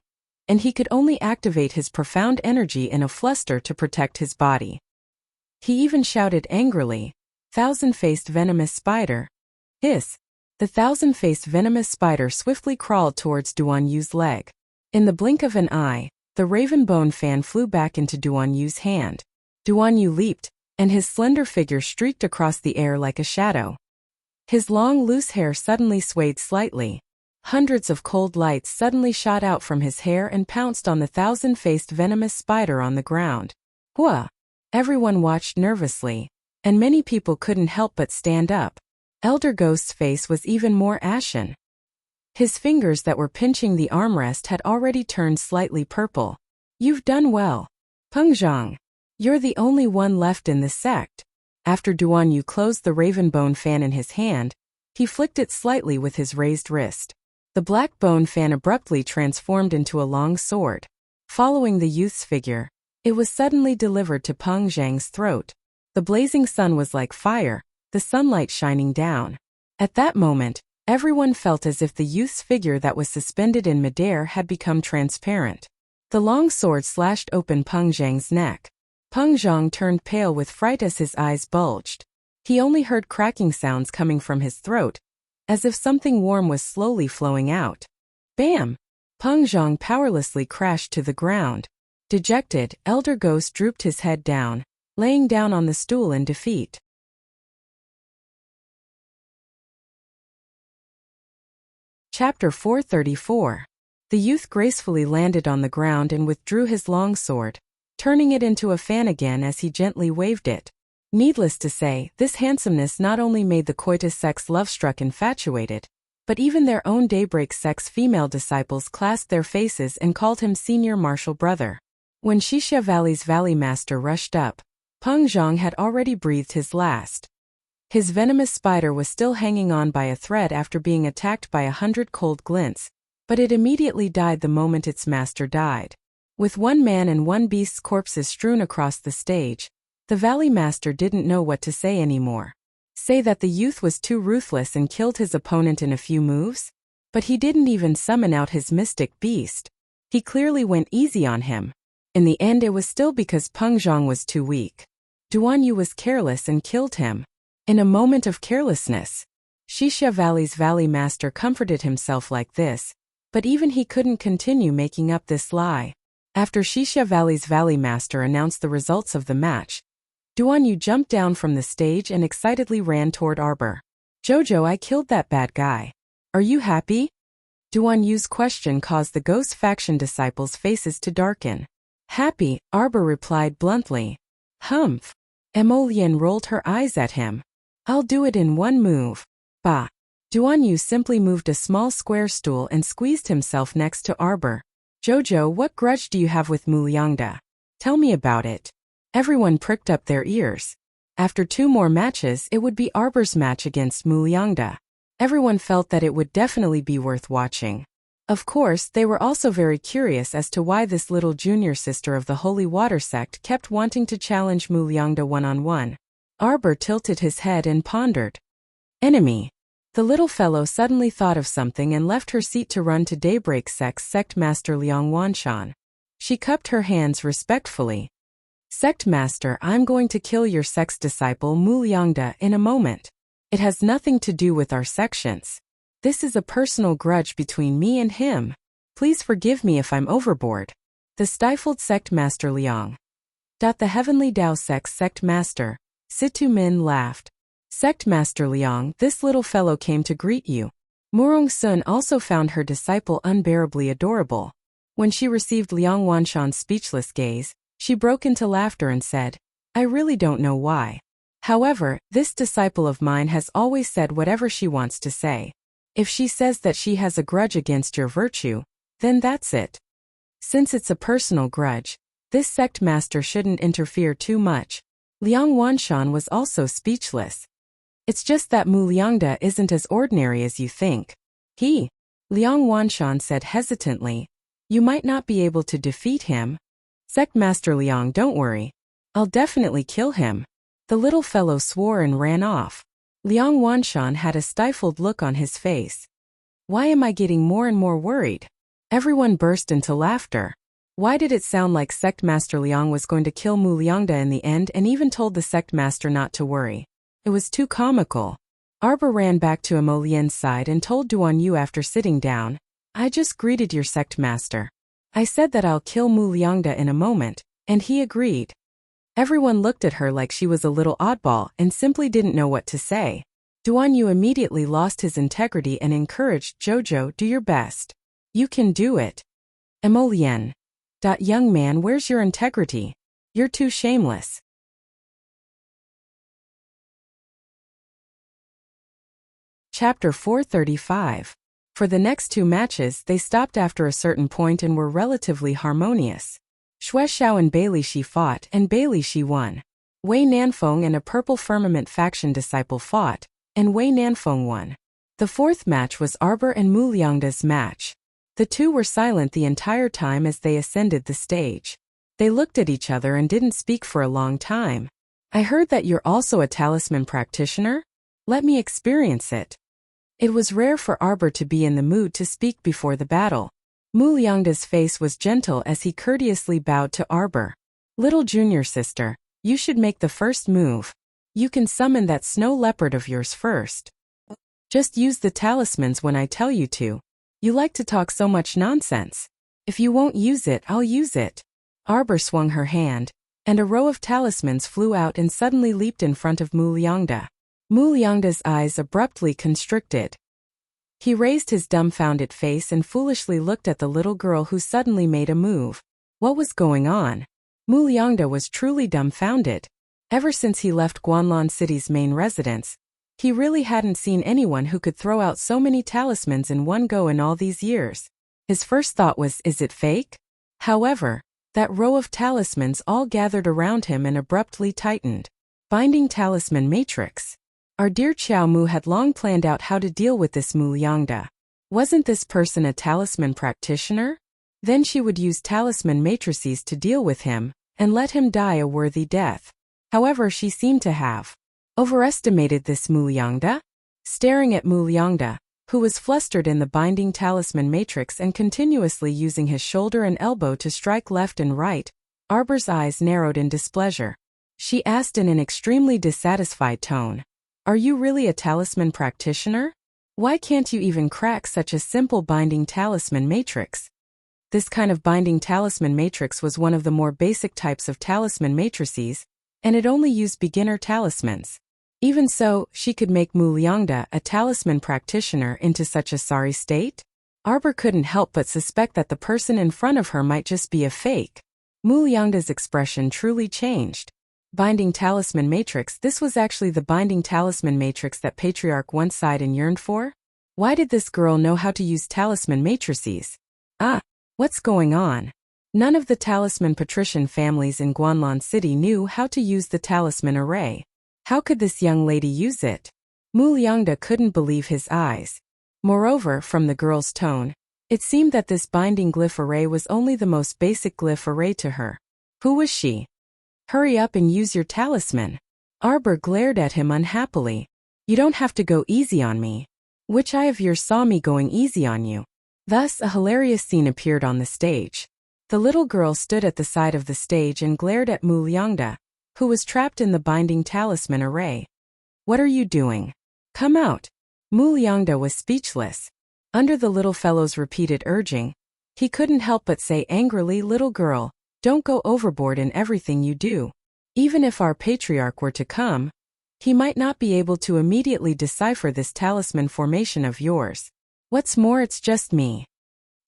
and he could only activate his profound energy in a fluster to protect his body. He even shouted angrily, "Thousand-faced venomous spider!" Hiss! The thousand-faced venomous spider swiftly crawled towards Duan Yu's leg. In the blink of an eye, the raven bone fan flew back into Duan Yu's hand. Duan Yu leaped, and his slender figure streaked across the air like a shadow. His long, loose hair suddenly swayed slightly. Hundreds of cold lights suddenly shot out from his hair and pounced on the thousand-faced venomous spider on the ground. Hua! Everyone watched nervously, and many people couldn't help but stand up. Elder Ghost's face was even more ashen. His fingers that were pinching the armrest had already turned slightly purple. "You've done well, Peng Zhang. You're the only one left in this sect." After Duan Yu closed the raven bone fan in his hand, he flicked it slightly with his raised wrist. The black bone fan abruptly transformed into a long sword. Following the youth's figure, it was suddenly delivered to Peng Zhang's throat. The blazing sun was like fire, the sunlight shining down. At that moment, everyone felt as if the youth's figure that was suspended in midair had become transparent. The long sword slashed open Peng Zhang's neck. Peng Zhang turned pale with fright as his eyes bulged. He only heard cracking sounds coming from his throat, as if something warm was slowly flowing out. Bam! Peng Zhang powerlessly crashed to the ground. Dejected, Elder Ghost drooped his head down, laying down on the stool in defeat. Chapter 434. The youth gracefully landed on the ground and withdrew his long sword, turning it into a fan again as he gently waved it. Needless to say, this handsomeness not only made the Coitus sect's love-struck infatuated, but even their own Daybreak sect's female disciples clasped their faces and called him senior martial brother. When Xixia Valley's Valley Master rushed up, Peng Zhang had already breathed his last. His venomous spider was still hanging on by a thread after being attacked by 100 cold glints, but it immediately died the moment its master died. With one man and one beast's corpses strewn across the stage, the Valley Master didn't know what to say anymore. Say that the youth was too ruthless and killed his opponent in a few moves? But he didn't even summon out his mystic beast. He clearly went easy on him. In the end, it was still because Peng Zhang was too weak. Duan Yu was careless and killed him. In a moment of carelessness, Xixia Valley's Valley Master comforted himself like this, but even he couldn't continue making up this lie. After Xixia Valley's Valley Master announced the results of the match, Duan Yu jumped down from the stage and excitedly ran toward Arbor. "Jojo, I killed that bad guy. Are you happy?" Duan Yu's question caused the Ghost faction disciples' faces to darken. "Happy," Arbor replied bluntly. "Humph." Emolian rolled her eyes at him. "I'll do it in one move." Bah. Duan Yu simply moved a small square stool and squeezed himself next to Arbor. "Jojo, what grudge do you have with Muliangda? Tell me about it." Everyone pricked up their ears. After 2 more matches, it would be Arbor's match against Muliangda. Everyone felt that it would definitely be worth watching. Of course, they were also very curious as to why this little junior sister of the Holy Water sect kept wanting to challenge Muliangda one-on-one. Arbor tilted his head and pondered. Enemy. The little fellow suddenly thought of something and left her seat to run to Daybreak sect's sect master Liang Wanshan. She cupped her hands respectfully. "Sect master, I'm going to kill your sect's disciple Muliangda in a moment. It has nothing to do with our sections." This is a personal grudge between me and him. Please forgive me if I'm overboard. The stifled sect master Liang. The heavenly Tao sect master, Situ Min laughed. Sect master Liang, this little fellow came to greet you. Murong Sun also found her disciple unbearably adorable. When she received Liang Wanshan's speechless gaze, she broke into laughter and said, I really don't know why. However, this disciple of mine has always said whatever she wants to say. If she says that she has a grudge against your virtue, then that's it. Since it's a personal grudge, this sect master shouldn't interfere too much. Liang Wanshan was also speechless. It's just that Mu Liangda isn't as ordinary as you think. Liang Wanshan said hesitantly, you might not be able to defeat him. Sect Master Liang, don't worry. I'll definitely kill him. The little fellow swore and ran off. Liang Wanshan had a stifled look on his face. Why am I getting more and more worried? Everyone burst into laughter. Why did it sound like Sect Master Liang was going to kill Mu Liangda in the end and even told the Sect Master not to worry? It was too comical. Arbor ran back to Emolien's side and told Duan Yu after sitting down, I just greeted your Sect Master. I said that I'll kill Mu Liangda in a moment, and he agreed. Everyone looked at her like she was a little oddball and simply didn't know what to say. Duan Yu immediately lost his integrity and encouraged Jojo, do your best. You can do it. Emolien. Young man, where's your integrity? You're too shameless. Chapter 435. For the next two matches, they stopped after a certain point and were relatively harmonious. Xue Xiao and Bailey Shi fought, and Bailey Shi won. Wei Nanfeng and a Purple Firmament faction disciple fought, and Wei Nanfeng won. The fourth match was Arbor and Mu Liangda's match. The two were silent the entire time as they ascended the stage. They looked at each other and didn't speak for a long time. I heard that you're also a talisman practitioner? Let me experience it. It was rare for Arbor to be in the mood to speak before the battle. Mu Liangda's face was gentle as he courteously bowed to Arbor. Little junior sister, you should make the first move. You can summon that snow leopard of yours first. Just use the talismans when I tell you to. You like to talk so much nonsense. If you won't use it, I'll use it. Arbor swung her hand, and a row of talismans flew out and suddenly leaped in front of Mu Liangda. Mu Liangda's eyes abruptly constricted. He raised his dumbfounded face and foolishly looked at the little girl who suddenly made a move. What was going on? Mu Liangda was truly dumbfounded. Ever since he left Guanlan City's main residence, he really hadn't seen anyone who could throw out so many talismans in one go in all these years. His first thought was, is it fake? However, that row of talismans all gathered around him and abruptly tightened. Binding Talisman Matrix. Our dear Qiao Mu had long planned out how to deal with this Mu Liangda. Wasn't this person a talisman practitioner? Then she would use talisman matrices to deal with him, and let him die a worthy death. However, she seemed to have overestimated this Mu Liangda. Staring at Mu Liangda, who was flustered in the binding talisman matrix and continuously using his shoulder and elbow to strike left and right, Arbor's eyes narrowed in displeasure. She asked in an extremely dissatisfied tone, are you really a talisman practitioner? Why can't you even crack such a simple binding talisman matrix? This kind of binding talisman matrix was one of the more basic types of talisman matrices, and it only used beginner talismans. Even so, she could make Mu Liangda, a talisman practitioner, into such a sorry state? Arbor couldn't help but suspect that the person in front of her might just be a fake. Mu Liangda's expression truly changed. Binding Talisman Matrix. This was actually the Binding Talisman Matrix that Patriarch once sighed and yearned for? Why did this girl know how to use talisman matrices? What's going on? None of the talisman patrician families in Guanlan City knew how to use the talisman array. How could this young lady use it? Mu Liangda couldn't believe his eyes. Moreover, from the girl's tone, it seemed that this binding glyph array was only the most basic glyph array to her. Who was she? Hurry up and use your talisman. Arbor glared at him unhappily. You don't have to go easy on me. Which eye of yours saw me going easy on you? Thus, a hilarious scene appeared on the stage. The little girl stood at the side of the stage and glared at Mu Liangda, who was trapped in the binding talisman array. What are you doing? Come out. Mu Liangda was speechless. Under the little fellow's repeated urging, he couldn't help but say angrily, "Little girl, don't go overboard in everything you do. Even if our patriarch were to come, he might not be able to immediately decipher this talisman formation of yours. What's more, it's just me."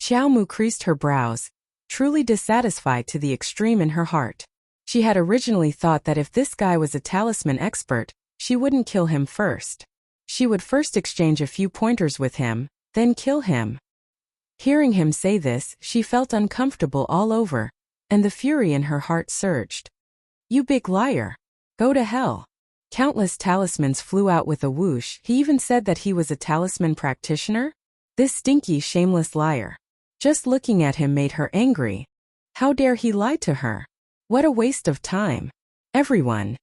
Xiao Mu creased her brows, truly dissatisfied to the extreme in her heart. She had originally thought that if this guy was a talisman expert, she wouldn't kill him first. She would first exchange a few pointers with him, then kill him. Hearing him say this, she felt uncomfortable all over, and the fury in her heart surged. "You big liar. Go to hell." Countless talismans flew out with a whoosh. He even said that he was a talisman practitioner? This stinky, shameless liar. Just looking at him made her angry. How dare he lie to her? What a waste of time. Everyone.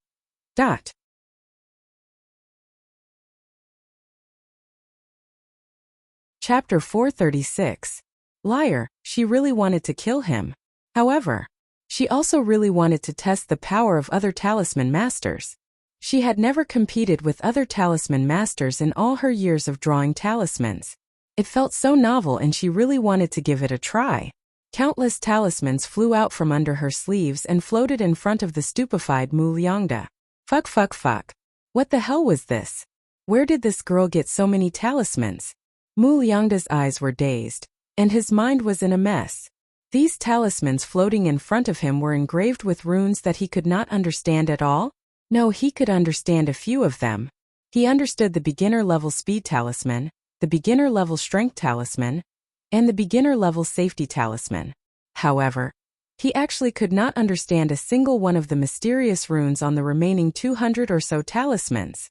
Chapter 436. Liar, she really wanted to kill him. However, she also really wanted to test the power of other talisman masters. She had never competed with other talisman masters in all her years of drawing talismans. It felt so novel and she really wanted to give it a try. Countless talismans flew out from under her sleeves and floated in front of the stupefied Mu Liangda. Fuck. What the hell was this? Where did this girl get so many talismans? Mu Liangda's eyes were dazed, and his mind was in a mess. These talismans floating in front of him were engraved with runes that he could not understand at all? No, he could understand a few of them. He understood the beginner-level speed talisman, the beginner-level strength talisman, and the beginner-level safety talisman. However, he actually could not understand a single one of the mysterious runes on the remaining 200 or so talismans.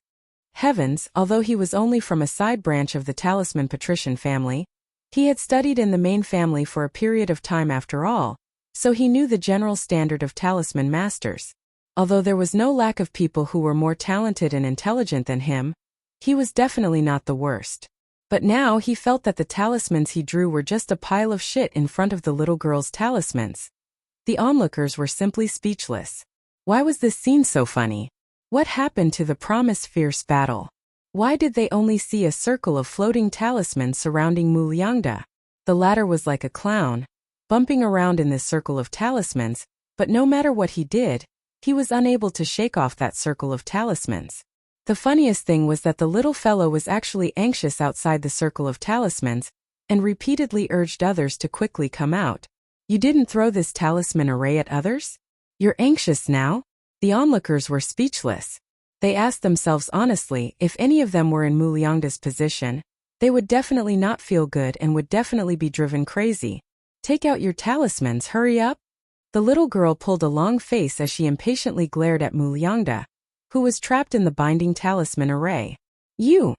Heavens, although he was only from a side branch of the talisman patrician family, he had studied in the main family for a period of time after all, so he knew the general standard of talisman masters. Although there was no lack of people who were more talented and intelligent than him, he was definitely not the worst. But now he felt that the talismans he drew were just a pile of shit in front of the little girl's talismans. The onlookers were simply speechless. Why was this scene so funny? What happened to the promised fierce battle? Why did they only see a circle of floating talismans surrounding Mu Liangda? The latter was like a clown, bumping around in this circle of talismans, but no matter what he did, he was unable to shake off that circle of talismans. The funniest thing was that the little fellow was actually anxious outside the circle of talismans, and repeatedly urged others to quickly come out. "You didn't throw this talisman array at others? You're anxious now?" The onlookers were speechless. They asked themselves honestly, if any of them were in Mu Liangda's position, they would definitely not feel good and would definitely be driven crazy. "Take out your talismans, hurry up!" The little girl pulled a long face as she impatiently glared at Mu Liangda, who was trapped in the binding talisman array. "You!"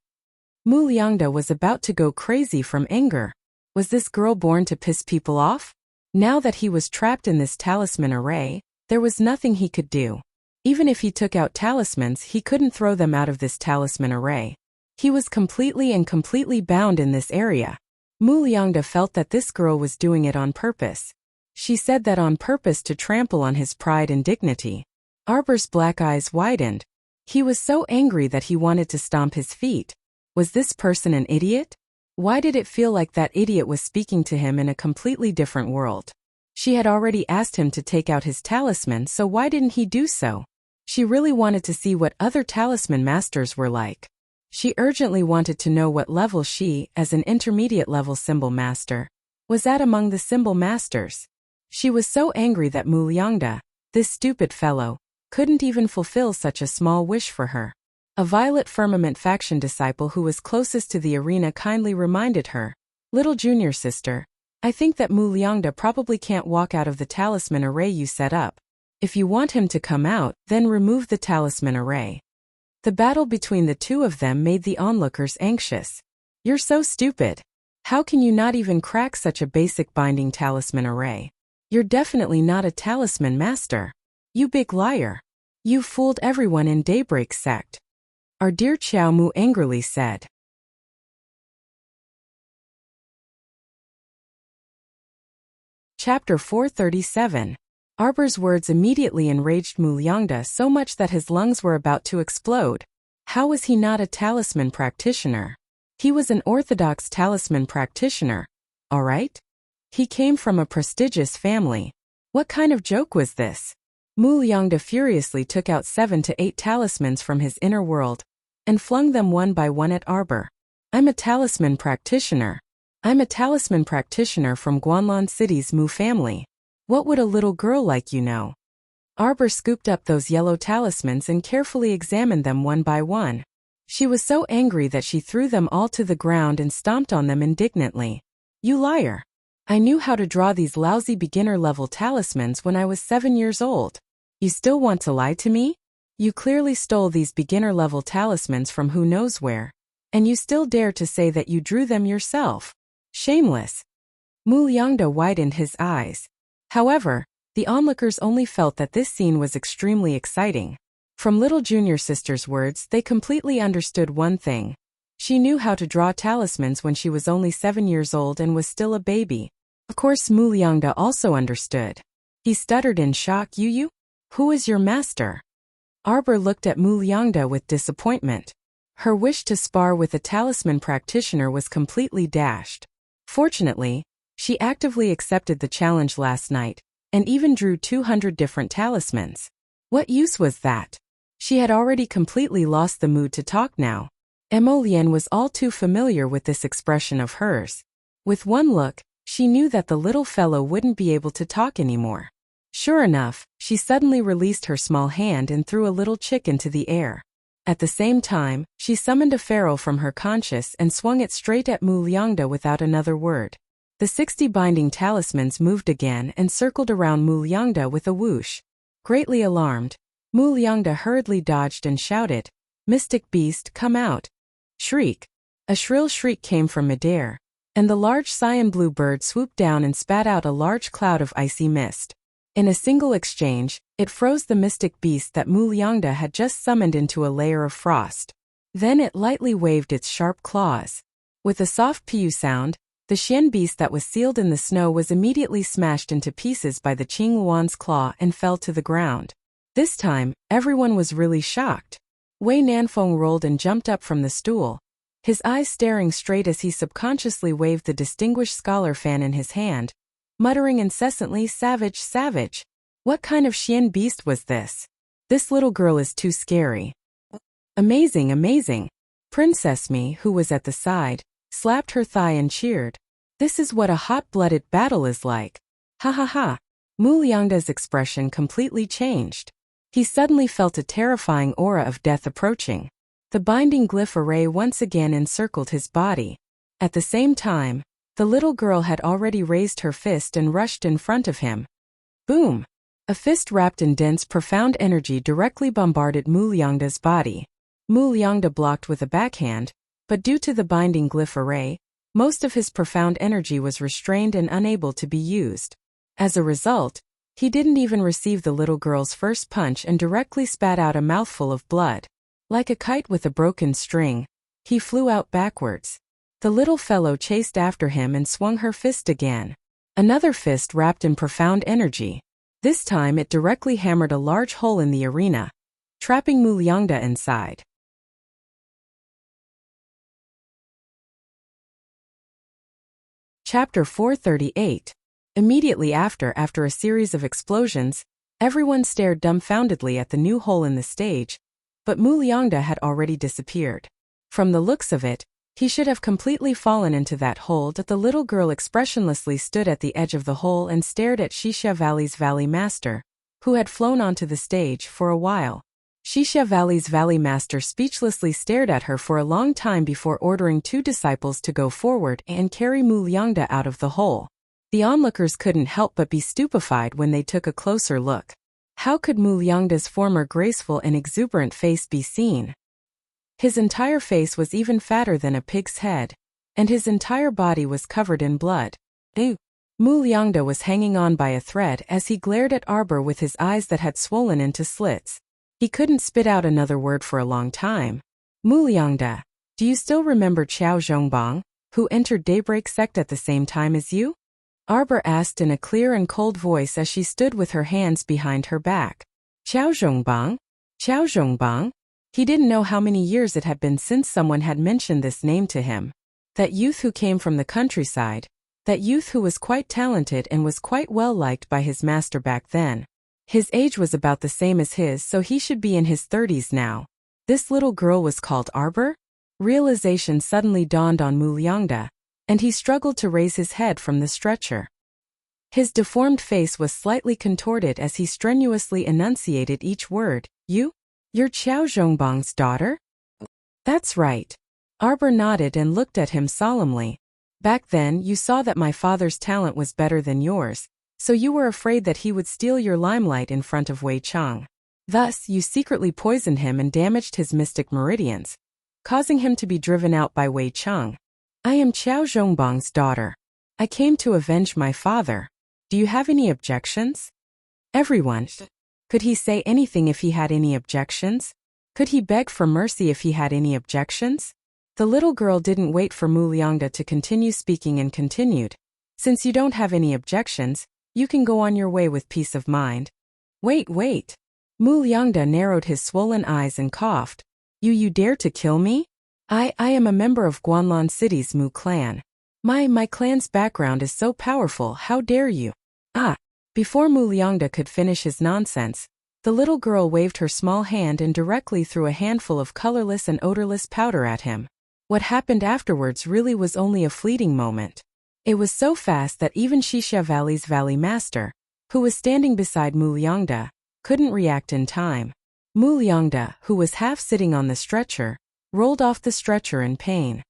Mu Liangda was about to go crazy from anger. Was this girl born to piss people off? Now that he was trapped in this talisman array, there was nothing he could do. Even if he took out talismans, he couldn't throw them out of this talisman array. He was completely bound in this area. Mu Liangda felt that this girl was doing it on purpose. She said that on purpose to trample on his pride and dignity. Arbor's black eyes widened. He was so angry that he wanted to stomp his feet. Was this person an idiot? Why did it feel like that idiot was speaking to him in a completely different world? She had already asked him to take out his talisman, so why didn't he do so? She really wanted to see what other talisman masters were like. She urgently wanted to know what level she, as an intermediate level symbol master, was at among the symbol masters. She was so angry that Mu Liangda, this stupid fellow, couldn't even fulfill such a small wish for her. A Violet Firmament faction disciple who was closest to the arena kindly reminded her, "Little junior sister, I think that Mu Liangda probably can't walk out of the talisman array you set up. If you want him to come out, then remove the talisman array." The battle between the two of them made the onlookers anxious. "You're so stupid. How can you not even crack such a basic binding talisman array? You're definitely not a talisman master. You big liar. You fooled everyone in Daybreak sect." Our dear Xiao Mu angrily said. Chapter 437. Arbor's words immediately enraged Mu Liangda so much that his lungs were about to explode. How was he not a talisman practitioner? He was an orthodox talisman practitioner, all right? He came from a prestigious family. What kind of joke was this? Mu Liangde furiously took out 7 to 8 talismans from his inner world and flung them one by one at Arbor. I'm a talisman practitioner. I'm a talisman practitioner from Guanlan City's Mu family. What would a little girl like you know? Arbor scooped up those yellow talismans and carefully examined them one by one. She was so angry that she threw them all to the ground and stomped on them indignantly. You liar! I knew how to draw these lousy beginner-level talismans when I was 7 years old. You still want to lie to me? You clearly stole these beginner-level talismans from who knows where. And you still dare to say that you drew them yourself. Shameless. Mu Liangde widened his eyes. However, the onlookers only felt that this scene was extremely exciting. From little junior sister's words, they completely understood one thing. She knew how to draw talismans when she was only 7 years old and was still a baby. Of course, Mu Liangde also understood. He stuttered in shock. You? Who is your master? Arbor looked at Mu Liangde with disappointment. Her wish to spar with a talisman practitioner was completely dashed. Fortunately, she actively accepted the challenge last night, and even drew 200 different talismans. What use was that? She had already completely lost the mood to talk now. Emolian was all too familiar with this expression of hers. With one look, she knew that the little fellow wouldn't be able to talk anymore. Sure enough, she suddenly released her small hand and threw a little chick into the air. At the same time, she summoned a pharaoh from her conscious and swung it straight at Mu Liangde without another word. The 60 binding talismans moved again and circled around Mu Liangde with a whoosh. Greatly alarmed, Mu Liangde hurriedly dodged and shouted, "Mystic beast, come out!" Shriek. A shrill shriek came from midair, and the large cyan blue bird swooped down and spat out a large cloud of icy mist. In a single exchange, it froze the mystic beast that Mu Liangde had just summoned into a layer of frost. Then it lightly waved its sharp claws. With a soft piu sound, the Xian beast that was sealed in the snow was immediately smashed into pieces by the Qing Luan's claw and fell to the ground. This time, everyone was really shocked. Wei Nanfeng rolled and jumped up from the stool, his eyes staring straight as he subconsciously waved the distinguished scholar fan in his hand, muttering incessantly, "Savage, savage! What kind of Xian beast was this? This little girl is too scary." Amazing, amazing. Princess Mi, who was at the side, slapped her thigh and cheered. This is what a hot-blooded battle is like. Ha ha ha. Mu Liangde's expression completely changed. He suddenly felt a terrifying aura of death approaching. The binding glyph array once again encircled his body. At the same time, the little girl had already raised her fist and rushed in front of him. Boom! A fist wrapped in dense, profound energy directly bombarded Mu Liangde's body. Mu Liangde blocked with a backhand, but due to the binding glyph array, most of his profound energy was restrained and unable to be used. As a result, he didn't even receive the little girl's first punch and directly spat out a mouthful of blood. Like a kite with a broken string, he flew out backwards. The little fellow chased after him and swung her fist again. Another fist wrapped in profound energy. This time it directly hammered a large hole in the arena, trapping Mu Liangde inside. Chapter 438. Immediately after a series of explosions, everyone stared dumbfoundedly at the new hole in the stage, but Mu Liangde had already disappeared. From the looks of it, he should have completely fallen into that hole. That the little girl expressionlessly stood at the edge of the hole and stared at Xixia Valley's Valley Master, who had flown onto the stage for a while. Xixia Valley's Valley Master speechlessly stared at her for a long time before ordering 2 disciples to go forward and carry Mu Liangde out of the hole. The onlookers couldn't help but be stupefied when they took a closer look. How could Mu Liangde's former graceful and exuberant face be seen? His entire face was even fatter than a pig's head, and his entire body was covered in blood. Ew! Mu Liangde was hanging on by a thread as he glared at Arbor with his eyes that had swollen into slits. He couldn't spit out another word for a long time. Mu Liangde, do you still remember Qiao Zhongbang, who entered Daybreak Sect at the same time as you? Arbor asked in a clear and cold voice as she stood with her hands behind her back. Qiao Zhongbang? Qiao Zhongbang? He didn't know how many years it had been since someone had mentioned this name to him. That youth who came from the countryside. That youth who was quite talented and was quite well liked by his master back then. His age was about the same as his, so he should be in his 30s now. This little girl was called Arbor? Realization suddenly dawned on Mu Liangda, and he struggled to raise his head from the stretcher. His deformed face was slightly contorted as he strenuously enunciated each word. You're Qiao Zhongbang's daughter? That's right. Arbor nodded and looked at him solemnly. Back then, you saw that my father's talent was better than yours, so you were afraid that he would steal your limelight in front of Wei Chang. Thus, you secretly poisoned him and damaged his mystic meridians, causing him to be driven out by Wei Chang. I am Qiao Zhongbang's daughter. I came to avenge my father. Do you have any objections? Everyone. Could he say anything if he had any objections? Could he beg for mercy if he had any objections? The little girl didn't wait for Mu Liangda to continue speaking and continued. Since you don't have any objections, you can go on your way with peace of mind. Wait. Mu Liangda narrowed his swollen eyes and coughed. You dare to kill me? I am a member of Guanlan City's Mu clan. My clan's background is so powerful, how dare you? Before Mu Liangda could finish his nonsense, the little girl waved her small hand and directly threw a handful of colorless and odorless powder at him. What happened afterwards really was only a fleeting moment. It was so fast that even Wuxia Valley's Valley Master, who was standing beside Mu Liangda, couldn't react in time. Mu Liangda, who was half sitting on the stretcher, rolled off the stretcher in pain.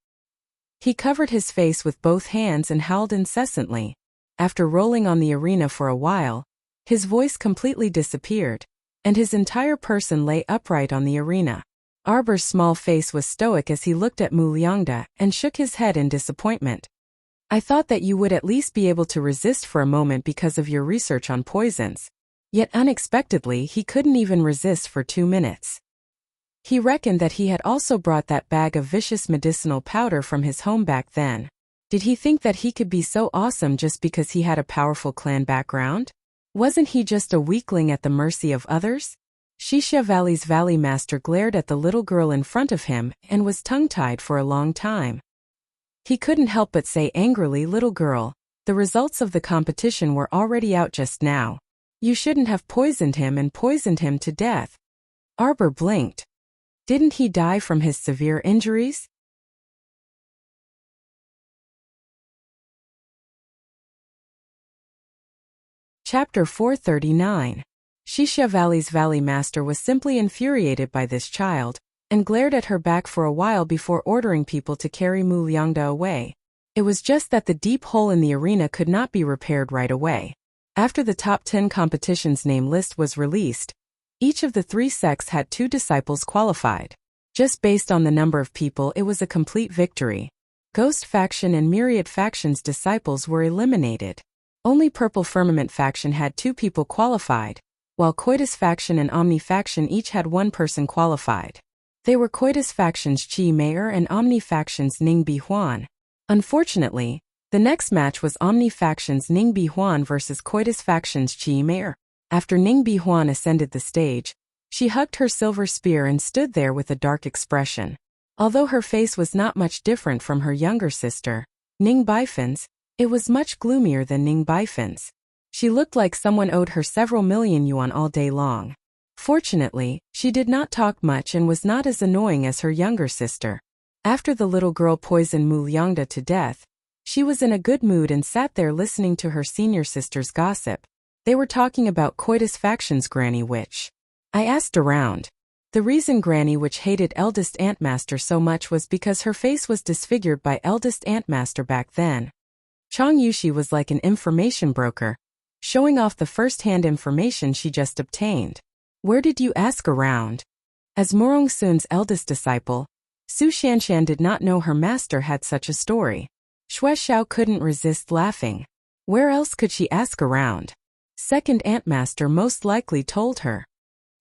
He covered his face with both hands and howled incessantly. After rolling on the arena for a while, his voice completely disappeared, and his entire person lay upright on the arena. Arbor's small face was stoic as he looked at Mu Liangda and shook his head in disappointment. I thought that you would at least be able to resist for a moment because of your research on poisons. Yet unexpectedly he couldn't even resist for 2 minutes. He reckoned that he had also brought that bag of vicious medicinal powder from his home back then. Did he think that he could be so awesome just because he had a powerful clan background? Wasn't he just a weakling at the mercy of others? Wuxia Valley's Valley Master glared at the little girl in front of him and was tongue-tied for a long time. He couldn't help but say angrily, "Little girl, the results of the competition were already out just now. You shouldn't have poisoned him to death." Arbor blinked. Didn't he die from his severe injuries? Chapter 439. Wuxia Valley's Valley Master was simply infuriated by this child, and glared at her back for a while before ordering people to carry Mu Liangda away. It was just that the deep hole in the arena could not be repaired right away. After the top 10 competition's name list was released, each of the 3 sects had 2 disciples qualified. Just based on the number of people, it was a complete victory. Ghost Faction and Myriad Faction's disciples were eliminated. Only Purple Firmament Faction had 2 people qualified, while Coitus Faction and Omni Faction each had 1 person qualified. They were Coitus Faction's Qi Meier and Omni Faction's Ning Bihuan. Unfortunately, the next match was Omni Faction's Ning Bihuan versus Coitus Faction's Qi Meier. After Ning Bihuan ascended the stage, she hugged her silver spear and stood there with a dark expression. Although her face was not much different from her younger sister, Ning Baifan's, it was much gloomier than Ning Baifan's. She looked like someone owed her several million yuan all day long. Fortunately, she did not talk much and was not as annoying as her younger sister. After the little girl poisoned Mu Liangda to death, she was in a good mood and sat there listening to her senior sister's gossip. They were talking about Coitus Faction's Granny Witch. I asked around. The reason Granny Witch hated Eldest Antmaster so much was because her face was disfigured by Eldest Antmaster back then. Chang Yushi was like an information broker, showing off the first-hand information she just obtained. Where did you ask around? As Morong Sun's eldest disciple, Su Shanshan did not know her master had such a story. Xue Xiao couldn't resist laughing. Where else could she ask around? Second Antmaster most likely told her.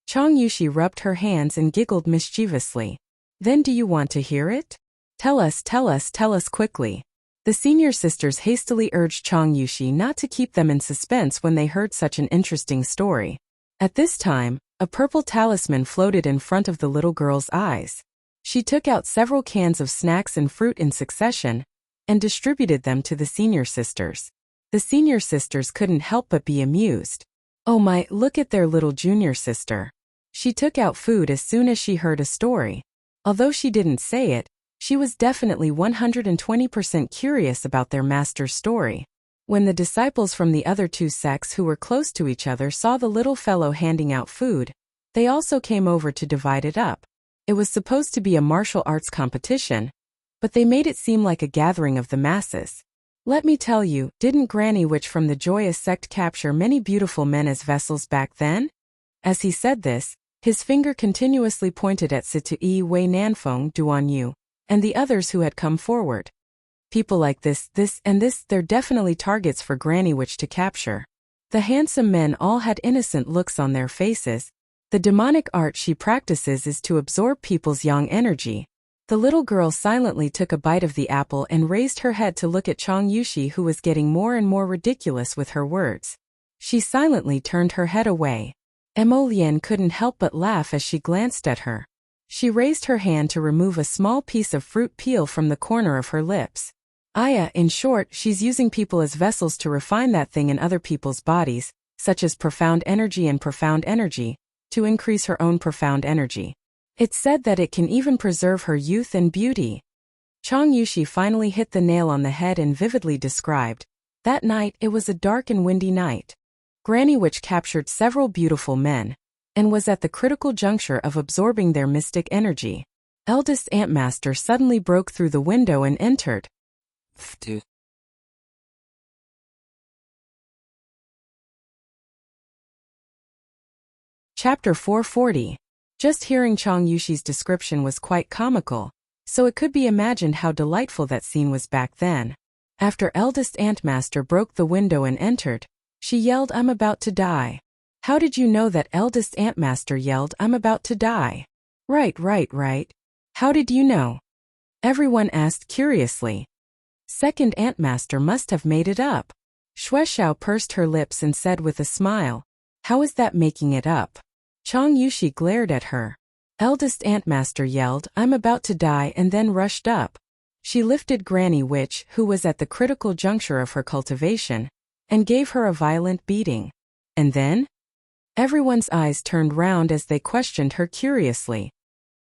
Chang Yushi rubbed her hands and giggled mischievously. Then do you want to hear it? Tell us quickly. The senior sisters hastily urged Chang Yushi not to keep them in suspense when they heard such an interesting story. At this time, A purple talisman floated in front of the little girl's eyes. She took out several cans of snacks and fruit in succession and distributed them to the senior sisters. The senior sisters couldn't help but be amused. Oh my, look at their little junior sister. She took out food as soon as she heard a story. Although she didn't say it, she was definitely 120% curious about their master's story. When the disciples from the other two sects who were close to each other saw the little fellow handing out food, they also came over to divide it up. It was supposed to be a martial arts competition, but they made it seem like a gathering of the masses. Let me tell you, didn't Granny Witch from the Joyous sect capture many beautiful men as vessels back then? As he said this, his finger continuously pointed at Situ Wei Nanfeng Duan Yu and the others who had come forward. People like this, they're definitely targets for Granny Witch to capture. The handsome men all had innocent looks on their faces. The demonic art she practices is to absorb people's yang energy. The little girl silently took a bite of the apple and raised her head to look at Chang Yushi, who was getting more and more ridiculous with her words. She silently turned her head away. Mo Lian couldn't help but laugh as she glanced at her. She raised her hand to remove a small piece of fruit peel from the corner of her lips. In short, she's using people as vessels to refine that thing in other people's bodies, such as profound energy, to increase her own profound energy. It's said that it can even preserve her youth and beauty. Chang Yushi finally hit the nail on the head and vividly described. That night, it was a dark and windy night. Granny Witch captured several beautiful men, and was at the critical juncture of absorbing their mystic energy. Eldest Antmaster suddenly broke through the window and entered. Chapter 440. Just hearing Chang Yushi's description was quite comical, so it could be imagined how delightful that scene was back then. After Eldest Antmaster broke the window and entered, she yelled, "I'm about to die." How did you know that Eldest Antmaster yelled, "I'm about to die"? Right. How did you know? Everyone asked curiously. Second Antmaster must have made it up. Shueshao pursed her lips and said with a smile, "How is that making it up?" Chang Yushi glared at her. Eldest Antmaster yelled, "I'm about to die," and then rushed up. She lifted Granny Witch, who was at the critical juncture of her cultivation, and gave her a violent beating. And then? Everyone's eyes turned round as they questioned her curiously.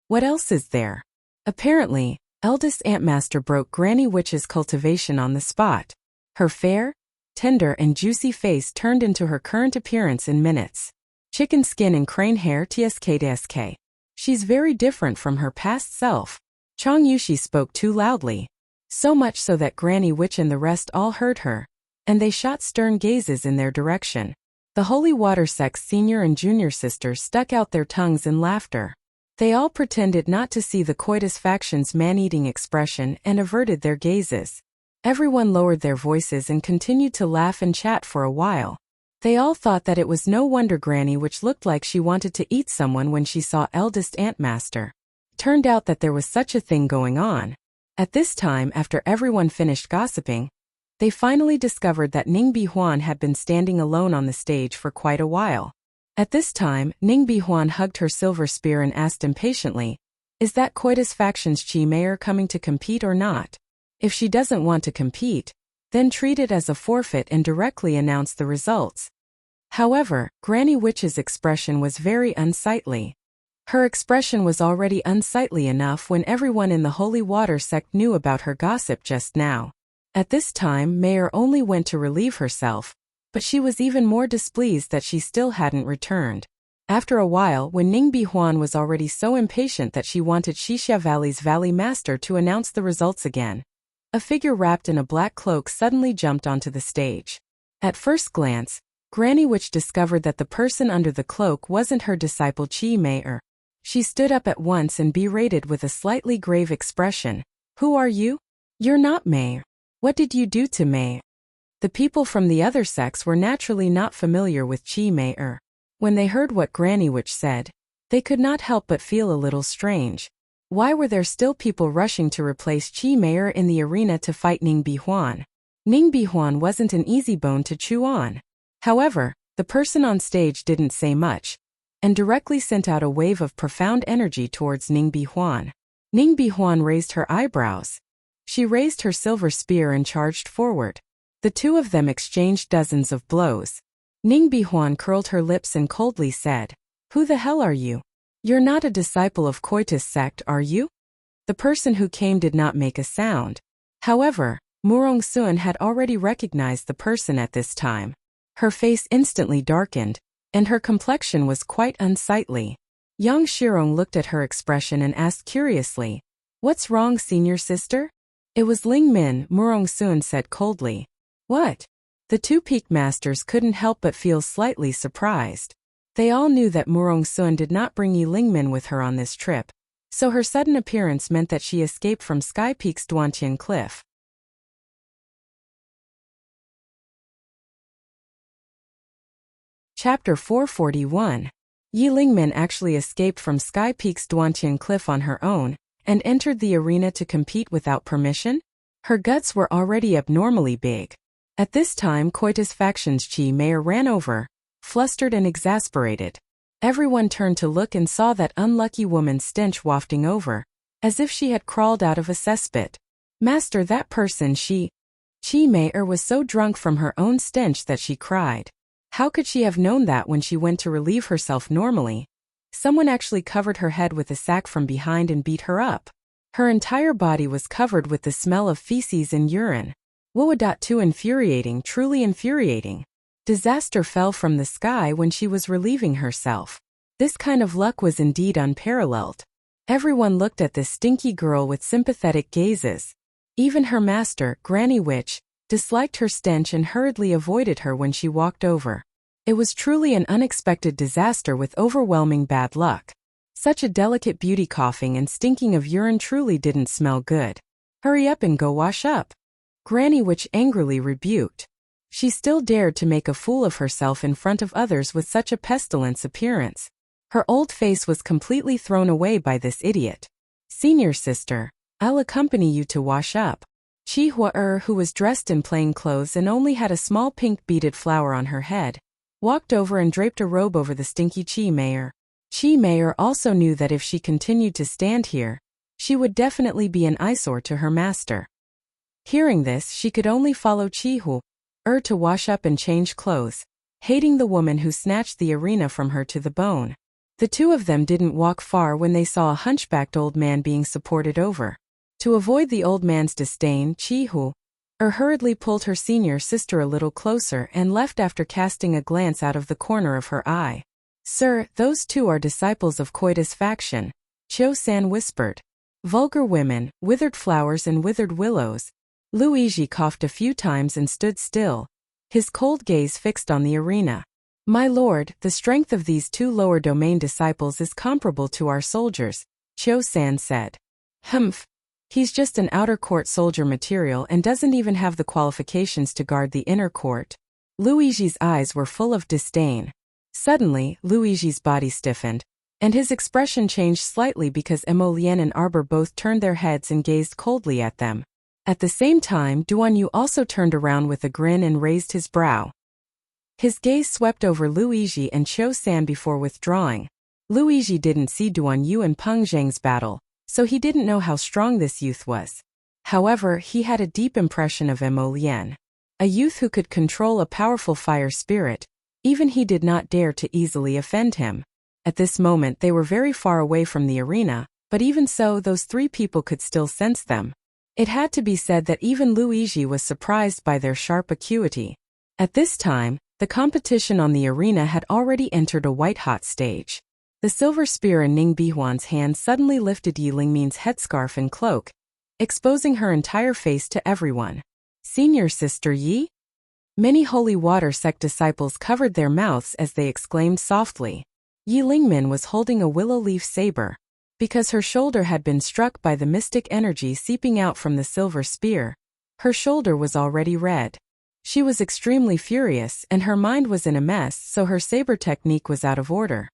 What else is there? Apparently, Eldest Antmaster broke Granny Witch's cultivation on the spot. Her fair, tender and juicy face turned into her current appearance in minutes. Chicken skin and crane hair tsk. She's very different from her past self. Chang Yushi spoke too loudly. So much so that Granny Witch and the rest all heard her, and they shot stern gazes in their direction. The Holy Water sect's senior and junior sisters stuck out their tongues in laughter. They all pretended not to see the coitus faction's man-eating expression and averted their gazes. Everyone lowered their voices and continued to laugh and chat for a while. They all thought that it was no wonder Granny Witch looked like she wanted to eat someone when she saw Eldest Antmaster. Turned out that there was such a thing going on. At this time, after everyone finished gossiping, they finally discovered that Ningbi Huan had been standing alone on the stage for quite a while. At this time, Ningbi Huan hugged her silver spear and asked impatiently, "Is that coitus faction's Chi Mayor coming to compete or not? If she doesn't want to compete, then treat it as a forfeit and directly announce the results." However, Granny Witch's expression was very unsightly. Her expression was already unsightly enough when everyone in the Holy Water sect knew about her gossip just now. At this time, Mayor only went to relieve herself, but she was even more displeased that she still hadn't returned. After a while, when Ningbi Huan was already so impatient that she wanted Xixia Valley's Valley Master to announce the results again, a figure wrapped in a black cloak suddenly jumped onto the stage. At first glance, Granny Witch discovered that the person under the cloak wasn't her disciple Chi Mayor. She stood up at once and berated with a slightly grave expression, "Who are you? You're not Mayor. What did you do to Mayor?" The people from the other sects were naturally not familiar with Chi Mayor. When they heard what Granny Witch said, they could not help but feel a little strange. Why were there still people rushing to replace Chi Mayor in the arena to fight Ningbi Huan? Ningbi Huan wasn't an easy bone to chew on. However, the person on stage didn't say much, and directly sent out a wave of profound energy towards Ning Bihuan. Ning Bihuan raised her eyebrows. She raised her silver spear and charged forward. The two of them exchanged dozens of blows. Ning Bihuan curled her lips and coldly said, "Who the hell are you? You're not a disciple of Coitus sect, are you?" The person who came did not make a sound. However, Murong Sun had already recognized the person at this time. Her face instantly darkened, and her complexion was quite unsightly. Yang Shirong looked at her expression and asked curiously, "What's wrong, senior sister?" "It was Ling Min," Murong Sun said coldly. "What?" The two peak masters couldn't help but feel slightly surprised. They all knew that Murong Sun did not bring Yi Lingmin with her on this trip, so her sudden appearance meant that she escaped from Sky Peak's Duantian Cliff. Chapter 441. Yi Lingmin actually escaped from Sky Peak's Duantian Cliff on her own, and entered the arena to compete without permission? Her guts were already abnormally big. At this time Coitus Faction's Chi Mayor ran over, flustered and exasperated. Everyone turned to look and saw that unlucky woman's stench wafting over, as if she had crawled out of a cesspit. "Master, that person Chi Mayor was so drunk from her own stench that she cried. How could she have known that when she went to relieve herself normally? Someone actually covered her head with a sack from behind and beat her up. Her entire body was covered with the smell of feces and urine. Too infuriating, truly infuriating. Disaster fell from the sky when she was relieving herself. This kind of luck was indeed unparalleled. Everyone looked at this stinky girl with sympathetic gazes. Even her master, Granny Witch, disliked her stench and hurriedly avoided her when she walked over. It was truly an unexpected disaster with overwhelming bad luck. Such a delicate beauty coughing and stinking of urine truly didn't smell good. "Hurry up and go wash up," Granny Witch angrily rebuked. She still dared to make a fool of herself in front of others with such a pestilence appearance. Her old face was completely thrown away by this idiot. "Senior sister, I'll accompany you to wash up." Chi Hua who was dressed in plain clothes and only had a small pink beaded flower on her head, walked over and draped a robe over the stinky Chi Mayor. Chi Mayor also knew that if she continued to stand here, she would definitely be an eyesore to her master. Hearing this, she could only follow Chi Hua to wash up and change clothes, hating the woman who snatched the arena from her to the bone. The two of them didn't walk far when they saw a hunchbacked old man being supported over. To avoid the old man's disdain, Chi Hua hurriedly pulled her senior sister a little closer and left after casting a glance out of the corner of her eye. "Sir, those two are disciples of Coitus Faction," Cho-san whispered. "Vulgar women, withered flowers and withered willows." Luigi coughed a few times and stood still, his cold gaze fixed on the arena. "My lord, the strength of these two lower domain disciples is comparable to our soldiers," Cho-san said. "Humph. He's just an outer court soldier material and doesn't even have the qualifications to guard the inner court." Luigi's eyes were full of disdain. Suddenly, Luigi's body stiffened, and his expression changed slightly because Emolien and Arbor both turned their heads and gazed coldly at them. At the same time, Duan Yu also turned around with a grin and raised his brow. His gaze swept over Luigi and Cho-san before withdrawing. Luigi didn't see Duan Yu and Peng Zhang's battle, so he didn't know how strong this youth was. However, he had a deep impression of Emolien. A youth who could control a powerful fire spirit. Even he did not dare to easily offend him. At this moment they were very far away from the arena, but even so those three people could still sense them. It had to be said that even Luigi was surprised by their sharp acuity. At this time, the competition on the arena had already entered a white-hot stage. The silver spear in Ning Bihuan's hand suddenly lifted Yi Lingmin's headscarf and cloak, exposing her entire face to everyone. "Senior sister Yi?" Many holy water sect disciples covered their mouths as they exclaimed softly. Yi Lingmin was holding a willow leaf saber. Because her shoulder had been struck by the mystic energy seeping out from the silver spear, her shoulder was already red. She was extremely furious and her mind was in a mess, so her saber technique was out of order.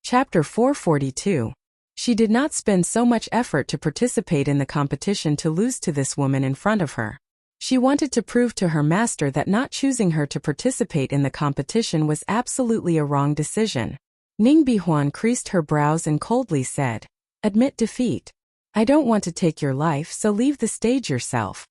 Chapter 442. She did not spend so much effort to participate in the competition to lose to this woman in front of her. She wanted to prove to her master that not choosing her to participate in the competition was absolutely a wrong decision. Ning Bihuan creased her brows and coldly said, "Admit defeat. I don't want to take your life, so leave the stage yourself."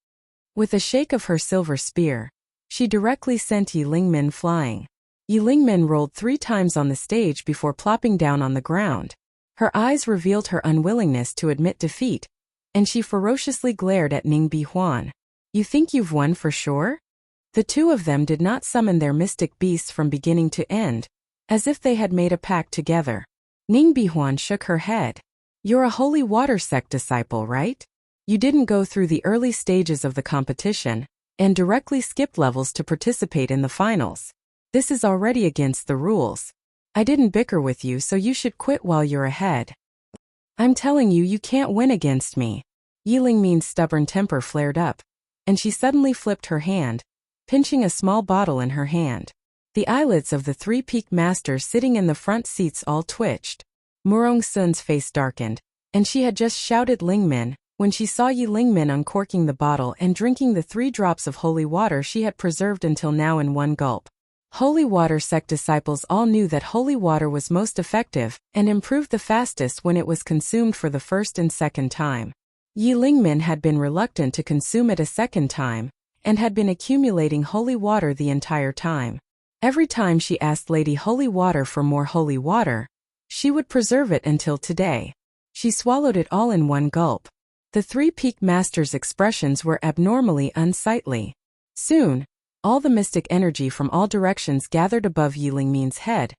With a shake of her silver spear, she directly sent Yi Lingmin flying. Yi Lingmin rolled 3 times on the stage before plopping down on the ground. Her eyes revealed her unwillingness to admit defeat, and she ferociously glared at Ning Bihuan. "You think you've won for sure?" The two of them did not summon their mystic beasts from beginning to end, as if they had made a pact together. Ning Bihuan shook her head. "You're a holy water sect disciple, right? You didn't go through the early stages of the competition, and directly skipped levels to participate in the finals. This is already against the rules. I didn't bicker with you, so you should quit while you're ahead. I'm telling you, you can't win against me." Yi Lingmin's stubborn temper flared up, and she suddenly flipped her hand, pinching a small bottle in her hand. The eyelids of the 3 peak masters sitting in the front seats all twitched. Murong Sun's face darkened, and she had just shouted Lingmin when she saw Yi Lingmin uncorking the bottle and drinking the 3 drops of holy water she had preserved until now in one gulp. Holy water sect disciples all knew that holy water was most effective and improved the fastest when it was consumed for the first and second time. Yi Lingmin had been reluctant to consume it a second time, and had been accumulating holy water the entire time. Every time she asked Lady Holy Water for more holy water, she would preserve it until today. She swallowed it all in one gulp. The 3 peak masters' expressions were abnormally unsightly. Soon, all the mystic energy from all directions gathered above Yi Lingmin's head,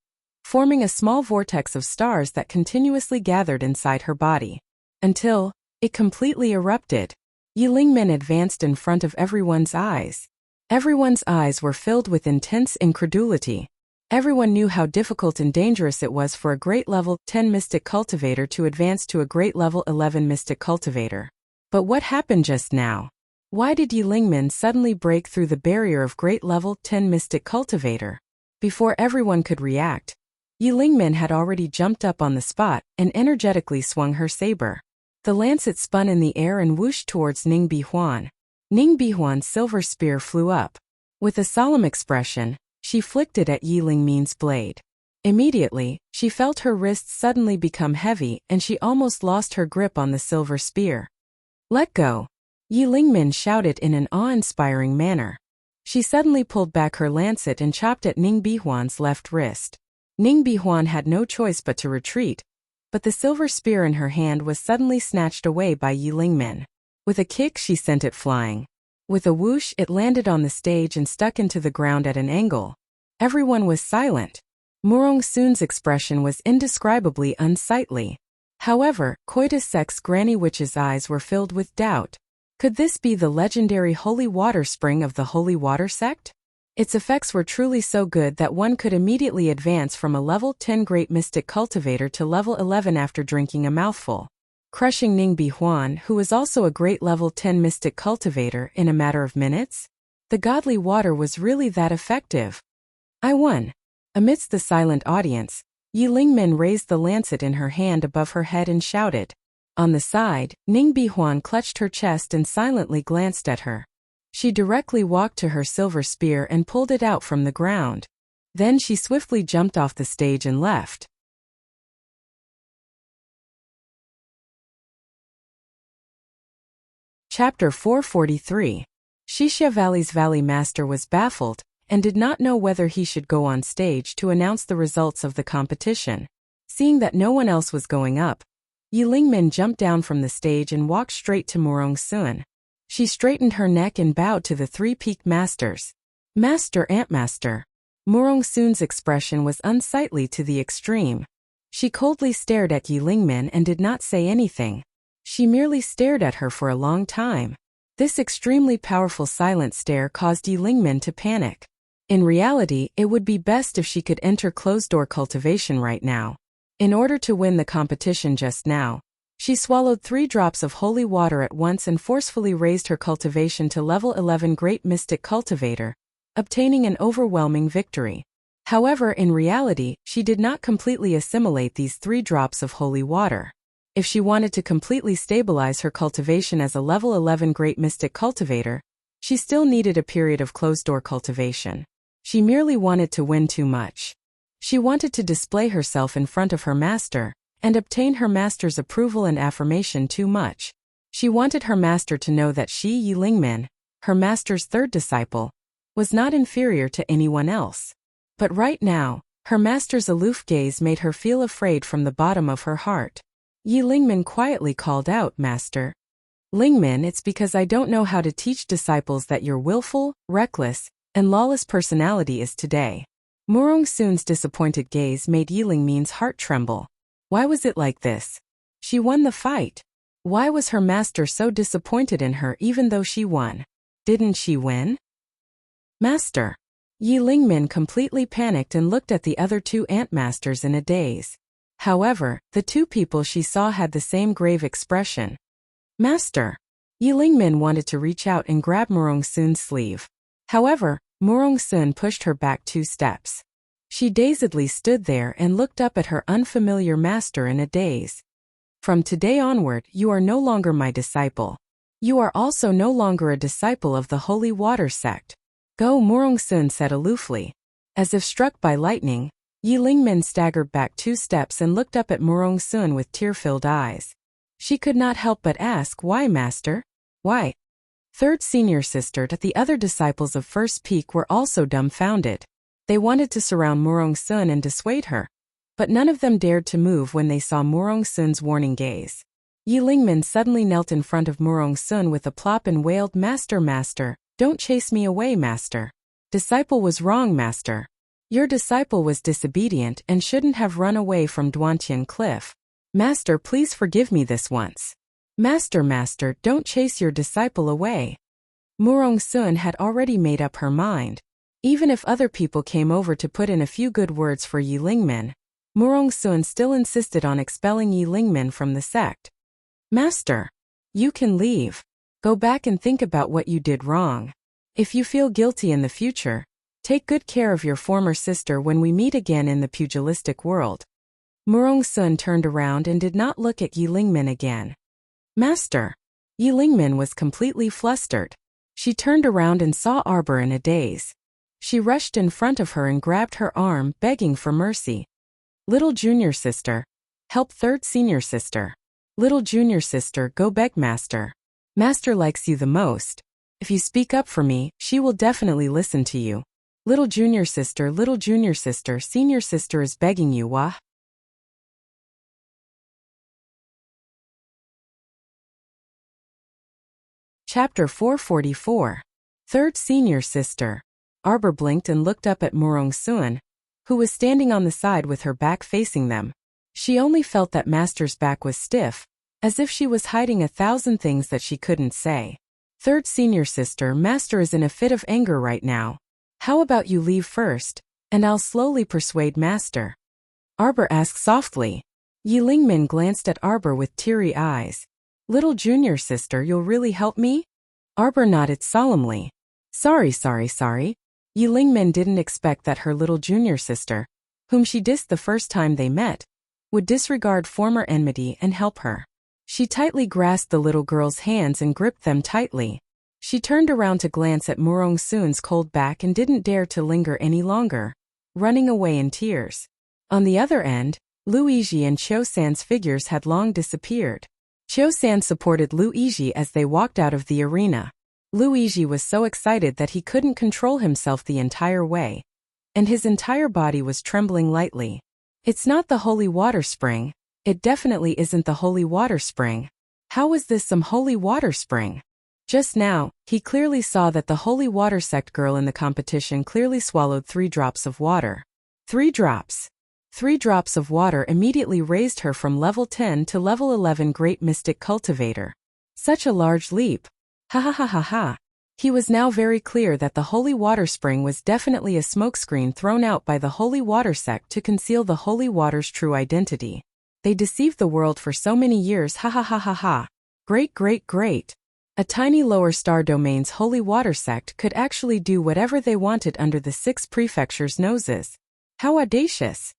forming a small vortex of stars that continuously gathered inside her body, until it completely erupted. Yi Lingmin advanced in front of everyone's eyes. Everyone's eyes were filled with intense incredulity. Everyone knew how difficult and dangerous it was for a great level 10 mystic cultivator to advance to a great level 11 mystic cultivator. But what happened just now? Why did Yi Lingmin suddenly break through the barrier of great level 10 mystic cultivator? Before everyone could react, Yi Lingmin had already jumped up on the spot and energetically swung her saber. The lancet spun in the air and whooshed towards Ning Bihuan. Ning Bihuan's silver spear flew up. With a solemn expression, she flicked it at Yi Lingmin's blade. Immediately, she felt her wrists suddenly become heavy and she almost lost her grip on the silver spear. "Let go!" Yi Lingmin shouted in an awe-inspiring manner. She suddenly pulled back her lancet and chopped at Ning Bihuan's left wrist. Ning Bihuan had no choice but to retreat, but the silver spear in her hand was suddenly snatched away by Yi Lingmin. With a kick, she sent it flying. With a whoosh, it landed on the stage and stuck into the ground at an angle. Everyone was silent. Murong Sun's expression was indescribably unsightly. However, Coitus Sec's Granny Witch's eyes were filled with doubt. Could this be the legendary holy water spring of the holy water sect? Its effects were truly so good that one could immediately advance from a level 10 great mystic cultivator to level 11 after drinking a mouthful, crushing Ning Bihuan, who was also a great level 10 mystic cultivator, in a matter of minutes. The godly water was really that effective. "I won." Amidst the silent audience, Yi Lingmin raised the lancet in her hand above her head and shouted. On the side, Ning Bihuan clutched her chest and silently glanced at her. She directly walked to her silver spear and pulled it out from the ground. Then she swiftly jumped off the stage and left. Chapter 443. Xixia Valley's Valley Master was baffled and did not know whether he should go on stage to announce the results of the competition. Seeing that no one else was going up, Yi Lingmin jumped down from the stage and walked straight to Murong Sun. She straightened her neck and bowed to the 3 peak masters. "Master, Antmaster." Murong Sun's expression was unsightly to the extreme. She coldly stared at Yi Lingmin and did not say anything. She merely stared at her for a long time. This extremely powerful silent stare caused Yi Lingmin to panic. In reality, it would be best if she could enter closed-door cultivation right now. In order to win the competition just now, she swallowed 3 drops of holy water at once and forcefully raised her cultivation to level 11 Great Mystic Cultivator, obtaining an overwhelming victory. However, in reality, she did not completely assimilate these 3 drops of holy water. If she wanted to completely stabilize her cultivation as a level 11 Great Mystic Cultivator, She still needed a period of closed-door cultivation. She merely wanted to win too much. She wanted to display herself in front of her master, and obtain her master's approval and affirmation too much. She wanted her master to know that she, Yi Lingmin, her master's third disciple, was not inferior to anyone else. But right now, her master's aloof gaze made her feel afraid from the bottom of her heart. Yi Lingmin quietly called out, "Master." "Lingmin, it's because I don't know how to teach disciples that your willful, reckless, and lawless personality is today." Murong Sun's disappointed gaze made Yi Lingmin's heart tremble. Why was it like this? She won the fight. Why was her master so disappointed in her even though she won? Didn't she win? "Master." Yi Lingmin completely panicked and looked at the other two ant masters in a daze. However, the two people she saw had the same grave expression. "Master." Yi Lingmin wanted to reach out and grab Murong Sun's sleeve. However, Murong Sun pushed her back 2 steps. She dazedly stood there and looked up at her unfamiliar master in a daze. "From today onward, you are no longer my disciple. You are also no longer a disciple of the Holy Water sect. Go," Murong Sun said aloofly. As if struck by lightning, Yi Lingmin staggered back 2 steps and looked up at Murong Sun with tear-filled eyes. She could not help but ask, "Why, master? Why?" Third senior sister, the other disciples of First Peak were also dumbfounded. They wanted to surround Murong Sun and dissuade her, but none of them dared to move when they saw Murong Sun's warning gaze. Yi Lingmin suddenly knelt in front of Murong Sun with a plop and wailed, "Master, master, don't chase me away, master. Disciple was wrong, master. Your disciple was disobedient and shouldn't have run away from Duantian Cliff. Master, please forgive me this once. Master, master, don't chase your disciple away." Murong Sun had already made up her mind. Even if other people came over to put in a few good words for Yi Lingmin, Murong Sun still insisted on expelling Yi Lingmin from the sect. "Master, you can leave. Go back and think about what you did wrong. If you feel guilty in the future, take good care of your former sister when we meet again in the pugilistic world." Murong Sun turned around and did not look at Yi Lingmin again. "Master." Yi Lingmin was completely flustered. She turned around and saw Arbor in a daze. She rushed in front of her and grabbed her arm, begging for mercy. "Little junior sister, help third senior sister. Little junior sister, go beg master. Master likes you the most. If you speak up for me, she will definitely listen to you. Little junior sister, senior sister is begging you, wah." Chapter 444. Third Senior Sister. Arbor blinked and looked up at Murong Sun, who was standing on the side with her back facing them. She only felt that Master's back was stiff, as if she was hiding 1,000 things that she couldn't say. "Third Senior Sister, Master is in a fit of anger right now. How about you leave first, and I'll slowly persuade Master?" Arbor asked softly. Yi Lingmin glanced at Arbor with teary eyes. "Little junior sister, you'll really help me?" Arbor nodded solemnly. Sorry. Yi Lingmin didn't expect that her little junior sister, whom she dissed the first time they met, would disregard former enmity and help her. She tightly grasped the little girl's hands and gripped them tightly. She turned around to glance at Murong Sun's cold back and didn't dare to linger any longer, running away in tears. On the other end, Luigi and Qiu San's figures had long disappeared. Qiu San supported Luigi as they walked out of the arena. Luigi was so excited that he couldn't control himself the entire way, and his entire body was trembling lightly. "It's not the holy water spring. It definitely isn't the holy water spring. How was this some holy water spring?" Just now, he clearly saw that the holy water sect girl in the competition clearly swallowed 3 drops of water. 3 drops. 3 drops of water immediately raised her from level 10 to level 11 Great Mystic Cultivator. Such a large leap. Ha. He was now very clear that the holy water spring was definitely a smokescreen thrown out by the holy water sect to conceal the holy water's true identity. They deceived the world for so many years. Ha. Great. A tiny lower star domain's holy water sect could actually do whatever they wanted under the 6 prefectures' noses. How audacious.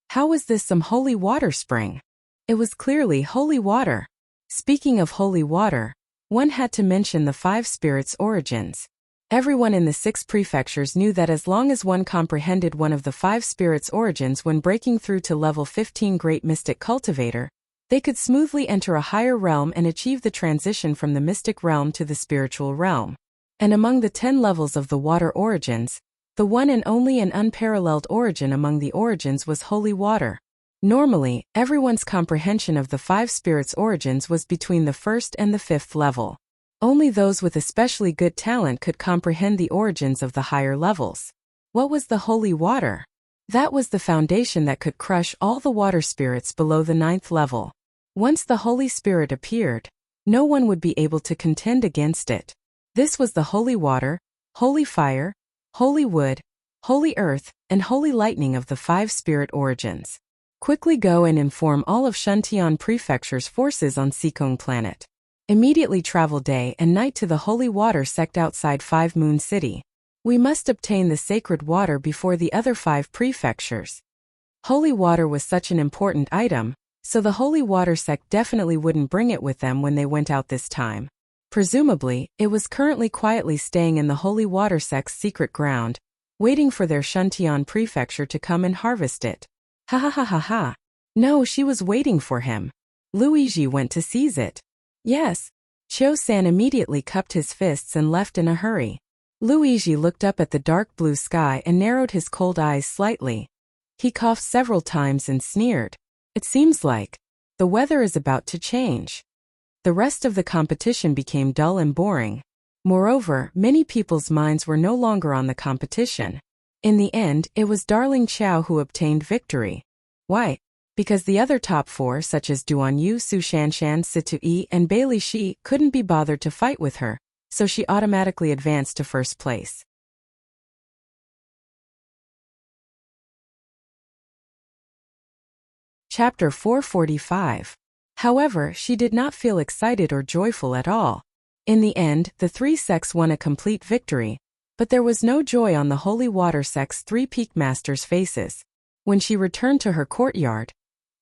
How was this some holy water spring? It was clearly holy water. Speaking of holy water, One had to mention the 5 spirits' origins. Everyone in the 6 prefectures knew that as long as one comprehended one of the 5 spirits' origins when breaking through to level 15 Great Mystic Cultivator, they could smoothly enter a higher realm and achieve the transition from the mystic realm to the spiritual realm. And among the 10 levels of the water origins, the one and only and unparalleled origin among the origins was holy water. Normally, everyone's comprehension of the 5 spirits' origins was between the 1st and the 5th level. Only those with especially good talent could comprehend the origins of the higher levels. What was the holy water? That was the foundation that could crush all the water spirits below the 9th level. Once the Holy Spirit appeared, no one would be able to contend against it. This was the holy water, holy fire, holy wood, holy earth, and holy lightning of the 5 spirit origins. Quickly go and inform all of Shuntian Prefecture's forces on Seikong Planet. Immediately travel day and night to the holy water sect outside 5 Moon City. We must obtain the sacred water before the other 5 prefectures. Holy water was such an important item, so the holy water sect definitely wouldn't bring it with them when they went out this time. Presumably, it was currently quietly staying in the holy water sect's secret ground, waiting for their Shuntian prefecture to come and harvest it. Ha ha ha ha ha. No, she was waiting for him. Luigi went to seize it. Yes. Cho-san immediately cupped his fists and left in a hurry. Luigi looked up at the dark blue sky and narrowed his cold eyes slightly. He coughed several times and sneered. It seems like the weather is about to change. The rest of the competition became dull and boring. Moreover, many people's minds were no longer on the competition. In the end, it was Darling Chow who obtained victory. Why? Because the other top 4 such as Duan Yu, Su Shanshan, Situ Yi, and Bailey Shi couldn't be bothered to fight with her, so she automatically advanced to first place. Chapter 445. However, she did not feel excited or joyful at all. In the end, the 3 sects won a complete victory, but there was no joy on the holy water sect's 3 peak masters' faces. When she returned to her courtyard,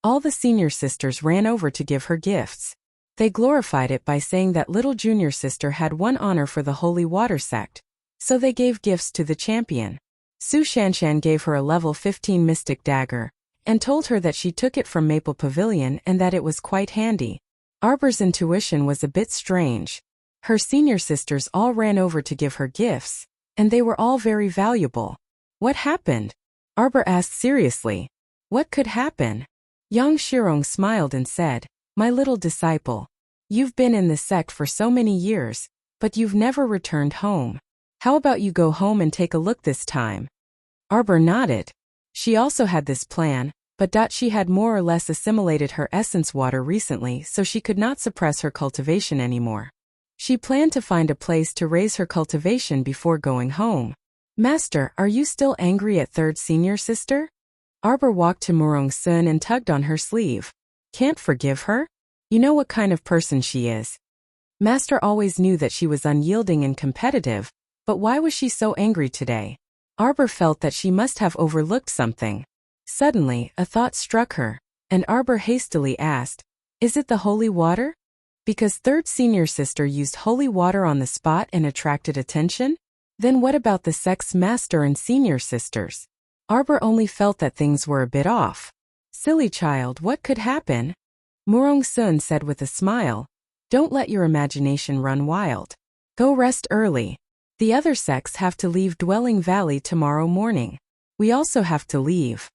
all the senior sisters ran over to give her gifts. They glorified it by saying that little junior sister had won honor for the holy water sect, so they gave gifts to the champion. Su Shanshan gave her a level 15 mystic dagger, and told her that she took it from Maple Pavilion and that it was quite handy. Arbor's intuition was a bit strange. Her senior sisters all ran over to give her gifts, and they were all very valuable. What happened? Arbor asked seriously. What could happen? Yang Shirong smiled and said, My little disciple, you've been in this sect for so many years, but you've never returned home. How about you go home and take a look this time? Arbor nodded. She also had this plan, but she had more or less assimilated her essence water recently, so she could not suppress her cultivation anymore. She planned to find a place to raise her cultivation before going home. Master, are you still angry at 3rd senior sister? Arbor walked to Murong Sun and tugged on her sleeve. Can't forgive her? You know what kind of person she is. Master always knew that she was unyielding and competitive, but why was she so angry today? Arbor felt that she must have overlooked something. Suddenly, a thought struck her, and Arbor hastily asked, Is it the holy water? Because 3rd senior sister used holy water on the spot and attracted attention? Then what about the sect's master and senior sisters? Arbor only felt that things were a bit off. Silly child, what could happen? Murong Sun said with a smile, Don't let your imagination run wild. Go rest early. The other sects have to leave Dwelling Valley tomorrow morning. We also have to leave.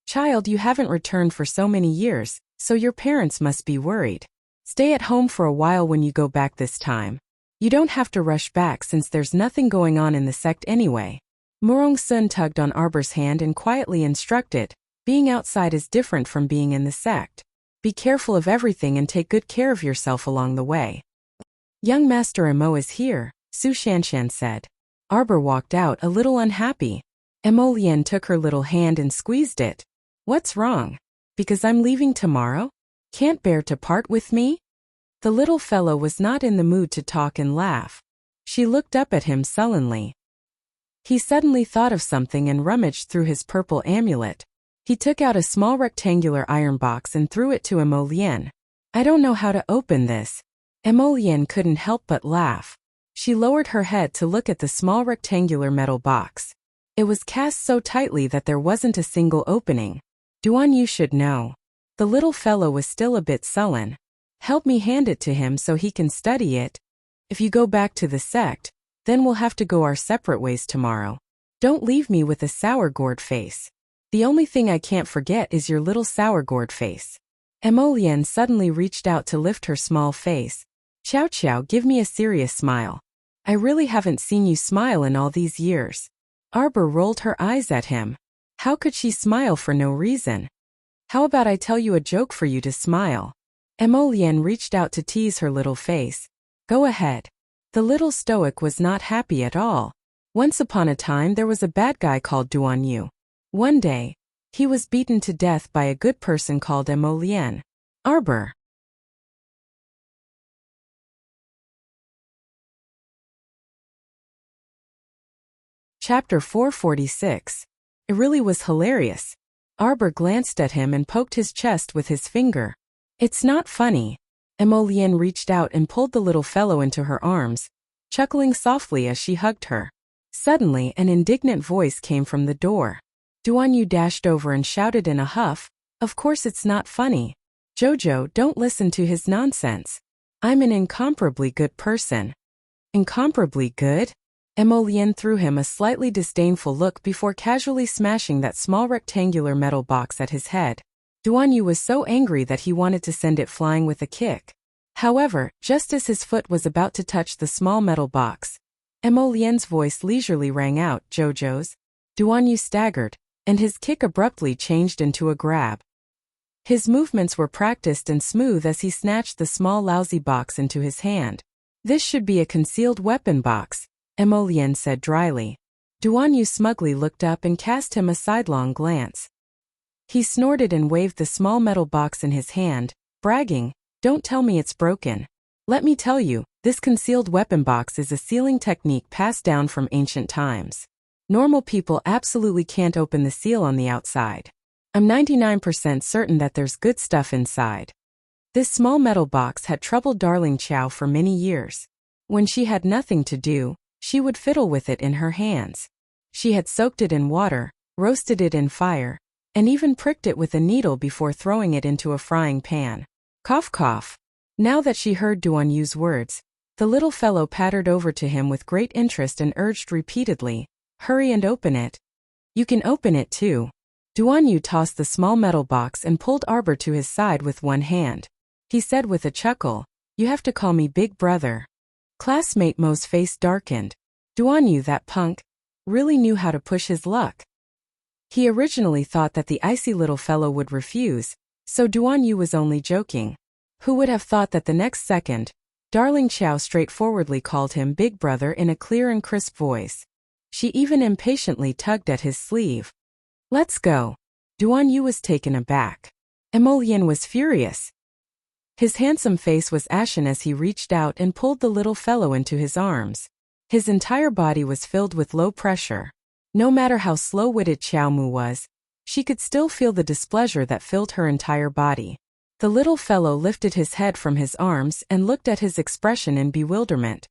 Child, you haven't returned for so many years, so your parents must be worried. Stay at home for a while when you go back this time. You don't have to rush back since there's nothing going on in the sect anyway. Murong Sun tugged on Arbor's hand and quietly instructed, Being outside is different from being in the sect. Be careful of everything and take good care of yourself along the way. Young Master Emo is here, Su Shanshan said. Arbor walked out a little unhappy. Emo Lien took her little hand and squeezed it. What's wrong? Because I'm leaving tomorrow? Can't bear to part with me? The little fellow was not in the mood to talk and laugh. She looked up at him sullenly. He suddenly thought of something and rummaged through his purple amulet. He took out a small rectangular iron box and threw it to Emo Lien. I don't know how to open this. Emolienne couldn't help but laugh. She lowered her head to look at the small rectangular metal box. It was cast so tightly that there wasn't a single opening. Duan, should know. The little fellow was still a bit sullen. Help me hand it to him so he can study it. If you go back to the sect, then we'll have to go our separate ways tomorrow. Don't leave me with a sour gourd face. The only thing I can't forget is your little sour gourd face. Emolienne suddenly reached out to lift her small face. Chow Chow, give me a serious smile. I really haven't seen you smile in all these years. Arbor rolled her eyes at him. How could she smile for no reason? How about I tell you a joke for you to smile? Emolienne reached out to tease her little face. Go ahead. The little stoic was not happy at all. Once upon a time there was a bad guy called Duan. One day, he was beaten to death by a good person called Emolienne. Arbor. Chapter 446. It really was hilarious. Arbor glanced at him and poked his chest with his finger. It's not funny. Emolienne reached out and pulled the little fellow into her arms, chuckling softly as she hugged her. Suddenly, an indignant voice came from the door. Duan dashed over and shouted in a huff, "Of course it's not funny. Jojo, don't listen to his nonsense. I'm an incomparably good person." Incomparably good? Emolienne threw him a slightly disdainful look before casually smashing that small rectangular metal box at his head. Duan was so angry that he wanted to send it flying with a kick. However, just as his foot was about to touch the small metal box, Emolienne's voice leisurely rang out, "Jojo's." Duan staggered, and his kick abruptly changed into a grab. His movements were practiced and smooth as he snatched the small lousy box into his hand. This should be a concealed weapon box, Emolienne said dryly. Duan smugly looked up and cast him a sidelong glance. He snorted and waved the small metal box in his hand, bragging, "Don't tell me it's broken. Let me tell you, this concealed weapon box is a sealing technique passed down from ancient times. Normal people absolutely can't open the seal on the outside. I'm 99% certain that there's good stuff inside." This small metal box had troubled Darling Chow for many years. When she had nothing to do, she would fiddle with it in her hands. She had soaked it in water, roasted it in fire, and even pricked it with a needle before throwing it into a frying pan. Cough cough. Now that she heard Duan's words, the little fellow pattered over to him with great interest and urged repeatedly, "Hurry and open it." "You can open it too." Duan tossed the small metal box and pulled Arbor to his side with one hand. He said with a chuckle, "You have to call me Big Brother." Classmate Mo's face darkened. Duan, that punk, really knew how to push his luck. He originally thought that the icy little fellow would refuse, so Duan was only joking. Who would have thought that the next second, Darling Chow straightforwardly called him Big Brother in a clear and crisp voice. She even impatiently tugged at his sleeve. "Let's go." Duan was taken aback. Emolienne was furious. His handsome face was ashen as he reached out and pulled the little fellow into his arms. His entire body was filled with low pressure. No matter how slow-witted Chow Mu was, she could still feel the displeasure that filled her entire body. The little fellow lifted his head from his arms and looked at his expression in bewilderment.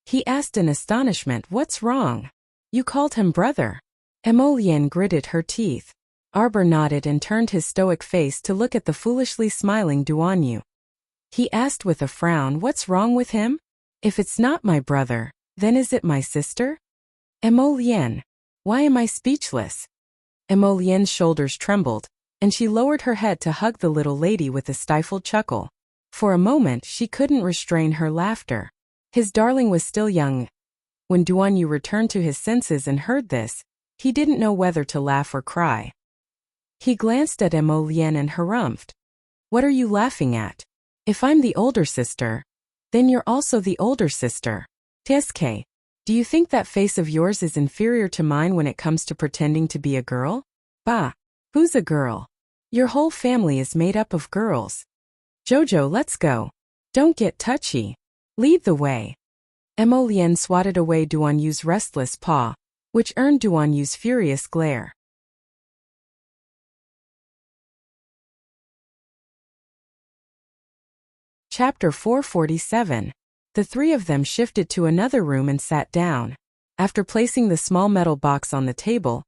He asked in astonishment, "What's wrong? You called him brother." Emolienne gritted her teeth. Arbor nodded and turned his stoic face to look at the foolishly smiling Duan. He asked with a frown, "What's wrong with him? If it's not my brother, then is it my sister?" Emolienne. Why am I speechless? Emolienne's shoulders trembled, and she lowered her head to hug the little lady with a stifled chuckle. For a moment she couldn't restrain her laughter. His darling was still young. When Duan returned to his senses and heard this, he didn't know whether to laugh or cry. He glanced at Emolienne and harumphed. "What are you laughing at? If I'm the older sister, then you're also the older sister. TSK, do you think that face of yours is inferior to mine when it comes to pretending to be a girl? Bah, who's a girl? Your whole family is made up of girls. Jojo, let's go. Don't get touchy. Lead the way." Emolienne swatted away Duan's restless paw, which earned Duan's furious glare. Chapter 447. The three of them shifted to another room and sat down. After placing the small metal box on the table,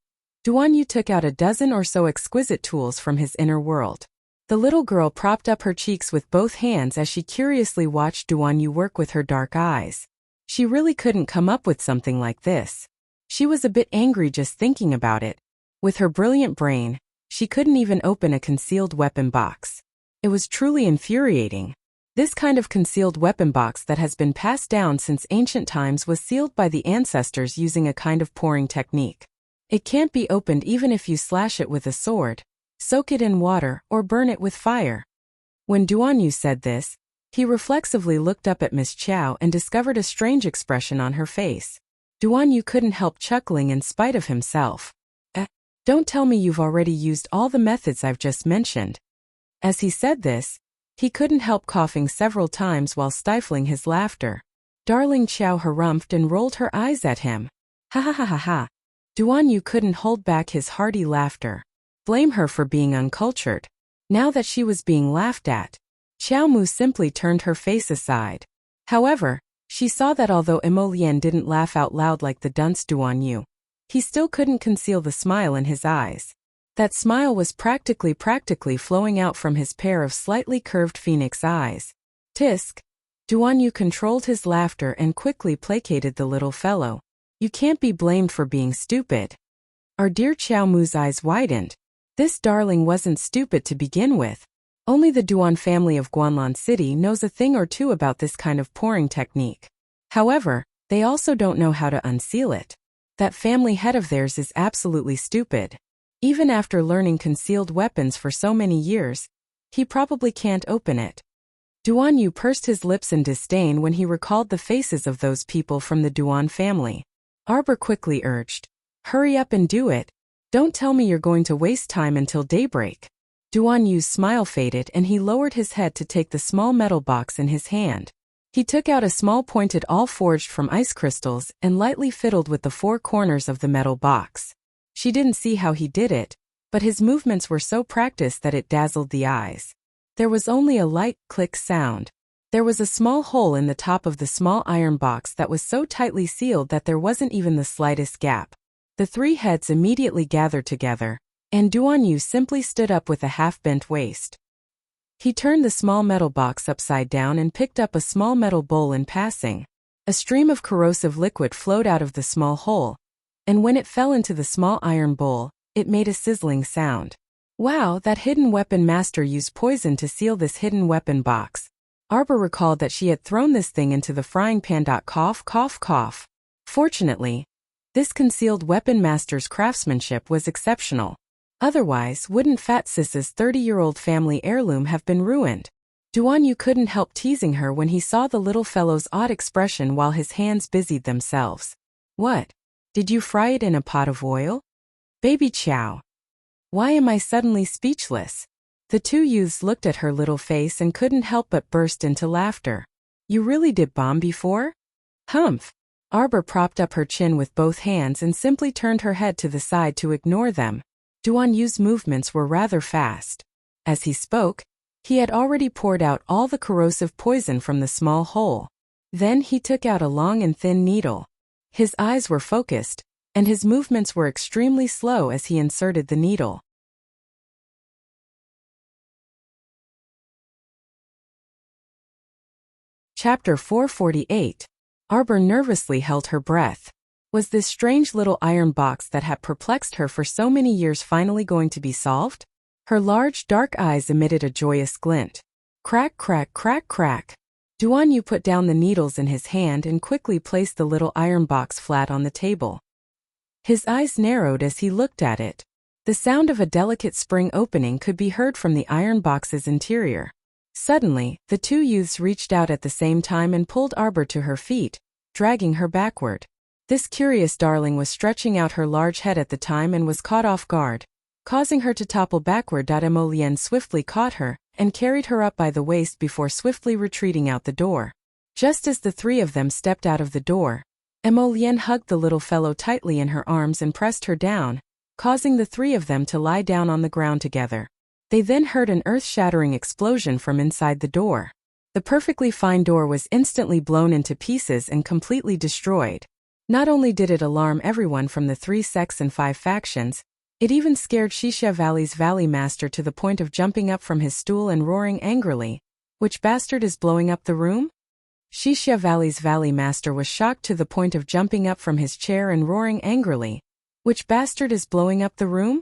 Duan Yu took out a dozen or so exquisite tools from his inner world. The little girl propped up her cheeks with both hands as she curiously watched Duan Yu work with her dark eyes. She really couldn't come up with something like this. She was a bit angry just thinking about it. With her brilliant brain, she couldn't even open a concealed weapon box. It was truly infuriating. This kind of concealed weapon box that has been passed down since ancient times was sealed by the ancestors using a kind of pouring technique. It can't be opened even if you slash it with a sword, soak it in water, or burn it with fire. When Duan Yu said this, he reflexively looked up at Miss Chow and discovered a strange expression on her face. Duan Yu couldn't help chuckling in spite of himself. Don't tell me you've already used all the methods I've just mentioned. As he said this, he couldn't help coughing several times while stifling his laughter. Darling Chow harumphed and rolled her eyes at him. Ha ha ha ha ha. Duan Yu couldn't hold back his hearty laughter. Blame her for being uncultured. Now that she was being laughed at, Xiao Mu simply turned her face aside. However, she saw that although Emolien didn't laugh out loud like the dunce Duan Yu, he still couldn't conceal the smile in his eyes. That smile was practically flowing out from his pair of slightly curved phoenix eyes. Tisk. Duan Yu controlled his laughter and quickly placated the little fellow. You can't be blamed for being stupid. Our dear Xiao Mu's eyes widened. This darling wasn't stupid to begin with. Only the Duan family of Guanlan City knows a thing or two about this kind of pouring technique. However, they also don't know how to unseal it. That family head of theirs is absolutely stupid. Even after learning concealed weapons for so many years, he probably can't open it. Duan Yu pursed his lips in disdain when he recalled the faces of those people from the Duan family. Arbor quickly urged, "Hurry up and do it. Don't tell me you're going to waste time until daybreak." Duan Yu's smile faded and he lowered his head to take the small metal box in his hand. He took out a small pointed awl forged from ice crystals and lightly fiddled with the four corners of the metal box. She didn't see how he did it, but his movements were so practiced that it dazzled the eyes. There was only a light click sound. There was a small hole in the top of the small iron box that was so tightly sealed that there wasn't even the slightest gap. The three heads immediately gathered together, and Duan Yu simply stood up with a half-bent waist. He turned the small metal box upside down and picked up a small metal bowl in passing. A stream of corrosive liquid flowed out of the small hole, and when it fell into the small iron bowl, it made a sizzling sound. Wow, that hidden weapon master used poison to seal this hidden weapon box. Arbor recalled that she had thrown this thing into the frying pan. Cough, cough, cough. Fortunately, this concealed weapon master's craftsmanship was exceptional. Otherwise, wouldn't Fat Sis's 30-year-old family heirloom have been ruined? Duan Yu couldn't help teasing her when he saw the little fellow's odd expression while his hands busied themselves. What? Did you fry it in a pot of oil? Baby Chow. Why am I suddenly speechless? The two youths looked at her little face and couldn't help but burst into laughter. You really did bomb before? Humph. Arbor propped up her chin with both hands and simply turned her head to the side to ignore them. Duan Yu's movements were rather fast. As he spoke, he had already poured out all the corrosive poison from the small hole. Then he took out a long and thin needle. His eyes were focused, and his movements were extremely slow as he inserted the needle. Chapter 448. Arbor nervously held her breath. Was this strange little iron box that had perplexed her for so many years finally going to be solved? Her large, dark eyes emitted a joyous glint. Crack, crack, crack, crack. Duan Yu put down the needles in his hand and quickly placed the little iron box flat on the table. His eyes narrowed as he looked at it. The sound of a delicate spring opening could be heard from the iron box's interior. Suddenly, the two youths reached out at the same time and pulled Arbor to her feet, dragging her backward. This curious darling was stretching out her large head at the time and was caught off guard, causing her to topple backward. Emolien swiftly caught her and carried her up by the waist before swiftly retreating out the door. Just as the three of them stepped out of the door, Emolien hugged the little fellow tightly in her arms and pressed her down, causing the three of them to lie down on the ground together. They then heard an earth-shattering explosion from inside the door. The perfectly fine door was instantly blown into pieces and completely destroyed. Not only did it alarm everyone from the 3 sects and 5 factions, it even scared Wuxia Valley's Valley Master to the point of jumping up from his stool and roaring angrily, "Which bastard is blowing up the room?" Wuxia Valley's Valley Master was shocked to the point of jumping up from his chair and roaring angrily, "Which bastard is blowing up the room?"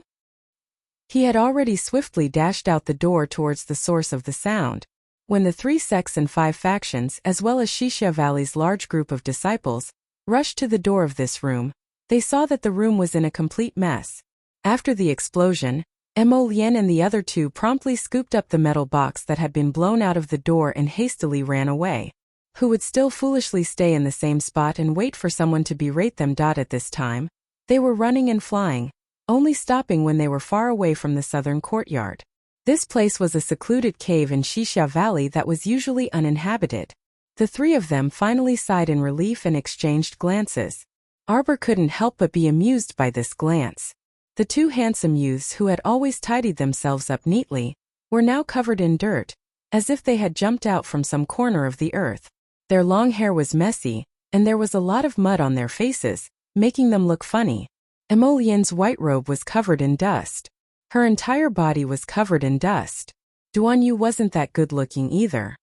He had already swiftly dashed out the door towards the source of the sound. When the 3 sects and 5 factions, as well as Wuxia Valley's large group of disciples, rushed to the door of this room, they saw that the room was in a complete mess. After the explosion, Mo Lian and the other 2 promptly scooped up the metal box that had been blown out of the door and hastily ran away. Who would still foolishly stay in the same spot and wait for someone to berate them? At this time, they were running and flying, only stopping when they were far away from the southern courtyard. This place was a secluded cave in Wuxia Valley that was usually uninhabited. The 3 of them finally sighed in relief and exchanged glances. Arbor couldn't help but be amused by this glance. The 2 handsome youths who had always tidied themselves up neatly were now covered in dirt, as if they had jumped out from some corner of the earth. Their long hair was messy, and there was a lot of mud on their faces, making them look funny. Emolien's white robe was covered in dust. Her entire body was covered in dust. Duan Yu wasn't that good-looking either.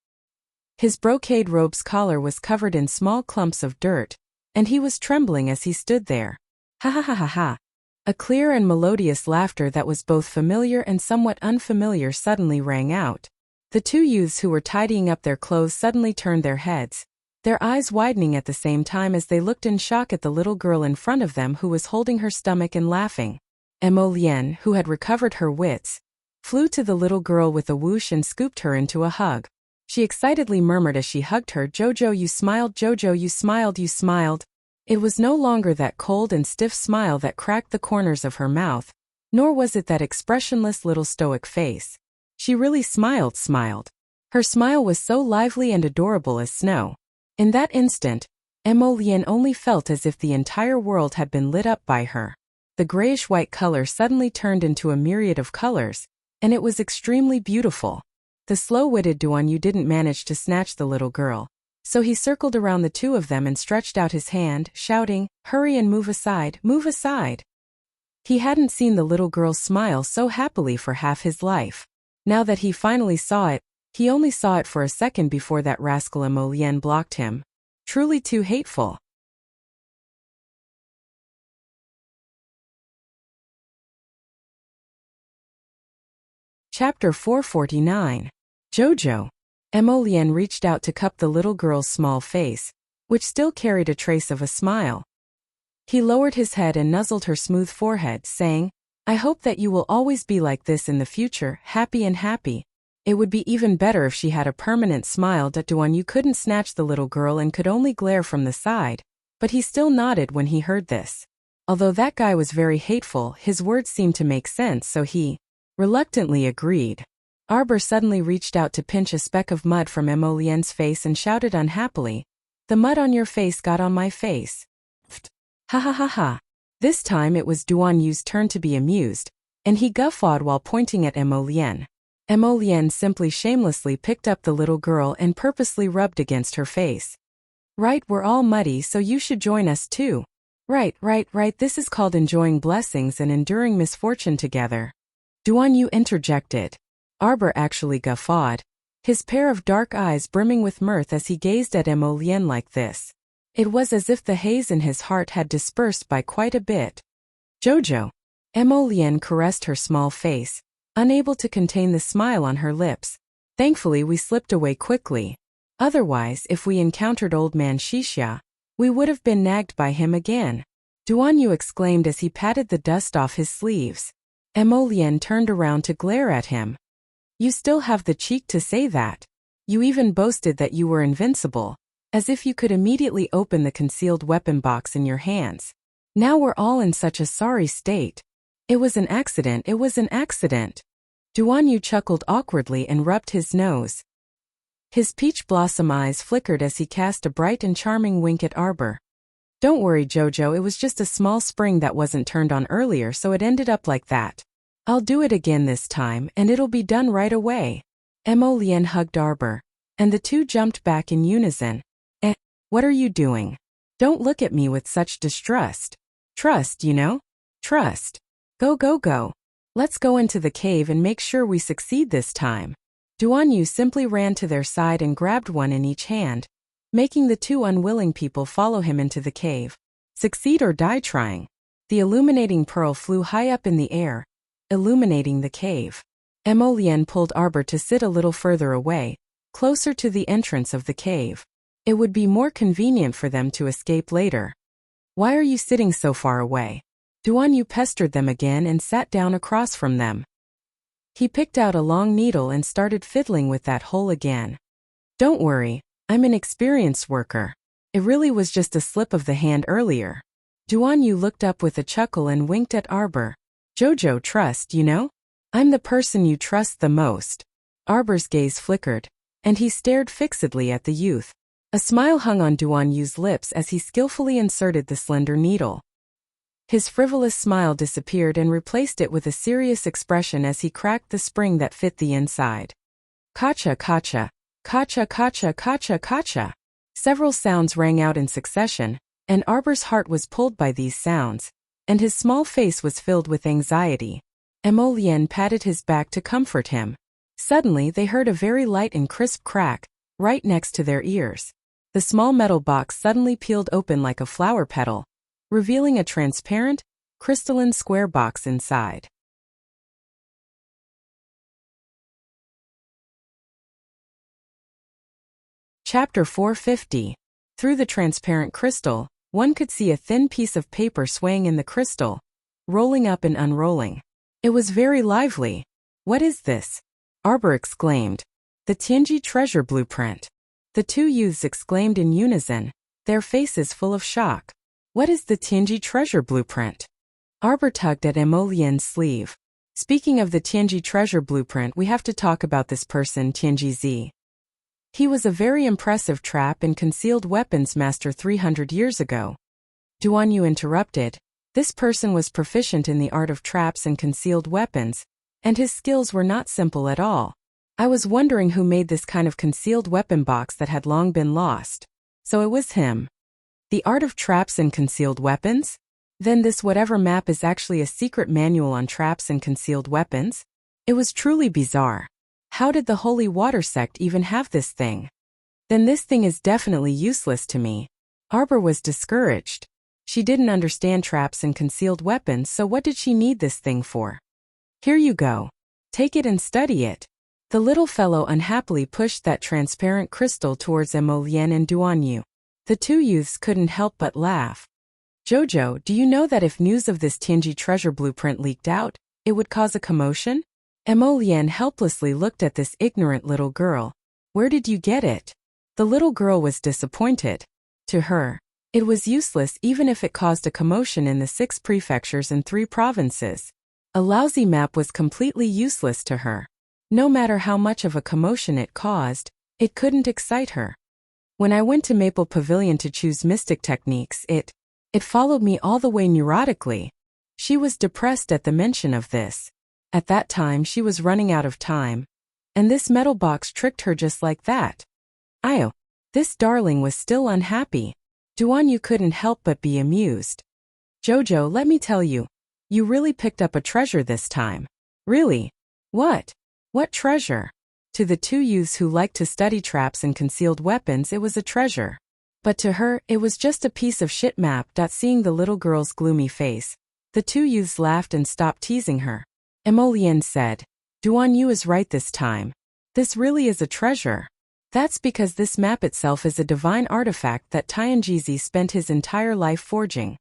His brocade robe's collar was covered in small clumps of dirt, and he was trembling as he stood there. Ha ha ha ha ha. A clear and melodious laughter that was both familiar and somewhat unfamiliar suddenly rang out. The 2 youths who were tidying up their clothes suddenly turned their heads, their eyes widening at the same time as they looked in shock at the little girl in front of them who was holding her stomach and laughing. Mo Lian, who had recovered her wits, flew to the little girl with a whoosh and scooped her into a hug. She excitedly murmured as she hugged her, "Jojo, you smiled, Jojo, you smiled, you smiled." It was no longer that cold and stiff smile that cracked the corners of her mouth, nor was it that expressionless little stoic face. She really smiled. Her smile was so lively and adorable as snow. In that instant, Mo Lian only felt as if the entire world had been lit up by her. The grayish-white color suddenly turned into a myriad of colors, and it was extremely beautiful. The slow-witted Duan Yu didn't manage to snatch the little girl, so he circled around the 2 of them and stretched out his hand, shouting, "Hurry and move aside, move aside." He hadn't seen the little girl smile so happily for half his life. Now that he finally saw it, he only saw it for a second before that rascal Mo Lian blocked him. Truly too hateful. Chapter 449. Jojo. Mo Lian reached out to cup the little girl's small face, which still carried a trace of a smile. He lowered his head and nuzzled her smooth forehead, saying, "I hope that you will always be like this in the future, happy and happy." It would be even better if she had a permanent smile. Duan Yu couldn't snatch the little girl and could only glare from the side, but he still nodded when he heard this. Although that guy was very hateful, his words seemed to make sense, so he reluctantly agreed. Arbor suddenly reached out to pinch a speck of mud from Mo Lian's face and shouted unhappily, "The mud on your face got on my face." Pfft. Ha ha ha ha. This time it was Duan Yu's turn to be amused, and he guffawed while pointing at Mo Lian. Mo Lian simply shamelessly picked up the little girl and purposely rubbed against her face. "Right, we're all muddy, so you should join us too." Right, this is called enjoying blessings and enduring misfortune together." Duan Yu interjected. Arbor actually guffawed, his pair of dark eyes brimming with mirth as he gazed at Mo Lian like this. It was as if the haze in his heart had dispersed by quite a bit. "Jojo." Mo Lian caressed her small face, unable to contain the smile on her lips. "Thankfully we slipped away quickly. Otherwise, if we encountered old man Wuxia, we would have been nagged by him again." Duan Yu exclaimed as he patted the dust off his sleeves. Mo Lian turned around to glare at him. "You still have the cheek to say that. You even boasted that you were invincible, as if you could immediately open the concealed weapon box in your hands. Now we're all in such a sorry state. It was an accident. Duan Yu chuckled awkwardly and rubbed his nose. His peach blossom eyes flickered as he cast a bright and charming wink at Arbor. "Don't worry, Jojo, it was just a small spring that wasn't turned on earlier, so it ended up like that. I'll do it again this time, and it'll be done right away." Mo Lian hugged Arbor. and the two jumped back in unison. What are you doing? Don't look at me with such distrust. Trust, you know? Trust. Go, go, go. Let's go into the cave and make sure we succeed this time. Duanyu simply ran to their side and grabbed one in each hand, making the two unwilling people follow him into the cave. Succeed or die trying. The illuminating pearl flew high up in the air, illuminating the cave. Emolien pulled Arbor to sit a little further away, closer to the entrance of the cave. It would be more convenient for them to escape later. Why are you sitting so far away? Duanyu pestered them again and sat down across from them. He picked out a long needle and started fiddling with that hole again. Don't worry, I'm an experienced worker. It really was just a slip of the hand earlier. Duanyu looked up with a chuckle and winked at Arbor. Jojo, trust, you know? I'm the person you trust the most. Arbor's gaze flickered, and he stared fixedly at the youth. A smile hung on Duanyu's lips as he skillfully inserted the slender needle. His frivolous smile disappeared and replaced it with a serious expression as he cracked the spring that fit the inside. Kacha, kacha, kacha, kacha, kacha, kacha. Several sounds rang out in succession, and Arbor's heart was pulled by these sounds, and his small face was filled with anxiety. Emolien patted his back to comfort him. Suddenly they heard a very light and crisp crack, right next to their ears. The small metal box suddenly peeled open like a flower petal, revealing a transparent, crystalline square box inside. Chapter 450. Through the transparent crystal, one could see a thin piece of paper swaying in the crystal, rolling up and unrolling. It was very lively. What is this? Arbor exclaimed. The Tianji treasure blueprint. The two youths exclaimed in unison, their faces full of shock. What is the Tianji treasure blueprint? Arbor tugged at Emolien's sleeve. Speaking of the Tianji treasure blueprint, we have to talk about this person, Tianji Z. He was a very impressive trap and concealed weapons master 300 years ago. Duanyu interrupted. This person was proficient in the art of traps and concealed weapons, and his skills were not simple at all. I was wondering who made this kind of concealed weapon box that had long been lost. So it was him. The art of traps and concealed weapons? Then this whatever map is actually a secret manual on traps and concealed weapons? It was truly bizarre. How did the Holy Water Sect even have this thing? Then this thing is definitely useless to me. Arbor was discouraged. She didn't understand traps and concealed weapons, so what did she need this thing for? Here you go. Take it and study it. The little fellow unhappily pushed that transparent crystal towards Emolien and Duanyu. The two youths couldn't help but laugh. Jojo, do you know that if news of this Tianji treasure blueprint leaked out, it would cause a commotion? Emolien helplessly looked at this ignorant little girl. Where did you get it? The little girl was disappointed. To her, it was useless even if it caused a commotion in the 6 prefectures and 3 provinces. A lousy map was completely useless to her. No matter how much of a commotion it caused, it couldn't excite her. When I went to Maple Pavilion to choose mystic techniques, it followed me all the way neurotically. She was depressed at the mention of this. At that time she was running out of time. And this metal box tricked her just like that. This darling was still unhappy. Duanyu couldn't help but be amused. Jojo, let me tell you. You really picked up a treasure this time. Really? What? What treasure? To the two youths who liked to study traps and concealed weapons, it was a treasure. But to her, it was just a piece of shit map. Seeing the little girl's gloomy face, the two youths laughed and stopped teasing her. Emolien said, Duanyu is right this time. This really is a treasure. That's because this map itself is a divine artifact that Tianjizi spent his entire life forging.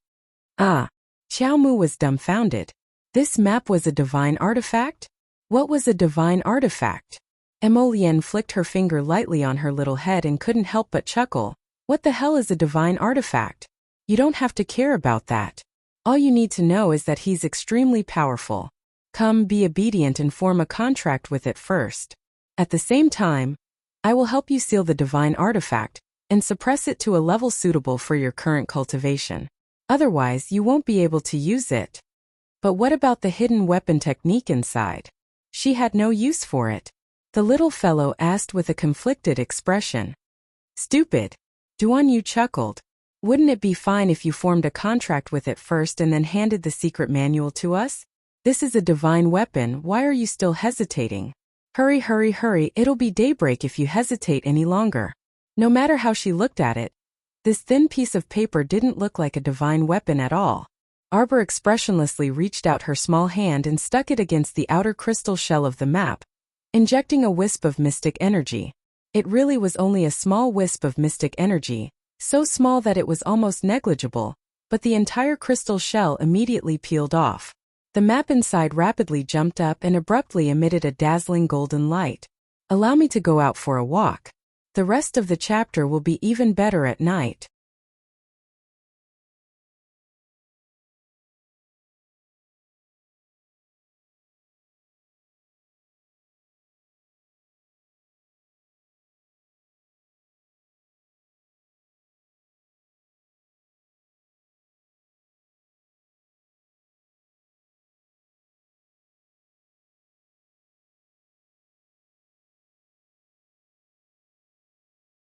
Xiaomu was dumbfounded. This map was a divine artifact? What was a divine artifact? Emolien flicked her finger lightly on her little head and couldn't help but chuckle. What the hell is a divine artifact? You don't have to care about that. All you need to know is that he's extremely powerful. Come, be obedient and form a contract with it first. At the same time, I will help you seal the divine artifact and suppress it to a level suitable for your current cultivation. Otherwise, you won't be able to use it. But what about the hidden weapon technique inside? She had no use for it. The little fellow asked with a conflicted expression. Stupid. Duan Yu chuckled. Wouldn't it be fine if you formed a contract with it first and then handed the secret manual to us? This is a divine weapon, why are you still hesitating? Hurry, hurry, hurry, it'll be daybreak if you hesitate any longer. No matter how she looked at it, this thin piece of paper didn't look like a divine weapon at all. Arbor expressionlessly reached out her small hand and stuck it against the outer crystal shell of the map, injecting a wisp of mystic energy. It really was only a small wisp of mystic energy, so small that it was almost negligible, but the entire crystal shell immediately peeled off. The map inside rapidly jumped up and abruptly emitted a dazzling golden light. Allow me to go out for a walk. The rest of the chapter will be even better at night.